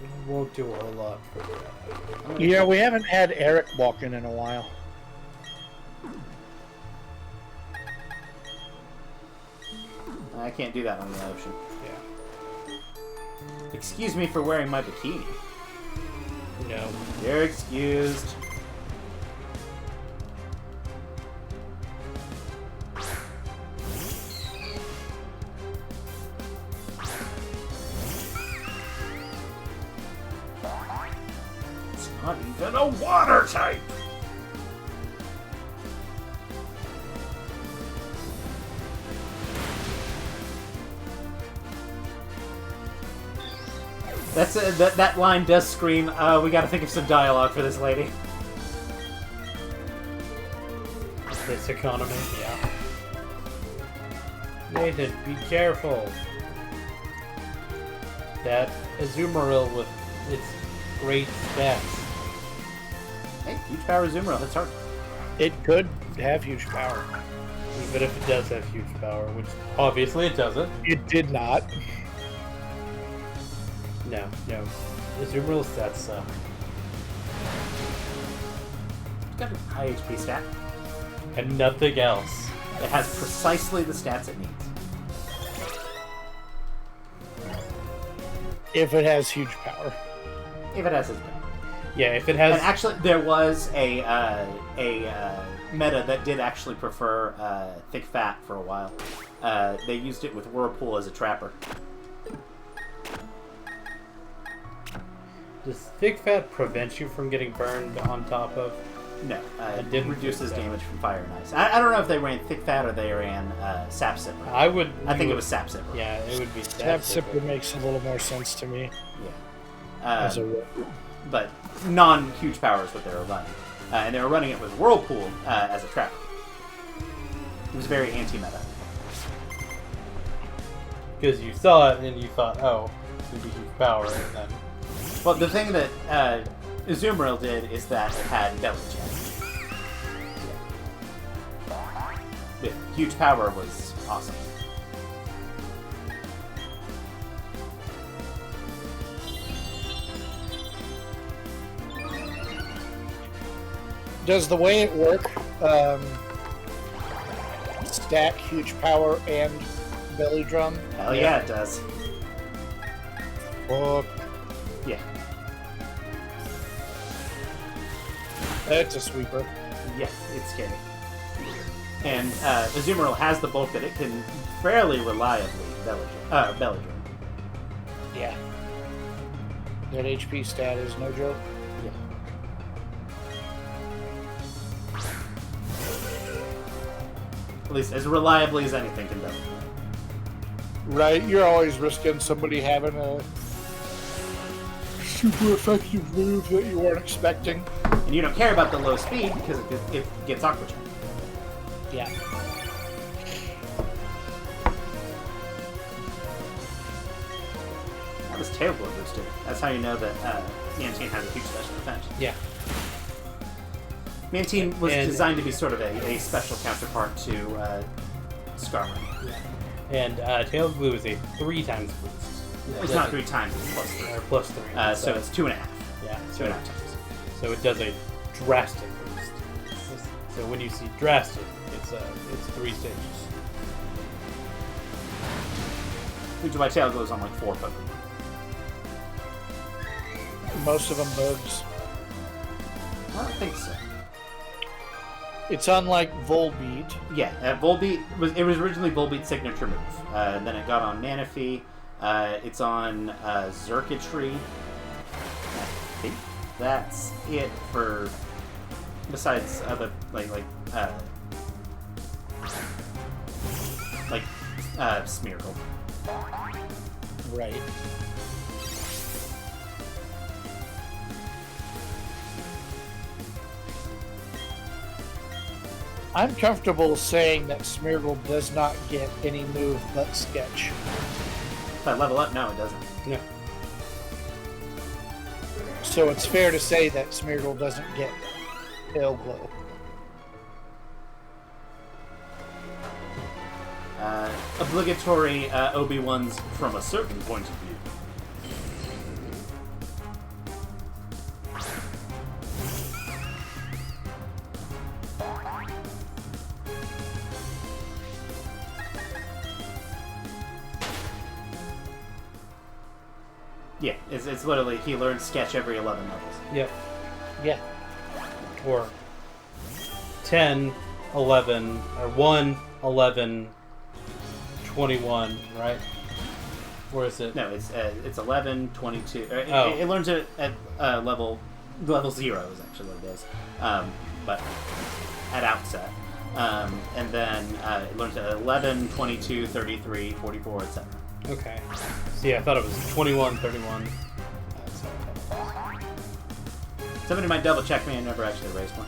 It won't do a whole lot for that. Yeah, we haven't had Eric walking in a while. I can't do that on the ocean. Yeah. Excuse me for wearing my bikini. No. You're excused. It's not even a water type! That line does scream, we gotta think of some dialogue for this lady. This economy, yeah. Nathan, be careful. That Azumarill with its great stats. Hey, huge power Azumarill, that's hard. It could have huge power. Even if it does have huge power, which obviously it doesn't. It did not. No. Azumarill stats suck. It's got a high HP stat. And nothing else. It has precisely the stats it needs. If it has huge power. If it has its power. Yeah, if it has... And actually, there was a meta that did actually prefer Thick Fat for a while. They used it with Whirlpool as a trapper. Does Thick Fat prevent you from getting burned on top of? No, it didn't reduces think so. damage from fire and ice. I don't know if they ran Thick Fat or they ran Sap Sipper. I think it was Sap Sipper. Yeah, it would be Sap Sipper makes a little more sense to me. Yeah. As a But non-huge power is what they were running. And they were running it with Whirlpool as a trapper. It was very anti-meta. Because you saw it and you thought, oh, it's going to be huge power, and then... Well, the thing that Azumarill did is that it had Belly Check. With huge power was awesome. Does the way it work stack huge power and belly drum? Hell yeah, it does. Oh, Yeah. that's a sweeper. Yeah, it's scary. And Azumarill has the bulk that it can fairly reliably belly drum. Yeah. That HP stat is no joke. Yeah. At least as reliably as anything can belly drum. Right, you're always risking somebody having a super effective move that you weren't expecting. And you don't care about the low speed because it gets Aqua Charge. Yeah. That was tail blow boosted. That's how you know that Mantine has a huge special defense. Yeah. Mantine was And- designed to be sort of a special counterpart to Skarmory. And Tail Glue is a 3 times boost. It's not 3 times, it's plus 3. Or plus 3. So it's 2.5. yeah, 2.5 times. so it does a drastic boost. So when you see drastic, it's 3 stages. Which my tail goes on like 4 Pokemon. Most of them bugs. I don't think so. It's unlike Volbeat. Yeah, Volbeat was originally Volbeat's signature move. Then it got on Manaphy. It's on Xurkitree. I think that's it for. Besides other Smeargle. Right. I'm comfortable saying that Smeargle does not get any move but Sketch. If I level up, no, it doesn't. No. So it's fair to say that Smeargle doesn't get Tail Glow. Obligatory Obi-Wans from a certain point of view. Yeah, it's literally he learns Sketch every 11 levels. Yep. Yeah. Or 10, 11, or 1, 11, 21, right? Or is it? No, it's 11, 22. Oh. It learns it at level 0 is actually what it is, but at outset. And then it learns at 11, 22, 33, 44, etc. Okay. See, I thought it was 21, 31. Somebody might double check me. I never actually raised one.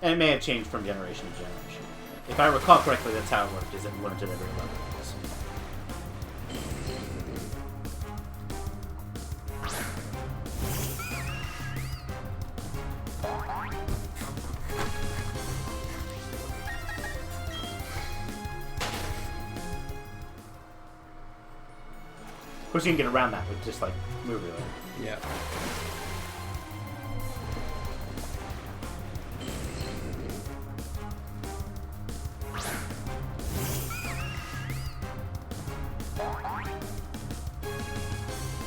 And it may have changed from generation to generation. If I recall correctly, that's how it worked, is it learned at every level. Of course, you can get around that with just, like, move relay. Yeah.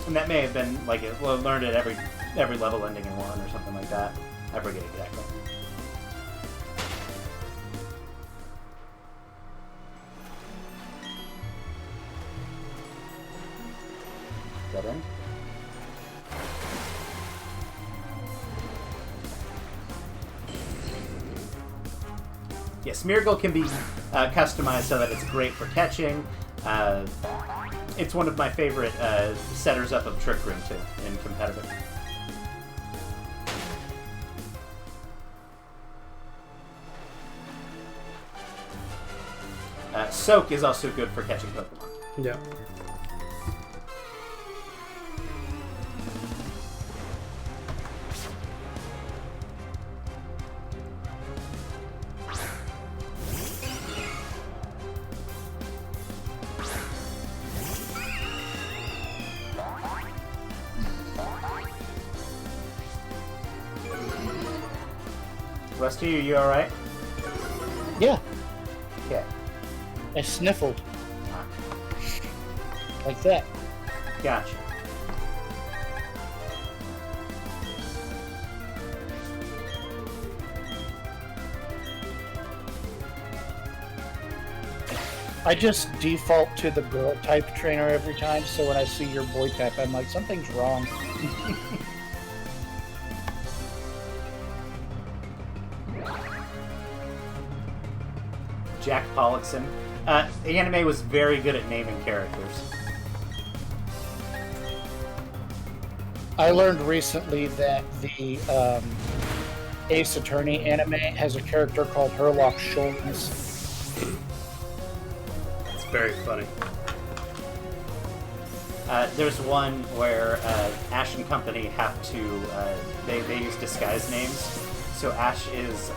And that may have been, like, it learned at every level ending in 1 or something like that. I forget exactly. That end? Yeah, Smeargle can be customized so that it's great for catching. It's one of my favorite setters up of Trick Room, too, in competitive. Soak is also good for catching Pokemon. Yeah. Westy, are you alright? Yeah, Okay. I sniffled Ah, like that. gotcha. I just default to the girl type trainer every time, so when I see your boy type, I'm like, something's wrong. Jack Pollockson. The anime was very good at naming characters. I learned recently that the Ace Attorney anime has a character called Herlock Sholmes. It's very funny. There's one where Ash and company have to they use disguise names. So Ash is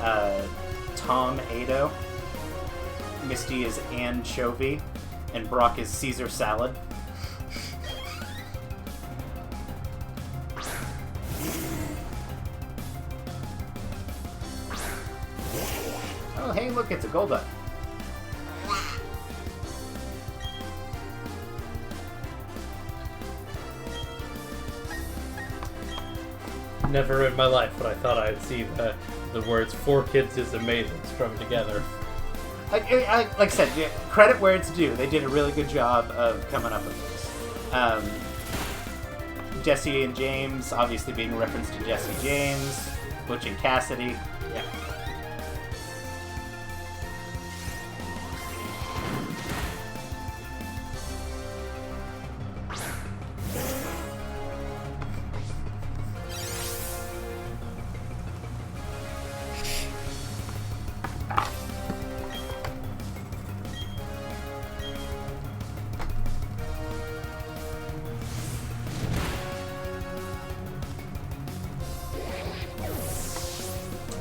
Tom Ado, Misty is Anchovy, and Brock is Caesar Salad. Oh, hey, look, it's a Golbat. Never in my life would I thought I'd see the words "4 kids is amazing" strung together. Like I said, credit where it's due. They did a really good job of coming up with this. Jesse and James, obviously being a reference to Jesse James, Butch and Cassidy. Yeah.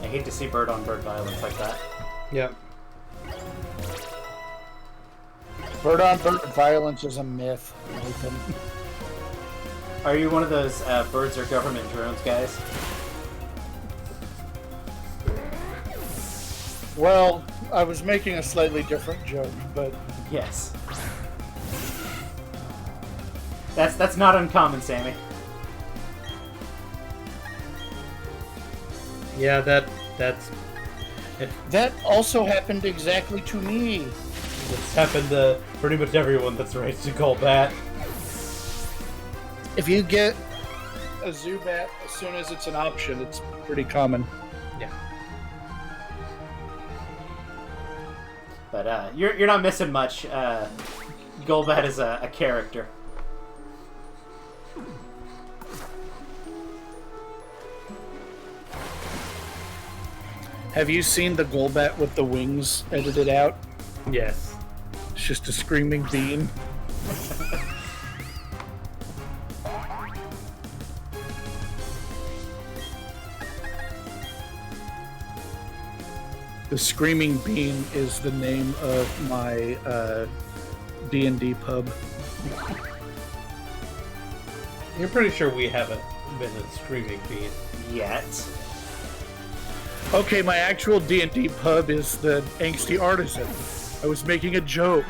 I hate to see bird-on-bird violence like that. Yep. Bird-on-bird violence is a myth, Nathan. Are you one of those birds are government drones guys? Well, I was making a slightly different joke, but Yes. That's not uncommon, Sammy. Yeah, that's that also happened exactly to me. it's happened to pretty much everyone that's raised a Golbat. If you get a Zubat as soon as it's an option, it's pretty common. Yeah. But you're not missing much. Golbat is a character. Have you seen the Golbat with the wings edited out? Yes. It's just a screaming bean. The Screaming Bean is the name of my D&D pub. You're pretty sure we haven't been a Screaming Bean. Yet. Okay, my actual D&D pub is the Angsty Artisan. I was making a joke.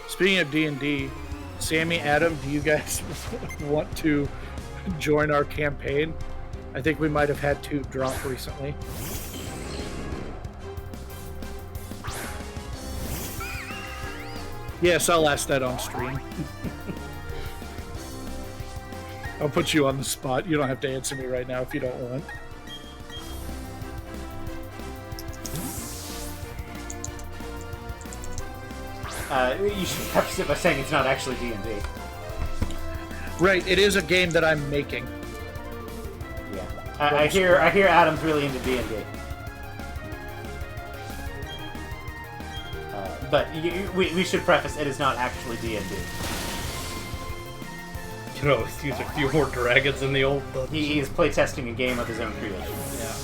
Speaking of D&D, Sammy, Adam, do you guys want to join our campaign? I think we might have had 2 drop recently. Yes, I'll ask that on stream. I'll put you on the spot. You don't have to answer me right now if you don't want. You should preface it by saying it's not actually D&D. Right, it is a game that I'm making. Yeah. I hear Adam's really into D&D. But we should preface it is not actually D&D. You can always use a few more dragons in the old dungeon. He is playtesting a game of his own creation. Yeah.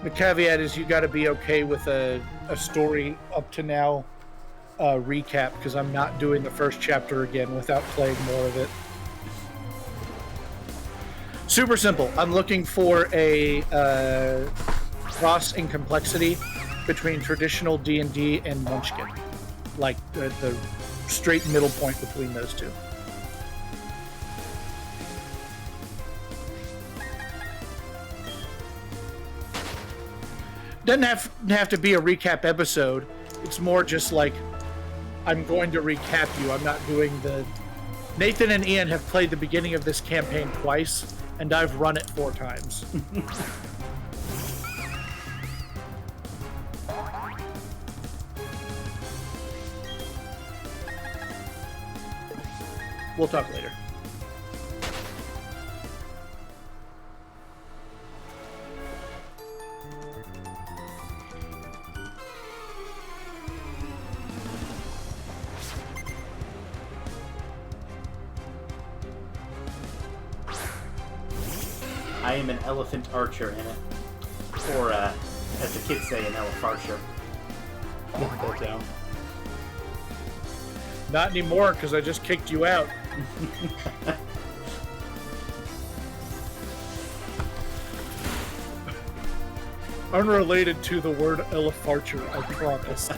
The caveat is you got to be okay with a story up to now recap, because I'm not doing the first chapter again without playing more of it. Super simple. I'm looking for a cross in complexity between traditional D&D and Munchkin. Like the straight middle point between those two. Doesn't have to be a recap episode. It's more just like, I'm going to recap you. I'm not doing the... Nathan and Ian have played the beginning of this campaign twice, and I've run it 4 times. We'll talk later. I am an elephant archer in it. Or, as the kids say, an elf archer. Mark that down. Not anymore, because I just kicked you out. Unrelated to the word elefarcher, I promise.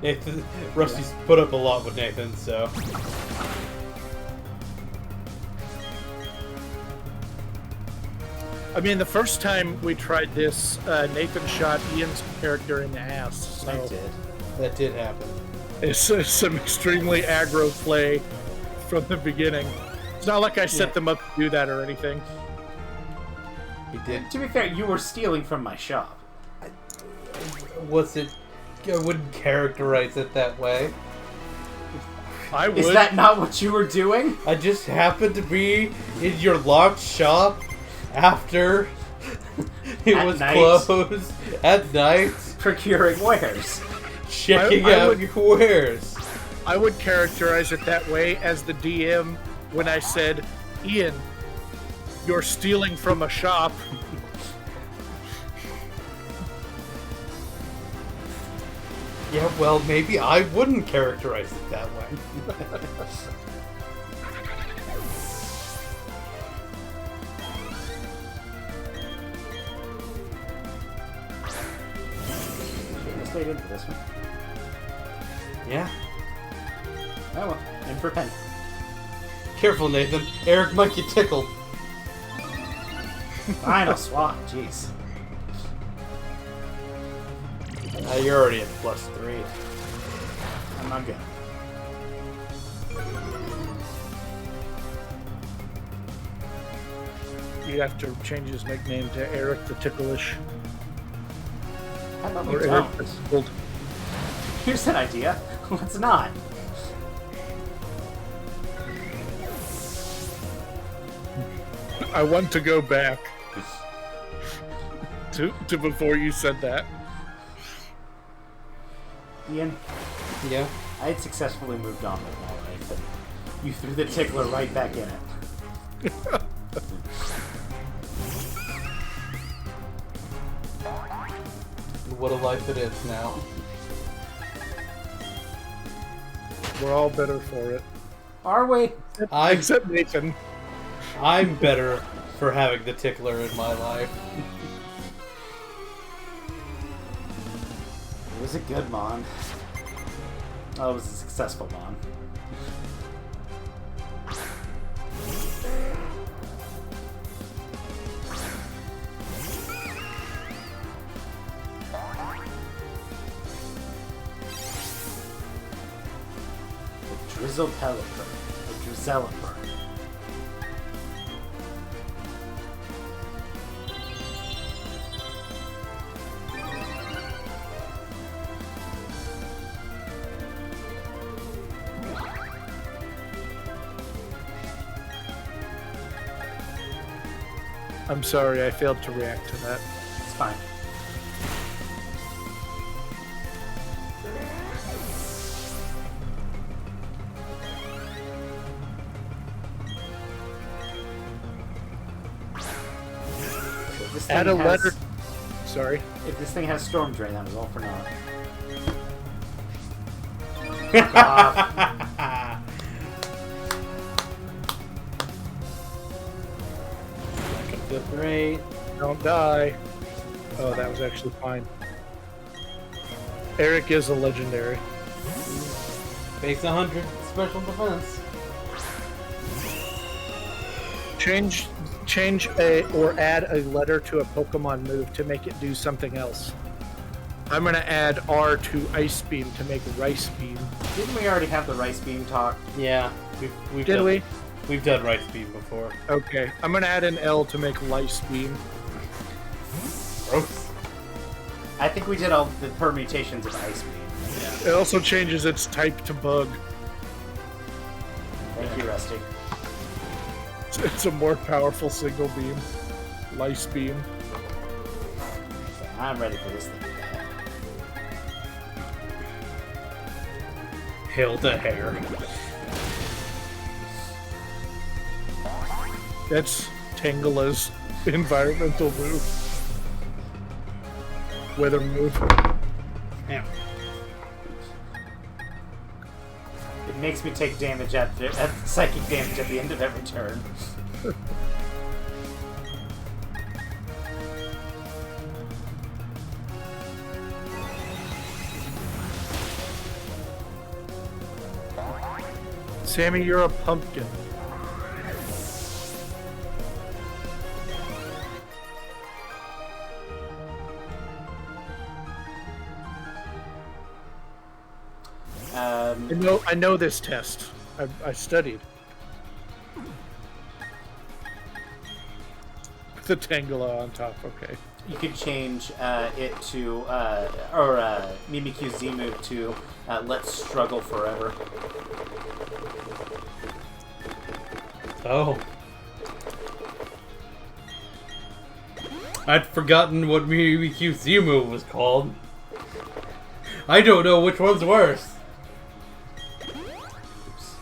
Nathan, Rusty's put up a lot with Nathan, so. I mean, the first time we tried this, Nathan shot Ian's character in the ass. So I did. That did happen. it's some extremely aggro play from the beginning. It's not like I set them up to do that or anything. He did. To be fair, you were stealing from my shop. Was it... I wouldn't characterize it that way. I would. Is that not what you were doing? I just happened to be in your locked shop after it At was night. closed at night, Procuring wares. checking I out would- your wares. I would characterize it that way as the DM when I said, Ian, you're stealing from a shop. Yeah, well, maybe I wouldn't characterize it that way. Shouldn't have stayed in for this one. Yeah. Oh well, in for a pen. Careful, Nathan. Eric might get tickled. Final swap, jeez. You're already at +3. I'm not good. You'd have to change his nickname to Eric the Ticklish. How about we Or Eric don't? the Tickled. Here's an idea. Let's not. I want to go back to before you said that. Ian, Yeah. I had successfully moved on with my life, and you threw the tickler right back in it. What a life it is now. We're all better for it. Are we? Except Nathan. I'm better for having the tickler in my life. It was a good mon. Oh, it was a successful mon. The Drizzle Pelipper. The Drizzeliper. I'm sorry, I failed to react to that. It's fine. If this thing Add a has- letter. Sorry. If this thing has Storm Drain, that was all for naught. Flip rate. Don't die. Oh, that was actually fine. Eric is a legendary. Base 100. Special defense. Change a or add a letter to a Pokemon move to make it do something else. I'm gonna add R to Ice Beam to make Rice Beam. Didn't we already have the Rice Beam talk? Yeah. We've Did done, we? We've done Rice Beam before. Okay. I'm gonna add an L to make Lice Beam. Gross. I think we did all the permutations of Ice Beam. It also changes its type to Bug. Thank you, Rusty. It's a more powerful single beam. Lice Beam. Okay, I'm ready for this thing. Hilda Hair. That's Tangela's environmental move. Weather move. Yeah. It makes me take damage at psychic damage at the end of every turn. Sammy, you're a pumpkin. I know this test. I studied. The Tangela on top, okay. You could change it to, Mimikyu's Z move to Let's Struggle Forever. Oh. I'd forgotten what Mimikyu's Z move was called. I don't know which one's worse. Oops.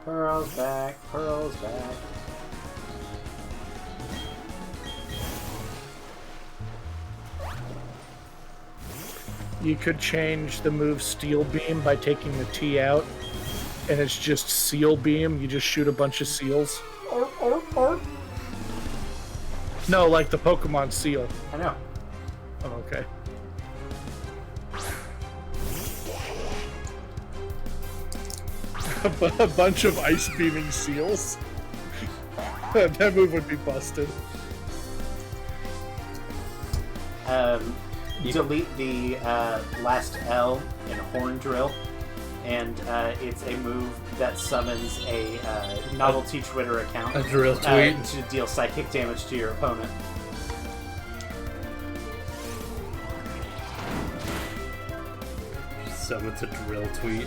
Pearl's back, Pearl's back. You could change the move Steel Beam by taking the T out, and it's just Seal Beam. You just shoot a bunch of seals. No, like the Pokemon Seal. I know. Oh, okay. A bunch of ice beaming seals. That move would be busted. Delete the last L in Horn Drill, and it's a move that summons a novelty Twitter account. A drill tweet. To deal psychic damage to your opponent. Summons a drill tweet.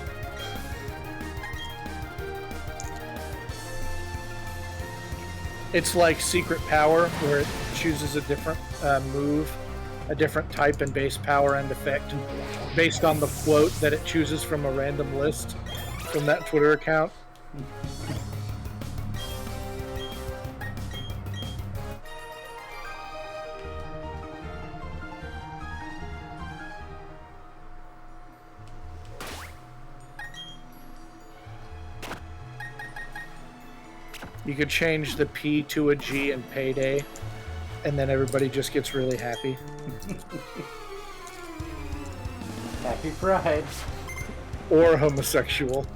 It's like Secret Power, where it chooses a different move, a different type and base power and effect, based on the quote that it chooses from a random list from that Twitter account. You could change the P to a G in Payday, and then everybody just gets really happy. Happy Pride. Or homosexual.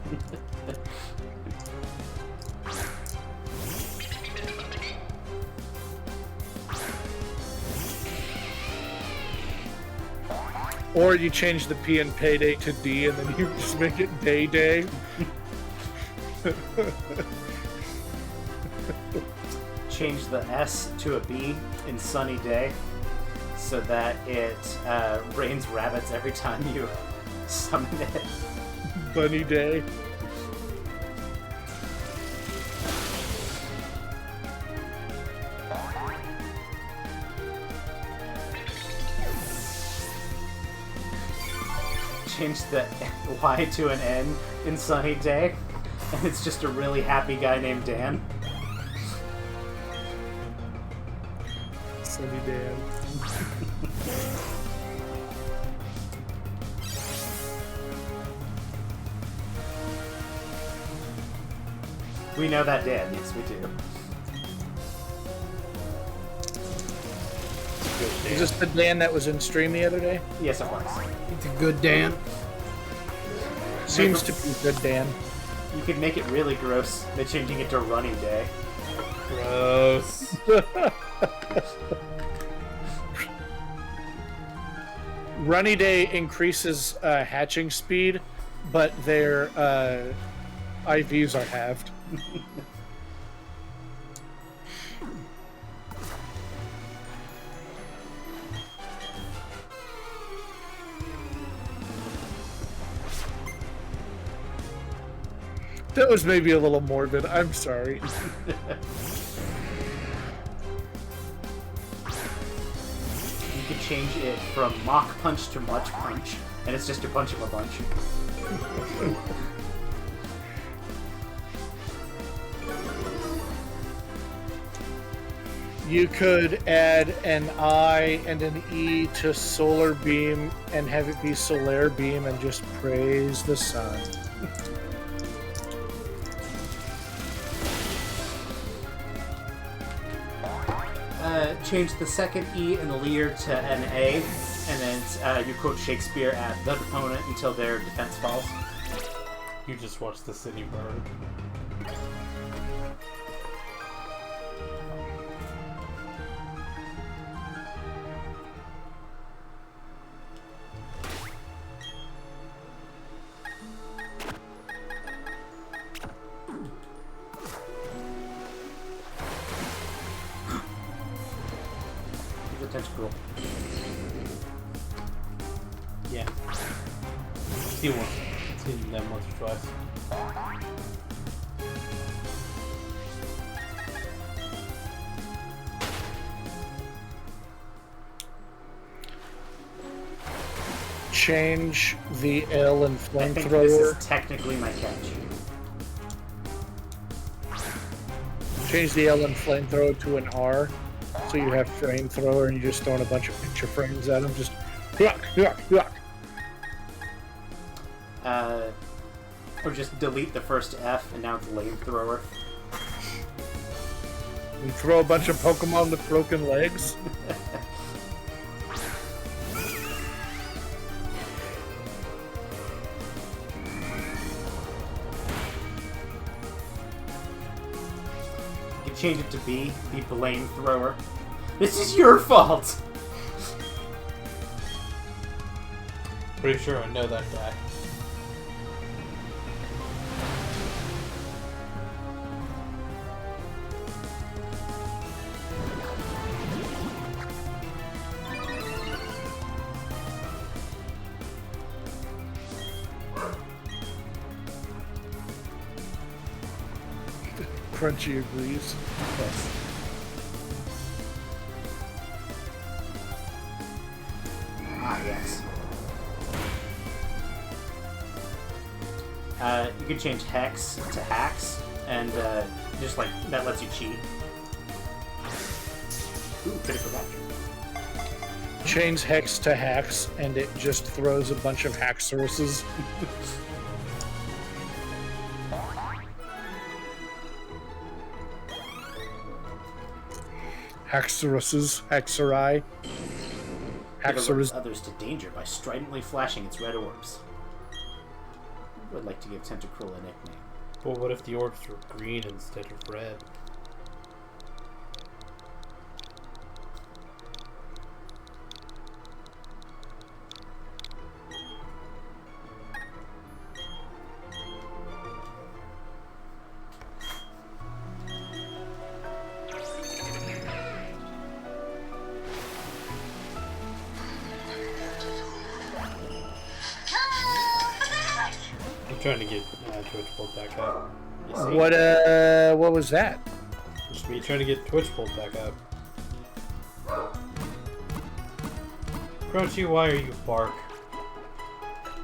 Or you change the P in Payday to D, and then you just make it Day Day. Change the S to a B in Sunny Day. so that it rains rabbits every time you summon it. Bunny Day. Change the Y to an N in Sunny Day, and it's just a really happy guy named Dan. Sunny Dan. We know that Dan, yes we do. Is this the Dan that was in stream the other day? Yes, it was. It's a good Dan. Seems to be good Dan. You could make it really gross by changing it to Running Day. Gross. Runny Day increases hatching speed, but their IVs are halved. That was maybe a little morbid. I'm sorry. You could change it from Mock Punch to Much Punch, and it's just a punch of a bunch. You could add an I and an E to Solar Beam and have it be Solar Beam and just praise the sun. Change the second E in the leer to an A, and then you quote Shakespeare at the opponent until their defense falls. You just watched the city burn. Tentacle. Yeah. See one. Seen them once or twice. Change the L and I think this Flamethrower. is technically my catch. Change the L and Flamethrower to an R. So you have Flamethrower and you're just throwing a bunch of picture frames at them. Just yuck, yuck, yuck. Or just delete the first F and now it's Lame Thrower. You throw a bunch of Pokemon with broken legs. You can change it to B, be Blame Thrower. This is your fault! Pretty sure I know that guy. Crunchy agrees. Yes. Ah, yes. You can change Hex to Hacks, and just like, that lets you cheat. Ooh, critical capture. Change Hex to Hacks, and it just throws a bunch of Haxoruses. Haxoruses, Haxorai. It alerts Haxorus. others to danger by stridently flashing its red orbs. I would like to give Tentacruel a nickname. Well, what if the orbs were green instead of red? I'm trying to get Twitch pulled back up. You see? What was that? Just me trying to get Twitch pulled back up. Crunchy, why are you bark?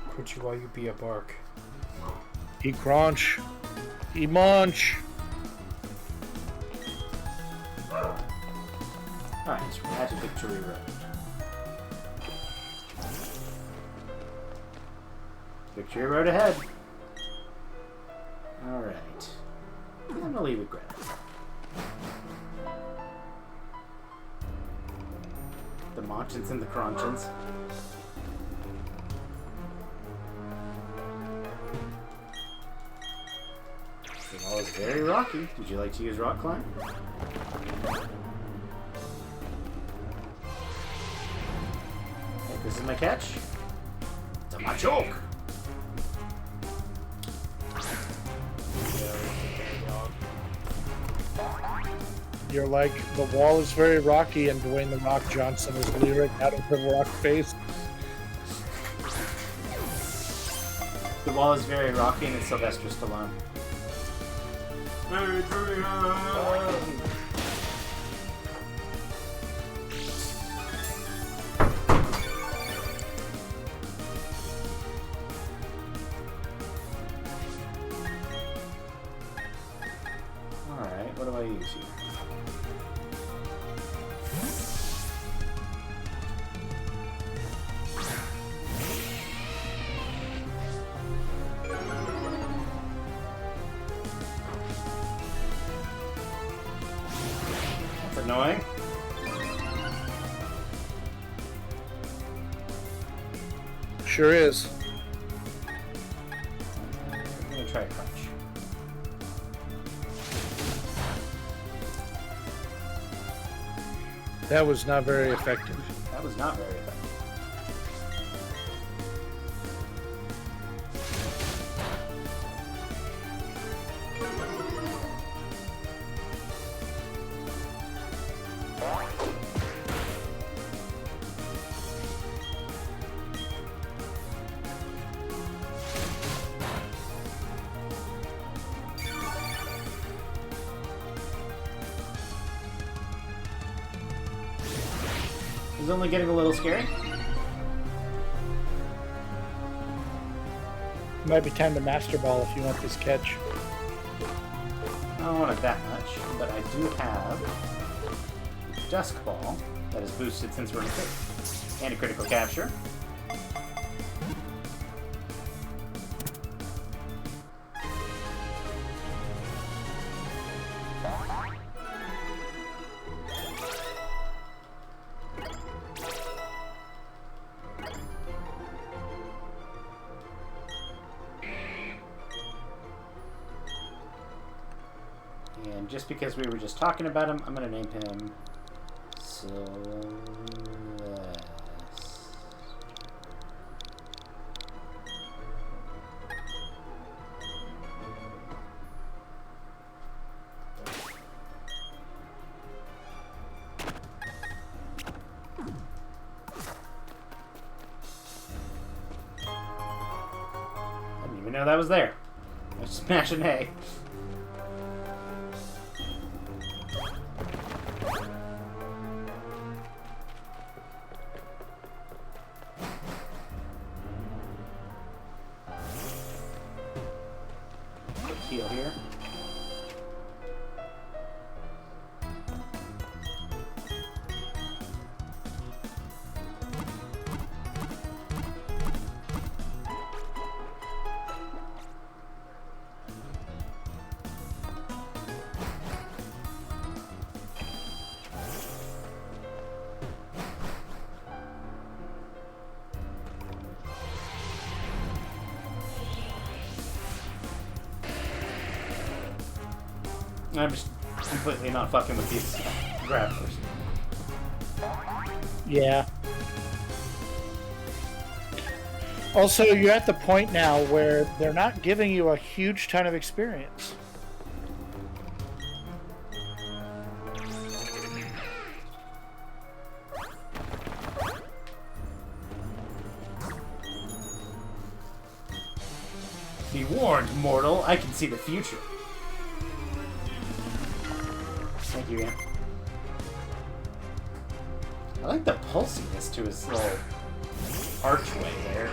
Crunchy, why you be a bark? He crunch. He munch. Alright, so we're at Victory Road. Victory Road ahead. Alright. I'm gonna leave it granted. The Monchins and the Crunchins. The wall is very rocky. Would you like to use Rock Climb? Okay, this is my catch. It's a Machoke! You're like, the wall is very rocky, and Dwayne the Rock Johnson is lyric out of her rock face. The wall is very rocky and it's Sylvester Stallone. Alright, what do I use here? Annoying. Sure is. I'm gonna try Crunch. That was not very effective. That was not very effective. It's only getting a little scary. Might be time to Master Ball if you want this catch. I don't want it that much, but I do have Dusk Ball that is boosted since we're in pit. And a critical capture. And just because we were just talking about him, I'm going to name him Sylvester. I didn't even know that was there. I was smashing hay. Heal here. I'm just completely not fucking with these grapplers. Yeah. Also, you're at the point now where they're not giving you a huge ton of experience. Do Be warned, mortal. I can see the future. Thank you, Ian. I like the pulsiness to his little archway there.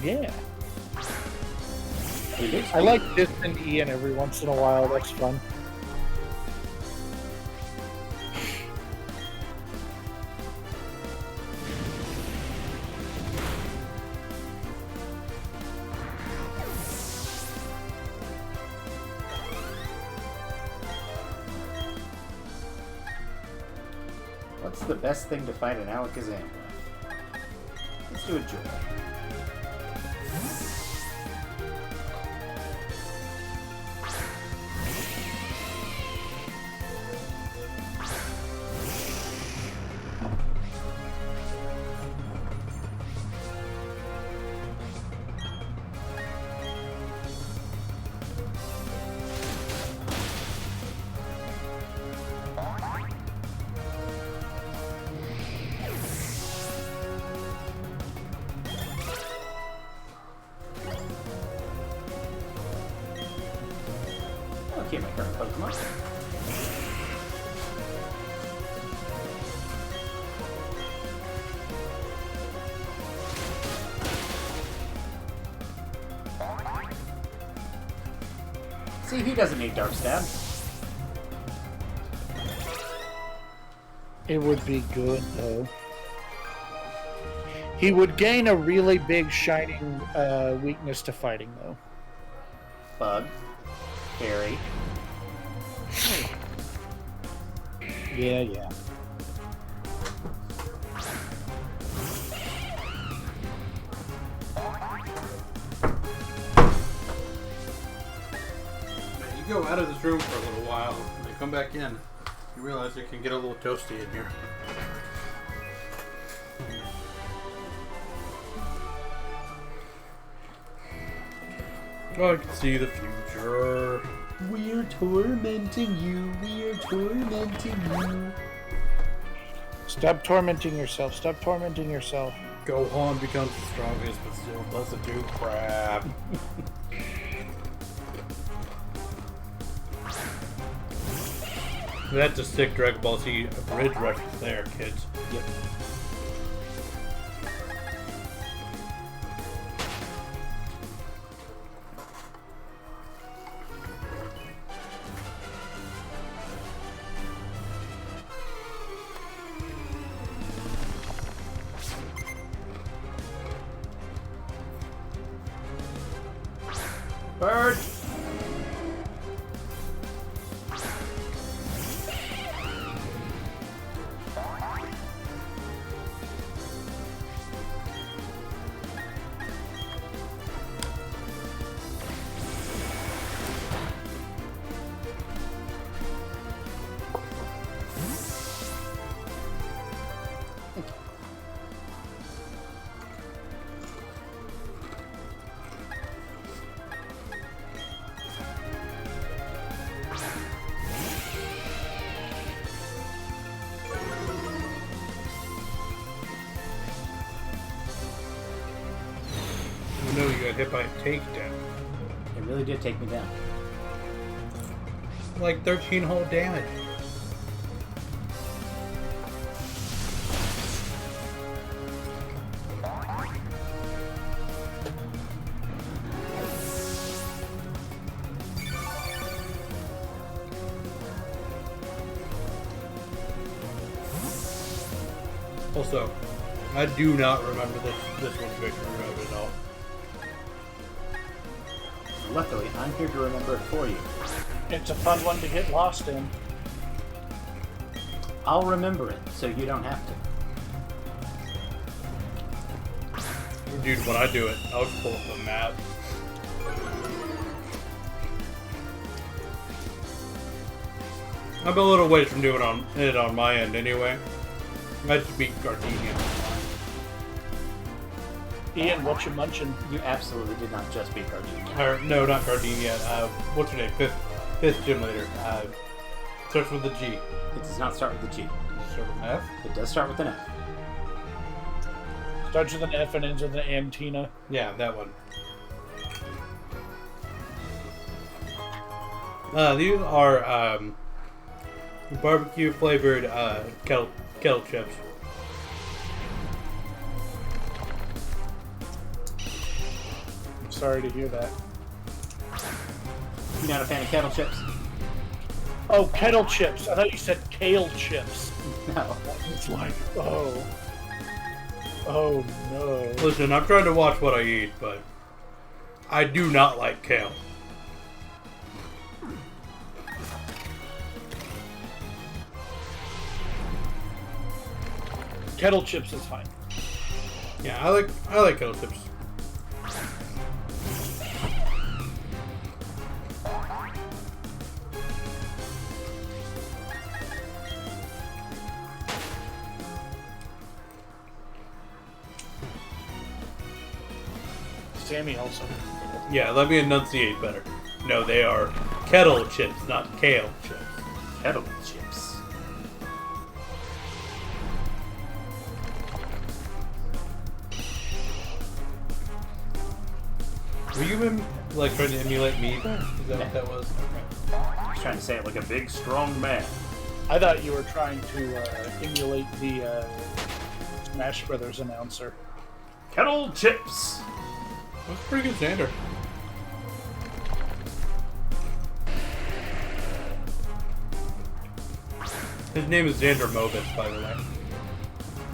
Yeah. Dude, I like this and Ian every once in a while. That's fun. What's the best thing to fight an Alakazam with? Let's do a Joy. Okay, my current Pokemon. See, he doesn't need Dark Stab. It would be good, though. He would gain a really big shining weakness to fighting, though. Bug. Fairy. Yeah. You go out of this room for a little while, and you come back in, you realize it can get a little toasty in here. Oh, I can see the future. We're tormenting you. We're tormenting you. Stop tormenting yourself. Stop tormenting yourself. Gohan becomes the strongest, but still doesn't do crap. That's a sick Dragon Ball Z bridge reference there, kids. Yep. Bird! No, you got hit by a takedown. It really did take me down. Like 13 whole damage. Also, I do not remember this one's victory road at all. Luckily, I'm here to remember it for you. It's a fun one to get lost in. I'll remember it, so you don't have to. Dude, when I do it, I'll just pull up the map. I'm a little ways from doing it on my end anyway. I just beat Gardenia. Ian, what you munching? You absolutely did not just beat Gardenia. Or, no, not Gardenia. What's her name? Fifth gym leader. Starts with a G. It does not start with a G. Does it start with an F? It does start with an F. Starts with an F and ends with an Antina. Yeah, that one. These are barbecue flavored kettle chips. I'm sorry to hear that. You're not a fan of kettle chips? Oh, kettle chips. I thought you said kale chips. No. It's like, oh. Oh, no. Listen, I'm trying to watch what I eat, but I do not like kale. Kettle chips is fine. Yeah, I like kettle chips. Sammy also. Yeah, let me enunciate better. No, they are kettle chips, not kale chips. Kettle chips. Were you like trying to emulate me there? Is that what that was? Okay. I was trying to say it like a big, strong man. I thought you were trying to emulate the Smash Brothers announcer. Kettle chips. That's a pretty good standard. His name is Xander Mobus, by the way.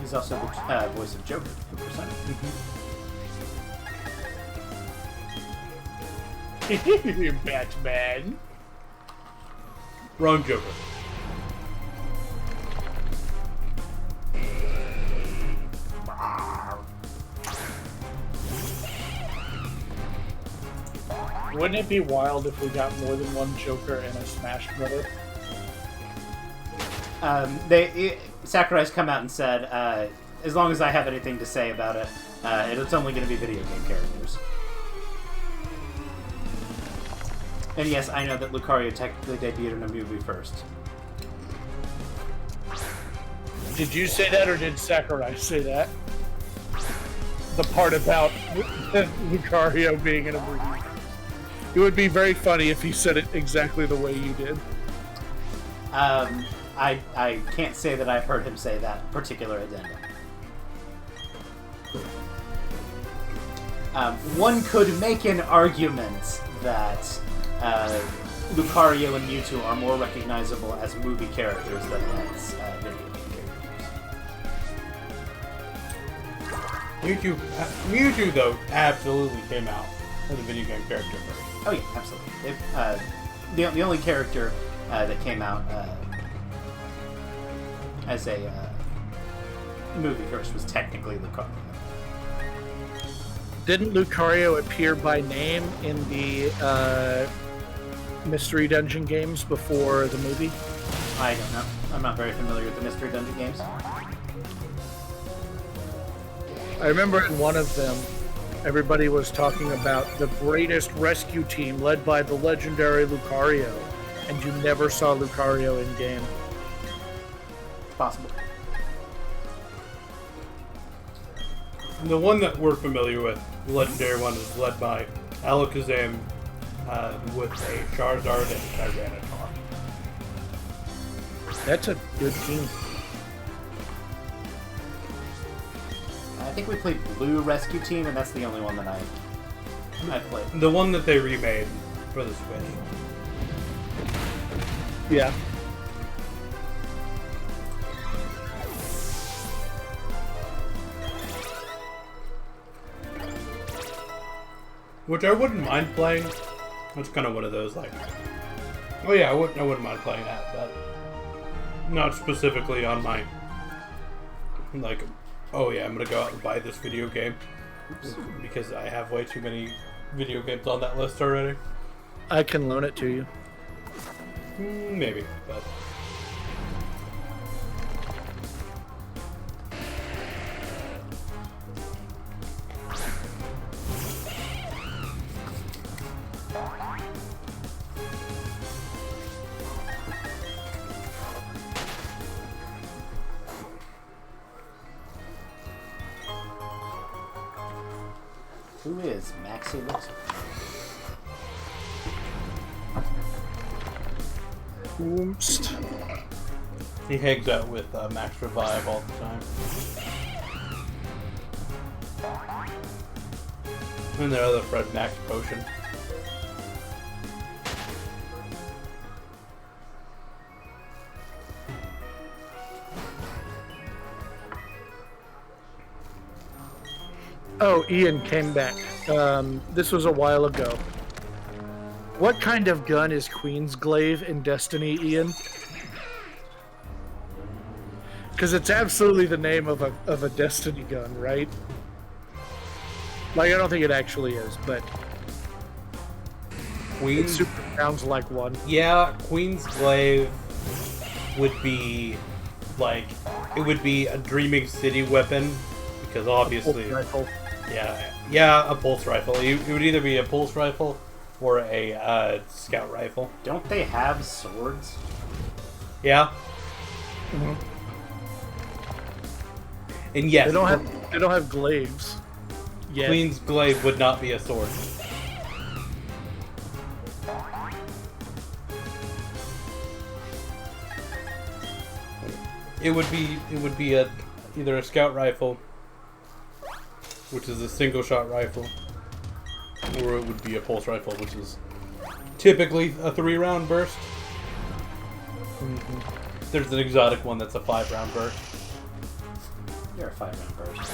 He's also the voice of Joker in Persona. Batman. Wrong Joker. Wouldn't it be wild if we got more than one Joker in a Smash Brother? Sakurai's come out and said, as long as I have anything to say about it, it's only going to be video game characters. And yes, I know that Lucario technically debuted in a movie first. Did you say that, or did Sakurai say that? The part about Lucario being in a movie. It would be very funny if he said it exactly the way you did. I can't say that I've heard him say that particular addendum. One could make an argument that Lucario and Mewtwo are more recognizable as movie characters than as video game characters. Mewtwo, though, absolutely came out as a video game character first. Oh yeah, absolutely. The only character that came out as a movie first was technically Lucario. Didn't Lucario appear by name in the Mystery Dungeon games before the movie? I don't know. I'm not very familiar with the Mystery Dungeon games. I remember in one of them, everybody was talking about the greatest rescue team led by the legendary Lucario, and you never saw Lucario in game. Possible. The one that we're familiar with, the legendary one, is led by Alakazam with a Charizard and a Tyranitar. That's a good team. I think we played Blue Rescue Team, and that's the only one that I've played. The one that they remade for the Switch. Yeah. Which I wouldn't mind playing. It's kind of one of those, like, oh yeah, I wouldn't mind playing that, but not specifically on my, like, oh yeah, I'm gonna go out and buy this video game. Oops. Because I have way too many video games on that list already. I can loan it to you. Maybe, but Who is Maxi Lux? Oomst. He hangs out with Max Revive all the time. And their other friend, Max Potion. Oh, Ian came back. This was a while ago. What kind of gun is Queen's Glaive in Destiny, Ian? Because it's absolutely the name of a Destiny gun, right? Like, I don't think it actually is, but it Queen's... super sounds like one. Yeah, Queen's Glaive would be, like, it would be a Dreaming City weapon, because obviously... Rifle. Yeah, a pulse rifle. It would either be a pulse rifle or a scout rifle. Don't they have swords? Yeah. Mm-hmm. And yes, They don't have glaives. Yet. Queen's Glaive would not be a sword. It would be either a scout rifle, which is a single shot rifle, or it would be a pulse rifle, which is typically a 3-round burst. Mm-hmm. There's an exotic one that's a 5-round burst. You're a 5-round burst.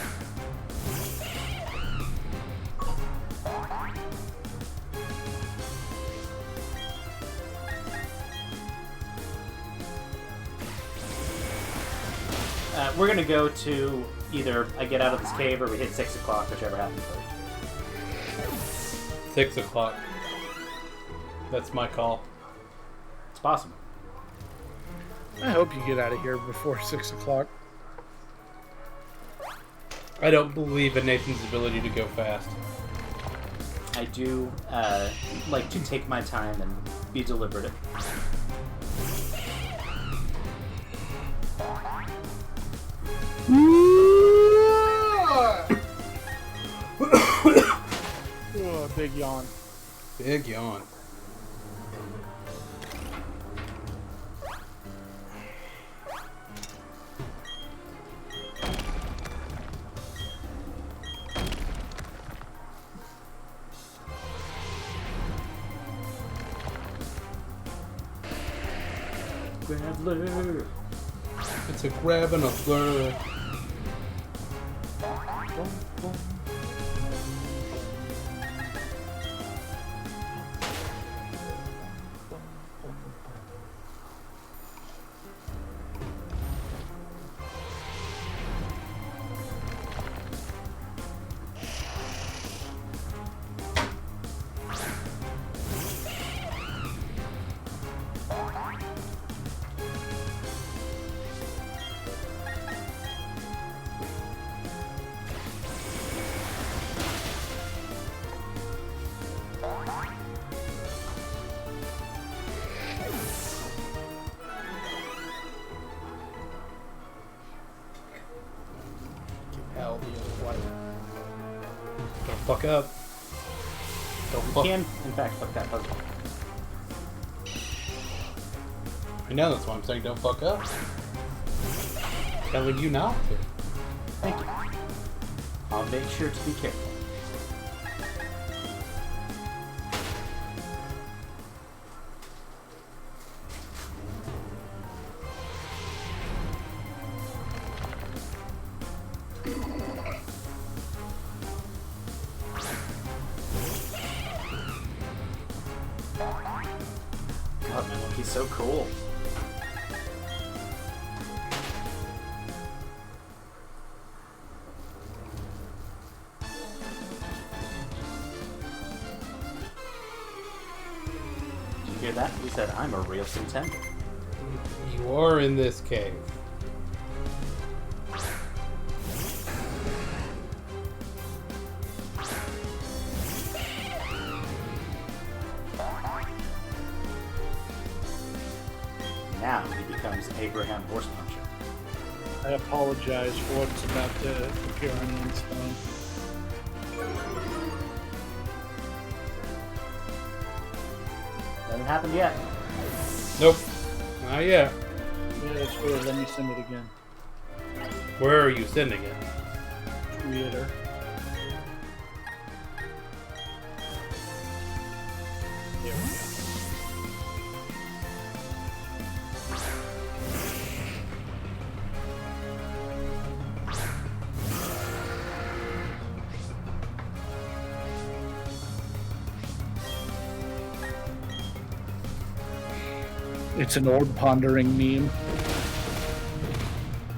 We're gonna go to either I get out of this cave or we hit 6 o'clock, whichever happens first. 6 o'clock. That's my call. It's possible. I hope you get out of here before 6 o'clock. I don't believe in Nathan's ability to go fast. I do like to take my time and be deliberative. Oh, big yawn. Big yawn. Graveler. It's a grab and a blur. Hell, the other way. Don't fuck up. Don't You fuck. can, in fact, fuck that puzzle. I know, that's why I'm saying don't fuck up. Telling you not to. Thank you. I'll make sure to be careful. God, my monkey's so cool. Did you hear that? He said, I'm a real contender. You are in this cave. Now he becomes Abraham Horse Puncher. I apologize for what's about to appear on Ian's phone. Hasn't happened yet. Nope. Not yet. Yeah, that's weird. Let me send it again. Where are you sending it? Creator. There we go. It's an orb pondering meme.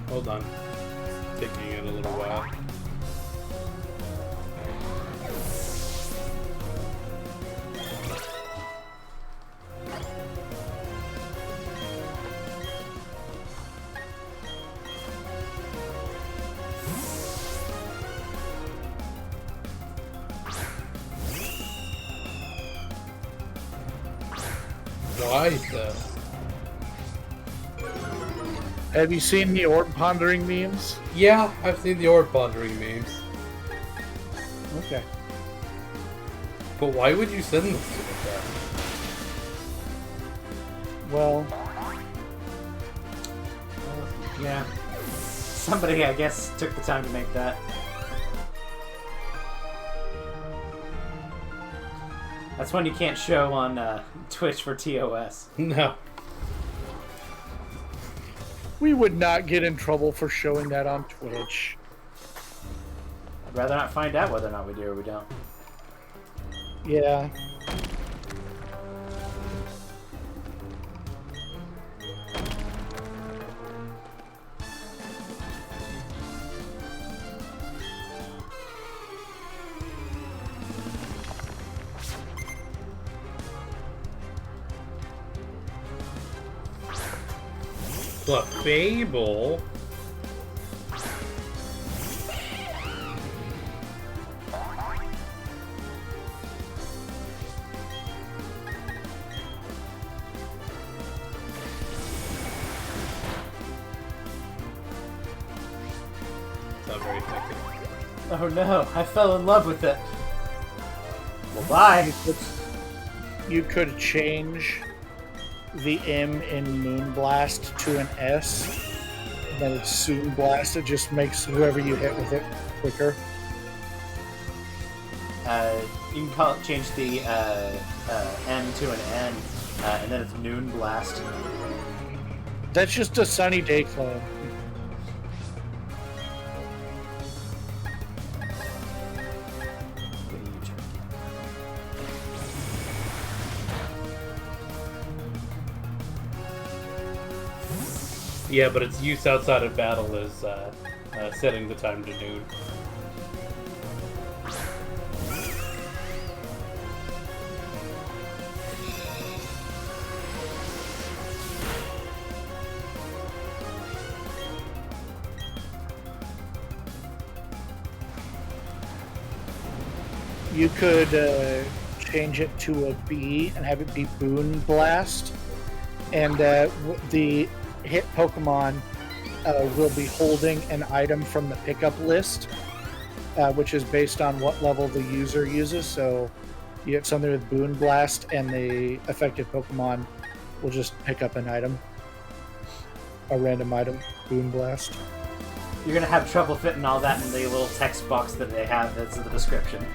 Hold on. Taking it a little while. Why though? Have you seen the orb pondering memes? Yeah, I've seen the orb pondering memes. Okay. But why would you send this to me? Well, Yeah. Somebody, I guess, took the time to make that. That's one you can't show on Twitch for TOS. No. we would not get in trouble for showing that on Twitch. I'd rather not find out whether or not we do or we don't. Yeah. But Fable. It's not very effective. Oh no, I fell in love with it. Well, bye. You could change the M in Moonblast to an S. Then it's Soon Blast. It just makes whoever you hit with it quicker. You can change the M to an N, and then it's Noon Blast. That's just a Sunny Day clone. Yeah, but its use outside of battle is setting the time to noon. You could change it to a B and have it be Boon Blast, and the hit Pokemon will be holding an item from the pickup list, which is based on what level the user uses. So you get something with Boon Blast, and the affected Pokemon will just pick up an item, a random item, Boon Blast. You're gonna have trouble fitting all that in the little text box that they have that's in the description.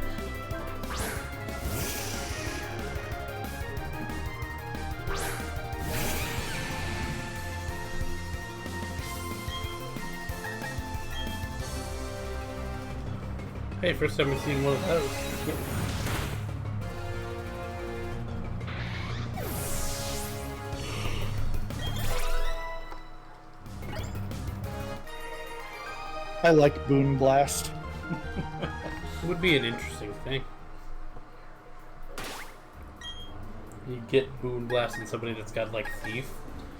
Hey, first time I've seen one of those. I like Boon Blast. It would be an interesting thing. You get Boon Blast and somebody that's got like Thief,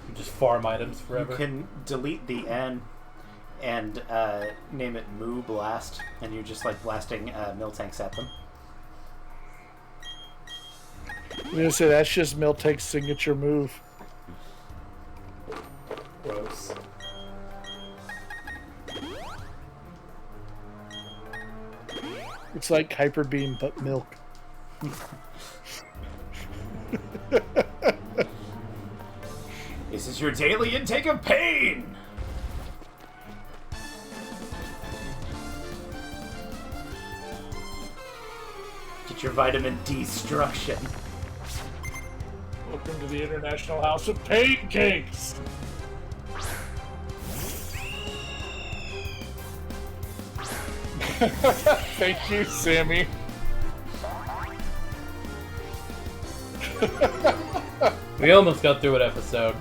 and just farm items forever. You can delete the N and name it Moo Blast, and you're just like blasting Miltanks at them. I'm gonna say that's just Miltank's signature move. Gross. It's like Hyper Beam but milk. Is it Here's your daily intake of pain! Get your vitamin destruction. Welcome to the International House of Pancakes. Thank you, Sammy. We almost got through an episode.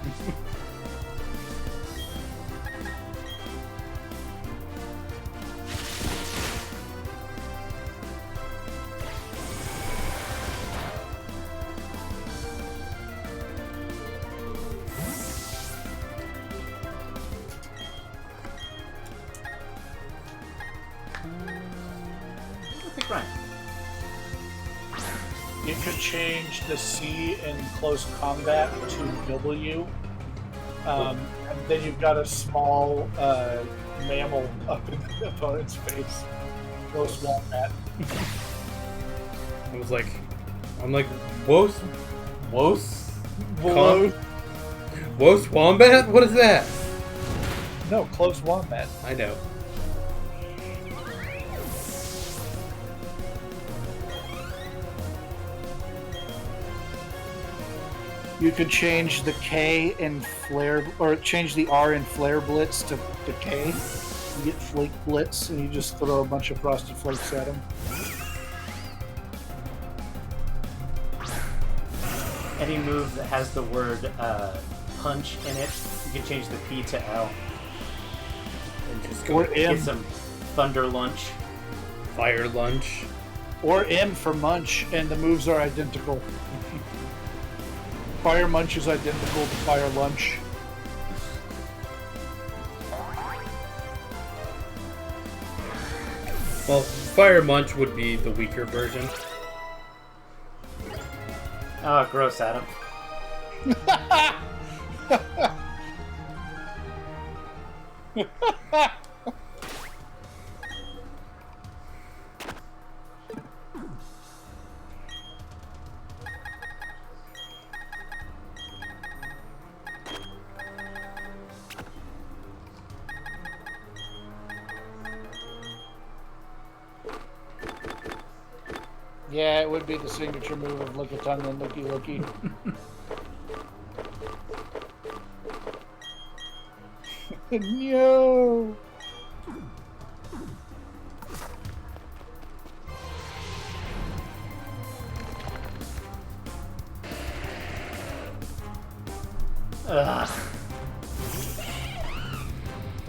You could change the C in close combat to W. And then you've got a small mammal up in the opponent's face. Close combat. I'm like, Wos Wombat? What is that? No, close wombat. I know. You could change the K in Flare, or change the R in Flare Blitz to K. You get Flake Blitz, and you just throw a bunch of Frosted Flakes at him. Any move that has the word punch in it, you can change the P to L. And just Or go Get M. some Thunder Lunch. fire lunch. Or M for Munch, and the moves are identical. Fire Munch is identical to Fire Lunch. Well, fire munch would be the weaker version. Oh, gross, Adam. Yeah, it would be the signature move of Lickitung and Looky Looky. No! Ugh.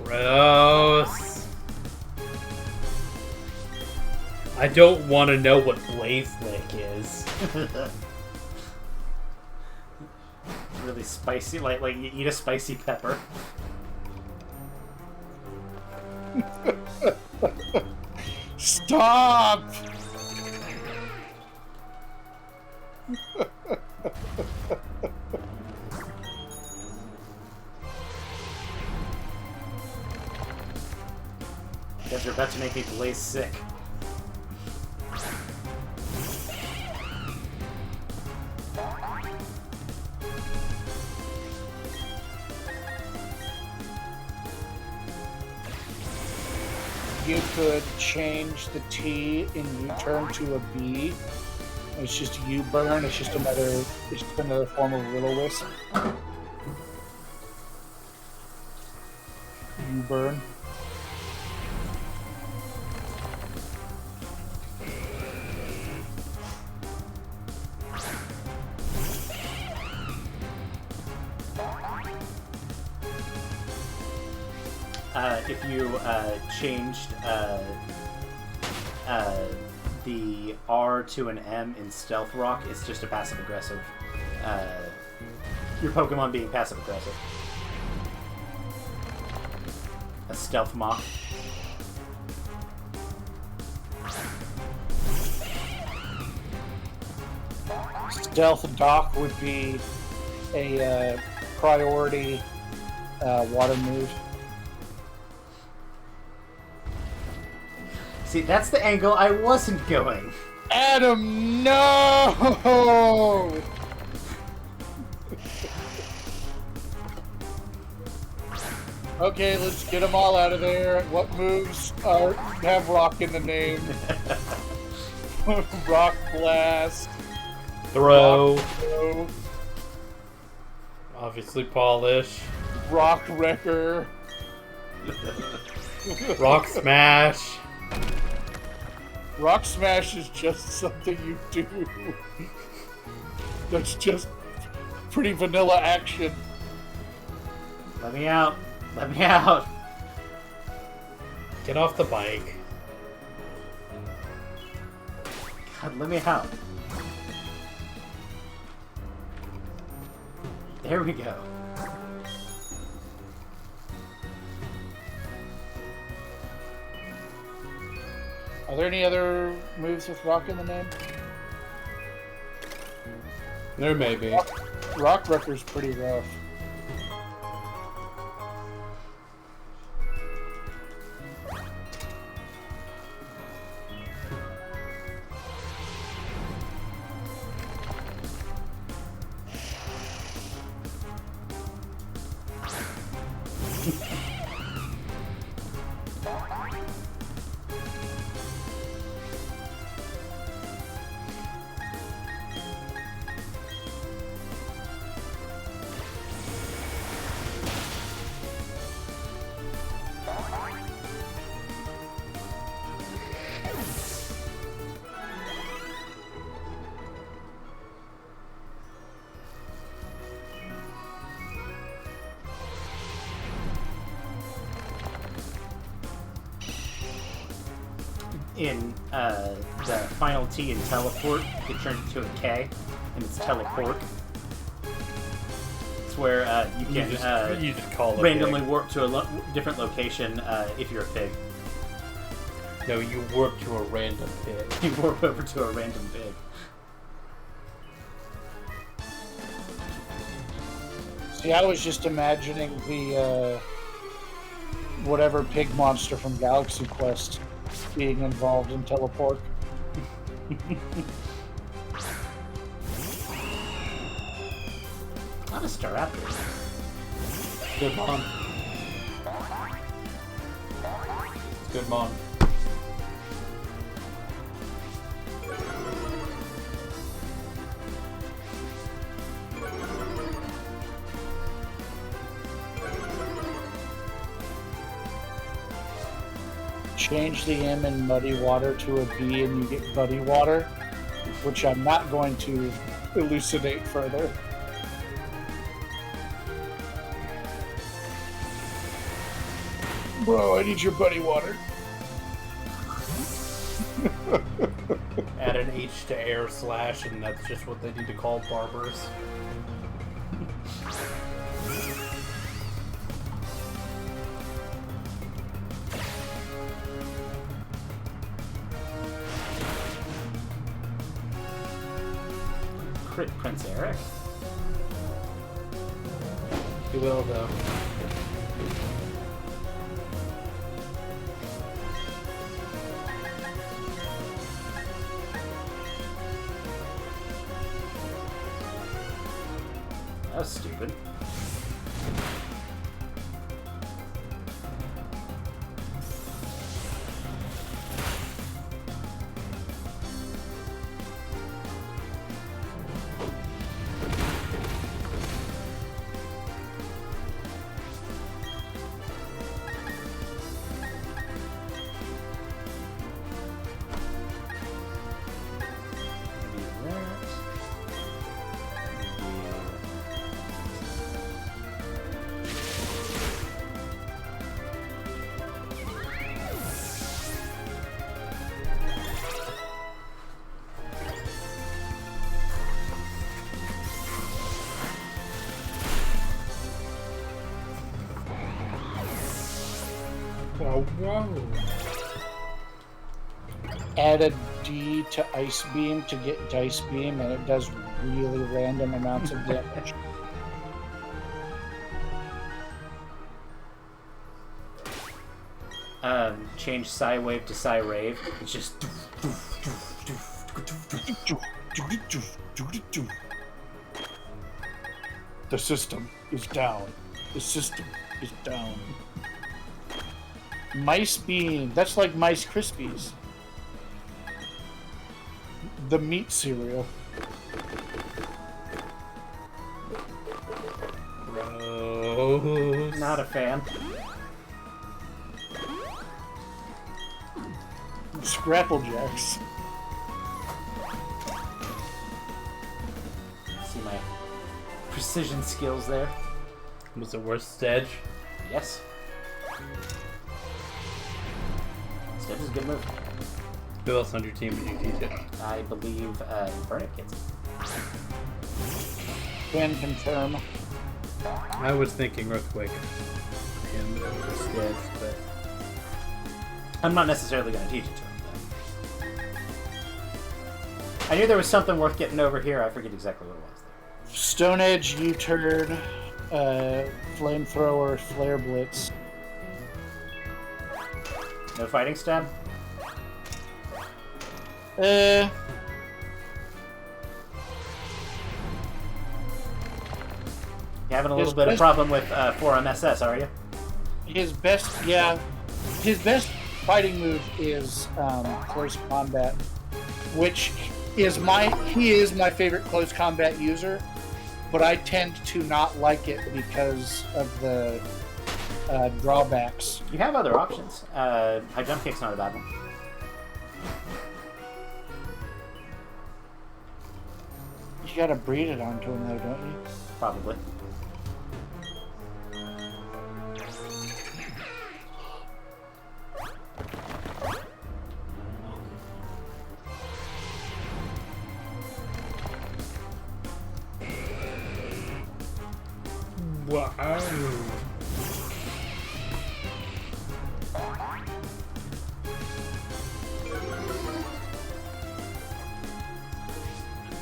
Gross. I don't want to know what Blaze Lick is. Really spicy, like you eat a spicy pepper. Stop! Guys are about to make me Blaze sick. You could change the T in U-turn to a B. It's just U-burn. It's just another form of Will-O-Wisp. U-burn. If you changed the R to an M in Stealth Rock, it's just a passive aggressive. Your Pokemon being passive aggressive. A Stealth Mach. Stealth Dock would be a priority water move. See, that's the angle I wasn't going. Adam, no! Okay, let's get them all out of there. What moves have rock in the name? Rock blast. Throw. Rock throw. Obviously polish. Rock wrecker. Rock smash. Rock smash is just something you do. That's just pretty vanilla action. Let me out. Let me out. Get off the bike. God, let me out. There we go. Are there any other moves with rock in the name? There may be. Rock wrecker's pretty rough. In the final T in teleport, it turns into a K, and it's teleport. It's where you can You just call it randomly pig. warp to a different location if you're a pig. No, you warp to a random pig. You warp over to a random pig. See, I was just imagining the whatever pig monster from Galaxy Quest being involved in teleport. Not a Staraptor. Good mon. It's good mon. Change the M in muddy water to a B and you get buddy water, which I'm not going to elucidate further. Bro, I need your buddy water. Add an H to air slash, and that's just what they need to call barbers. Crit Prince Eric. You will, though. That was stupid. Whoa. Add a D to Ice Beam to get Dice Beam, and it does really random amounts of damage. Change Psy-Wave to Psy-Rave. It's just... The system is down. The system is down. Mice Bean. That's like Mice Krispies. The meat cereal. Gross. Not a fan. Scrapple Jacks. See my precision skills there. Was it worth Stedge? Yes. Step is a good move. Who else on your team would you teach it? I believe Infernic gets it. Can confirm. I was thinking Earthquake and Stedge, but I'm not necessarily going to teach it to him, though. I knew there was something worth getting over here. I forget exactly what it was, though. Stone Edge, U-turn, Flamethrower, Flare Blitz. No fighting stab? Uh, You having a little His bit of best- problem with 4MSS, are you? his best fighting move is close combat, which is he is my favorite close combat user, but I tend to not like it because of the drawbacks. You have other options. High jump kick's not a bad one. You gotta breed it onto him though, don't you? Probably. wow.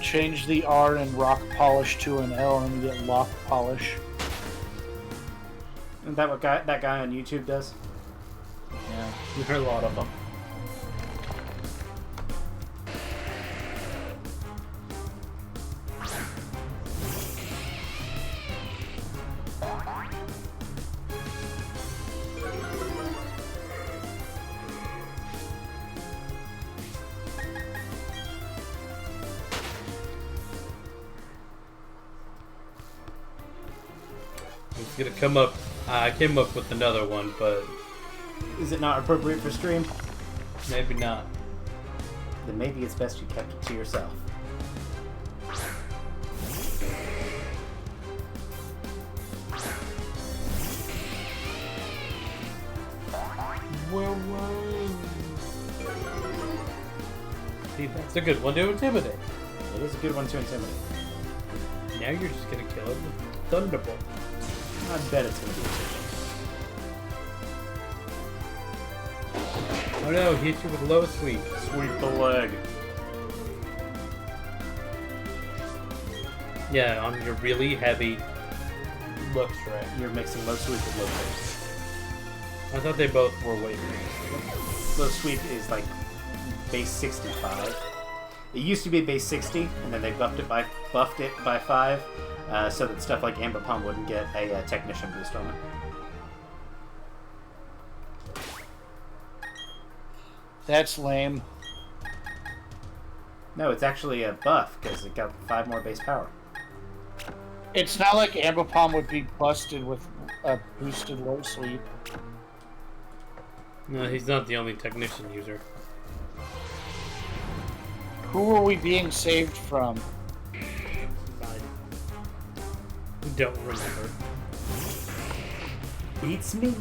Change the R in Rock Polish to an L and you get Lock Polish. Isn't that what that guy on YouTube does? Yeah. There are a lot of them. It's gonna come up. I came up with another one, but Is it not appropriate for stream? maybe not. Then maybe it's best you kept it to yourself. See, that's a good one to intimidate. It is a good one to intimidate. Now you're just gonna kill it with Thunderbolt. I bet it's going to be efficient. Oh no, he hit you with low sweep. Sweep the leg. Yeah, on your really heavy look strike. You're mixing low sweep with low base. I thought they both were weight based. Low sweep is like base 65. It used to be base 60, and then they buffed it by 5, so that stuff like Amber Palm wouldn't get a technician boost on it. That's lame. No, it's actually a buff because it got 5 more base power. It's not like Ambipom would be busted with a boosted low sleep. No, he's not the only technician user. Who are we being saved from? I don't remember. Beats me.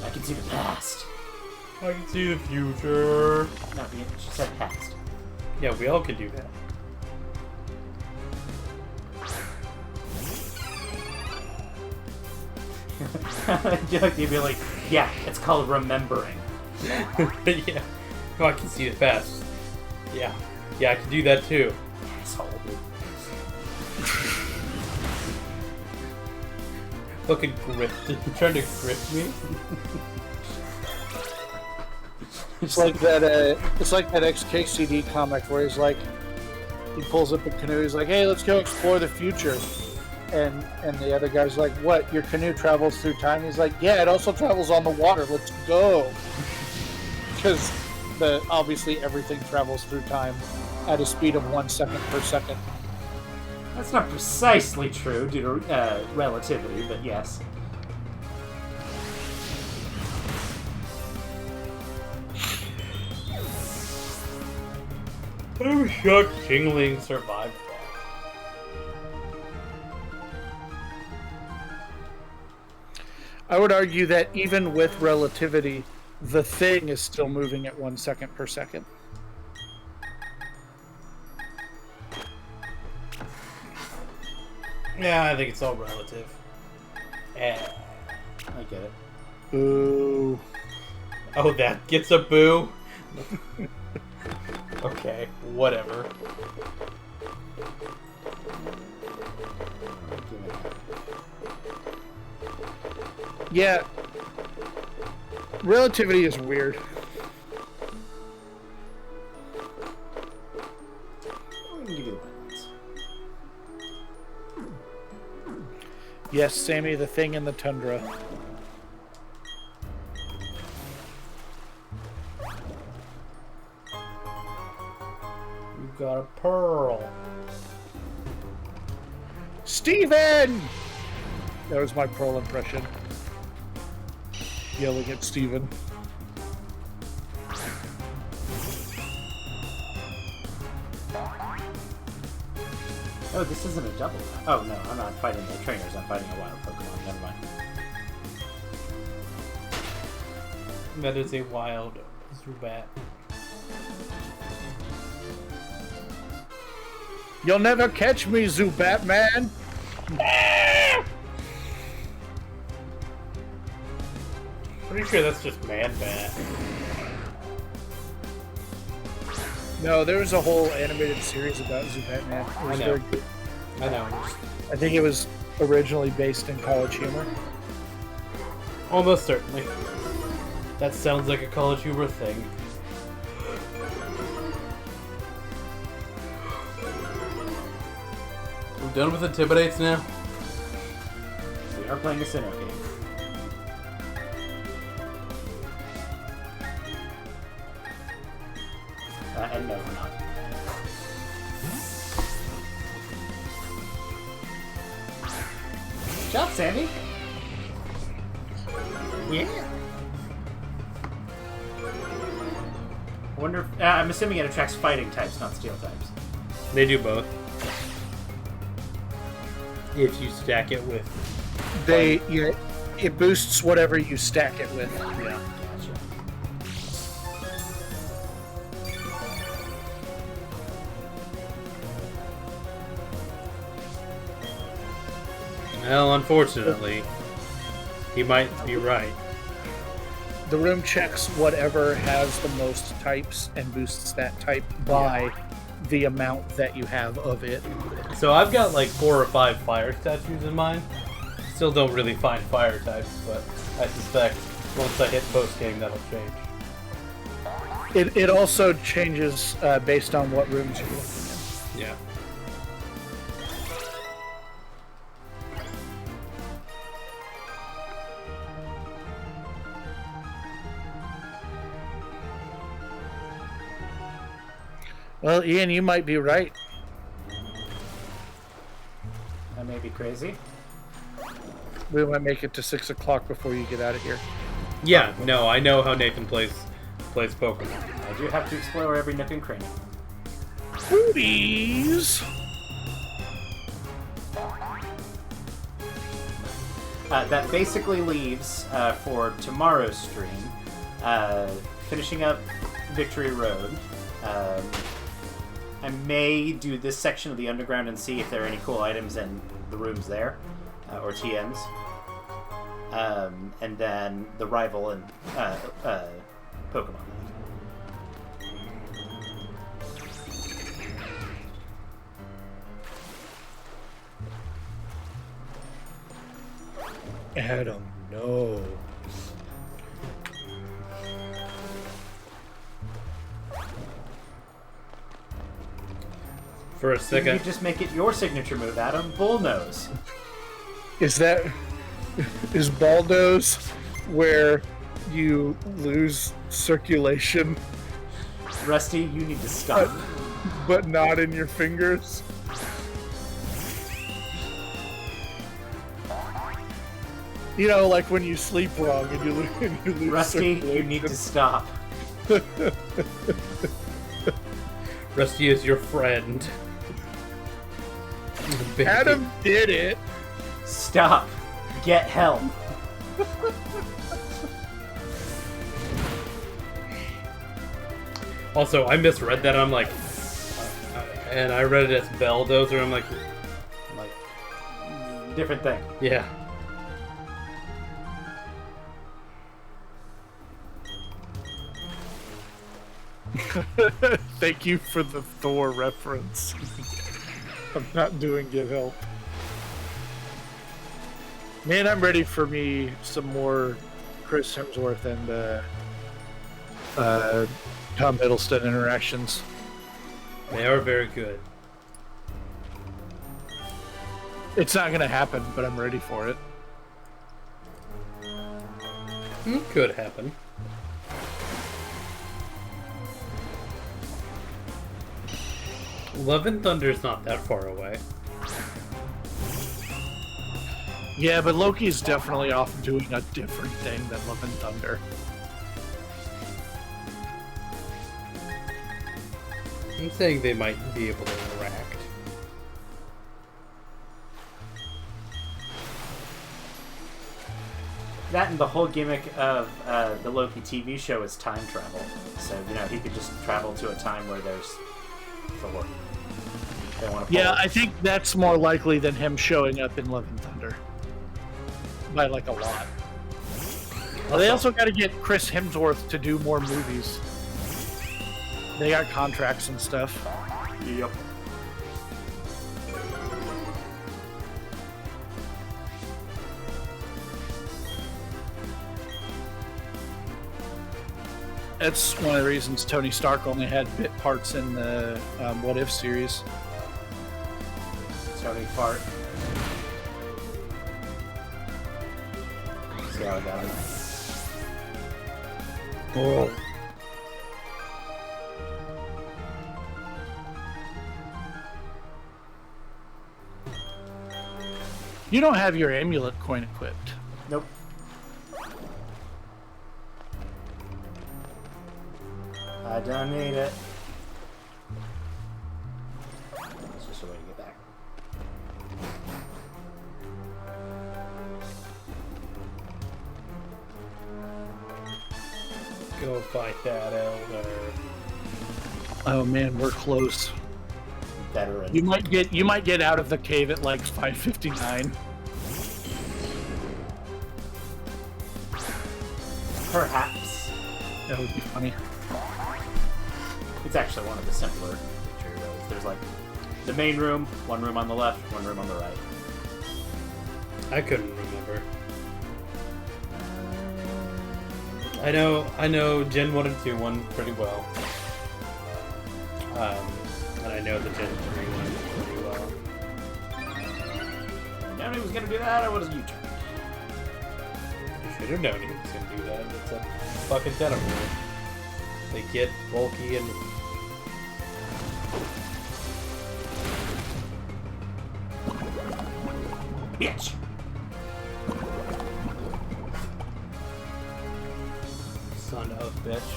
I can see the past. I can see the future. No, she said past. Yeah, we all can do that. I feel like you'd be like, Yeah, it's called remembering. Yeah. Oh, I can see it fast. Yeah. Yeah, I can do that too. Asshole. Fucking grift. You trying to grift me? It's like that. It's like that XKCD comic where he's like, he pulls up a canoe. He's like, "Hey, let's go explore the future," and the other guy's like, "What? Your canoe travels through time?" He's like, "Yeah, it also travels on the water. Let's go." Because obviously everything travels through time at a speed of 1 second per second. That's not precisely true due to relativity, but yes. I'm shocked Jingling survived that. I would argue that even with relativity, the thing is still moving at 1 second per second. Yeah, I think it's all relative. I get it. Ooh. Oh, that gets a boo? Okay, whatever. Yeah. Relativity is weird. We can give you the balance. Yes, Sammy, the thing in the tundra. You got a pearl. Steven! That was my Pearl impression. Yelling at Steven. Oh, this isn't a double. Oh, no, I'm not fighting the trainers. I'm fighting a wild Pokemon. Never mind. That is a wild Zubat. You'll never catch me, Zubat man! Pretty sure that's just Man-Bat. No, there was a whole animated series about Zubat man. It was I know. very good. I know. I think it was originally based in College Humor. Almost certainly. That sounds like a College Humor thing. We're done with Intimidates now? We are playing a Sinnoh game. And no, we're not. Good job, Sandy. Yeah. I wonder if, I'm assuming it attracts fighting types, not steel types. They do both. If you stack it with... It boosts whatever you stack it with. Yeah. Gotcha. Well, unfortunately, he might be right. The room checks whatever has the most types and boosts that type by the amount that you have of it. So I've got like 4 or 5 fire statues in mine. Still don't really find fire types, but I suspect once I hit post game that'll change. It also changes based on what rooms you're looking in. Yeah. Well, Ian, you might be right. I may be crazy. We might make it to 6 o'clock before you get out of here. Yeah, no, I know how Nathan plays Pokemon. I do have to explore every nook and cranny. Boobies! That basically leaves, for tomorrow's stream, finishing up Victory Road. I may do this section of the underground and see if there are any cool items in the rooms there, or TMs. and then the rival and Pokemon Land. Adam, no. For a You second, just make it your signature move, Adam. Bullnose. Is Baldos where you lose circulation, Rusty, you need to stop. but not in your fingers? You know, like when you sleep wrong and you lose Rusty, you circulation. need to stop. Rusty is your friend. Baby. Adam did it. Stop. Get help. Also, I misread that. I'm like, and I read it as Belldozer. I'm like, Different thing. yeah. Thank you for the Thor reference. I'm not doing Give Help. Man, I'm ready for me some more Chris Hemsworth and Tom Hiddleston interactions. They are very good. It's not going to happen, but I'm ready for it. Could happen. Love and Thunder's not that far away. Yeah, but Loki's definitely off doing a different thing than Love and Thunder. I'm saying they might be able to interact. That and the whole gimmick of the Loki TV show is time travel. So, you know, he could just travel to a time where there's Thor. They want to Yeah, I think that's more likely than him showing up in Love and Thunder. By like a lot. Well, they also got to get Chris Hemsworth to do more movies. They got contracts and stuff. Yep. That's one of the reasons Tony Stark only had bit parts in the What If series. Tony Fart. See how it goes. Oh. You don't have your amulet coin equipped. Nope. I don't need it. It's just a way to get back. Go fight that elder. Oh man, we're close. Veteran. You might get out of the cave at like 5:59. Perhaps. That would be funny. It's actually one of the simpler tutorials. There's like the main room, one room on the left, one room on the right. I couldn't remember. I know Gen 1 and 2 one pretty well. And I know the Gen 3 one pretty well. Known he was gonna do that, I would have U-turned. You should have known he was gonna do that. It's a fucking teleport. They get bulky and Bitch! son of a bitch.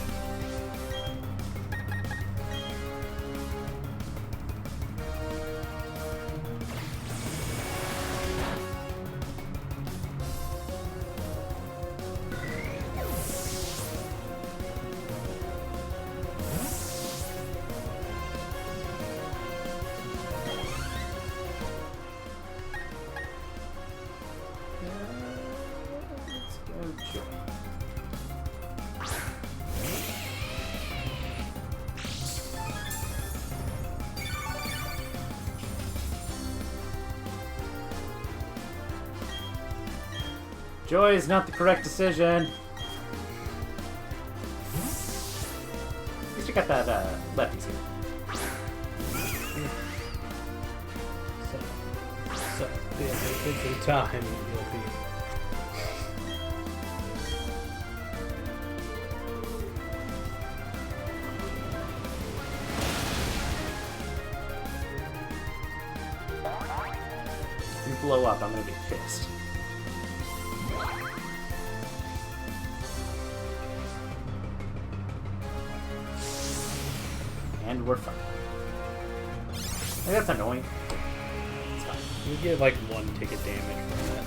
Joy is not the correct decision. At least you got that lefties here. So in time, you'll be. If you blow up, I'm gonna be pissed. And we're fine. Hey, that's annoying. It's fine. You get like 1 ticket damage from that.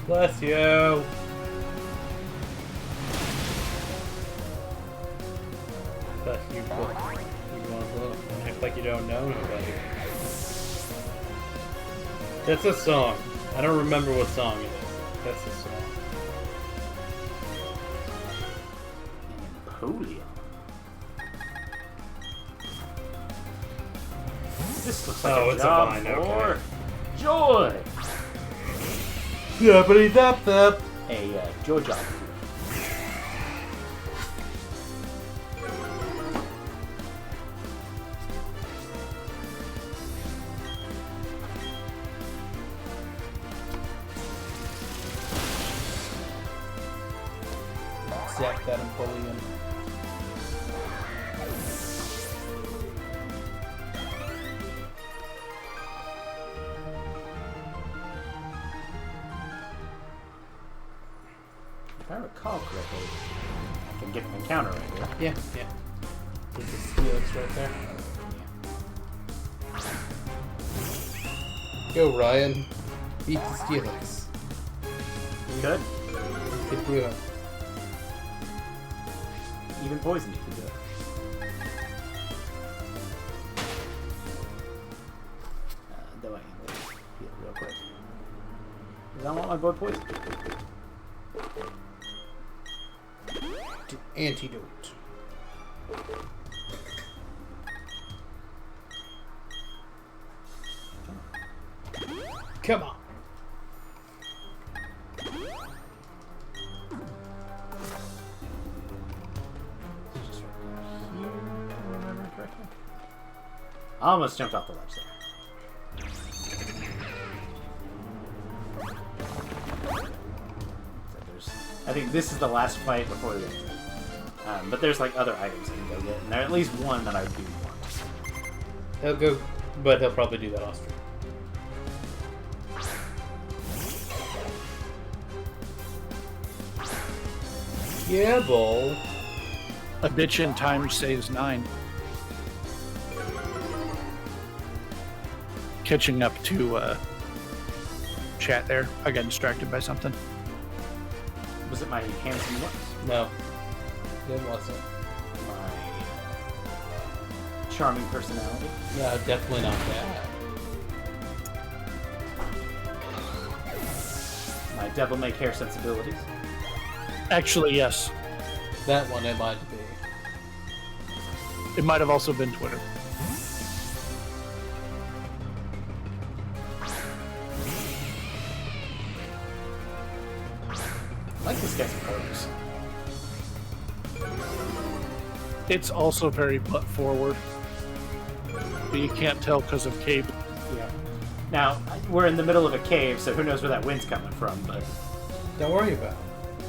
Bless you. Bless you. You want to blow up and act like you don't know nobody. That's a song. I don't remember what song it is. That's a song. Napoleon. This looks like a it's a job vine, for okay. Joy. Yeah, but he's up. A Joy job. Zap that Napoleon. If I recall correctly, I can get an encounter right here. Yeah. There's a Steelix right there. Go, Ryan. Beat the Steelix. Good. Good do it. Even poison you can do it. Though I am going to heal real quick. Because I want my boy poison. Antidote. Come on. I almost jumped off the ledge there. So I think this is the last fight before the end. But there's like other items I can go get, and there's at least one that I do want. He'll go, but he'll probably do that off-stream. Yeah, bull. A bitch in time saves 9. Catching up to chat there. I got distracted by something. Was it my handsome looks? No. It wasn't. My charming personality? No, definitely not that. My devil may care sensibilities? Actually, yes. That one it might be. It might have also been Twitter. I like this guy's pose. It's also very butt forward. But you can't tell because of cape. Yeah. Now, we're in the middle of a cave, so who knows where that wind's coming from, but... Don't worry about it.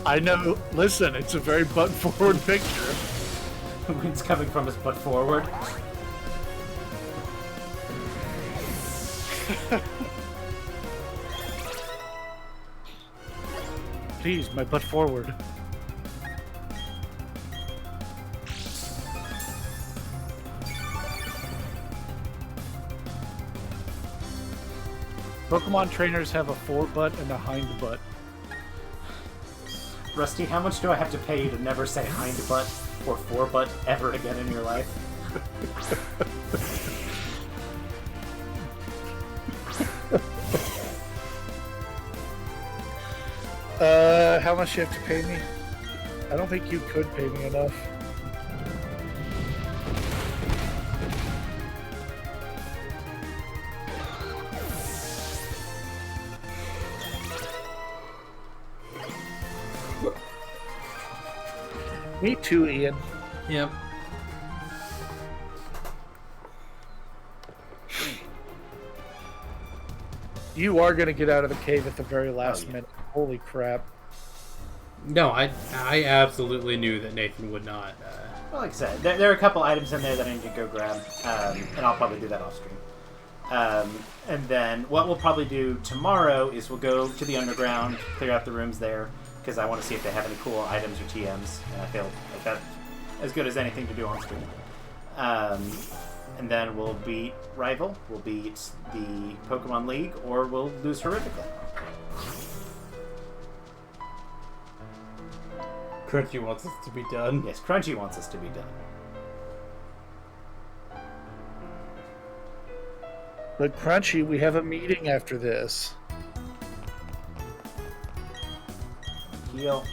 I know. Listen, it's a very butt forward picture. The wind's coming from his butt forward. Please, my butt forward. Pokemon trainers have a forebutt and a hind butt. Rusty, how much do I have to pay you to never say hind butt or forebutt ever again in your life? How much do you have to pay me? I don't think you could pay me enough. Me too, Ian. Yep. You are going to get out of the cave at the very last yeah. minute. Holy crap. No, I absolutely knew that Nathan would not. Well, like I said, there are a couple items in there that I need to go grab, and I'll probably do that off stream. And then what we'll probably do tomorrow is we'll go to the underground, clear out the rooms there, because I want to see if they have any cool items or TMs, and I feel like that's as good as anything to do on stream. And then we'll beat Rival, we'll beat the Pokemon League, or we'll lose horrifically. Crunchy wants us to be done. Yes, Crunchy wants us to be done. But Crunchy, we have a meeting after this. Heal.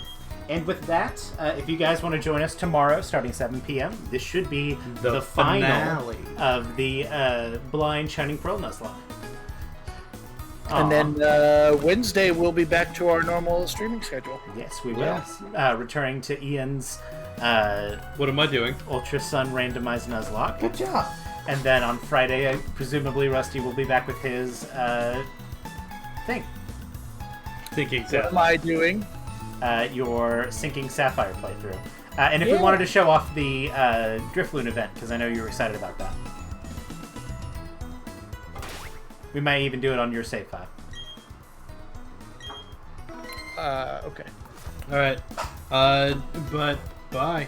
And with that, if you guys want to join us tomorrow, starting 7 p.m., this should be the final finale of the Blind Shining Pearl Nuzlocke. And then Wednesday, we'll be back to our normal streaming schedule. Yes, we will. Yes. Returning to Ian's What am I doing? Ultra Sun Randomized Nuzlocke. Good job. And then on Friday, presumably Rusty will be back with his thing. Thinking What so. am I doing? Your Sinking Sapphire playthrough. And if we wanted to show off the Drifloon event, because I know you were excited about that. We might even do it on your save file. Okay. All right. But bye.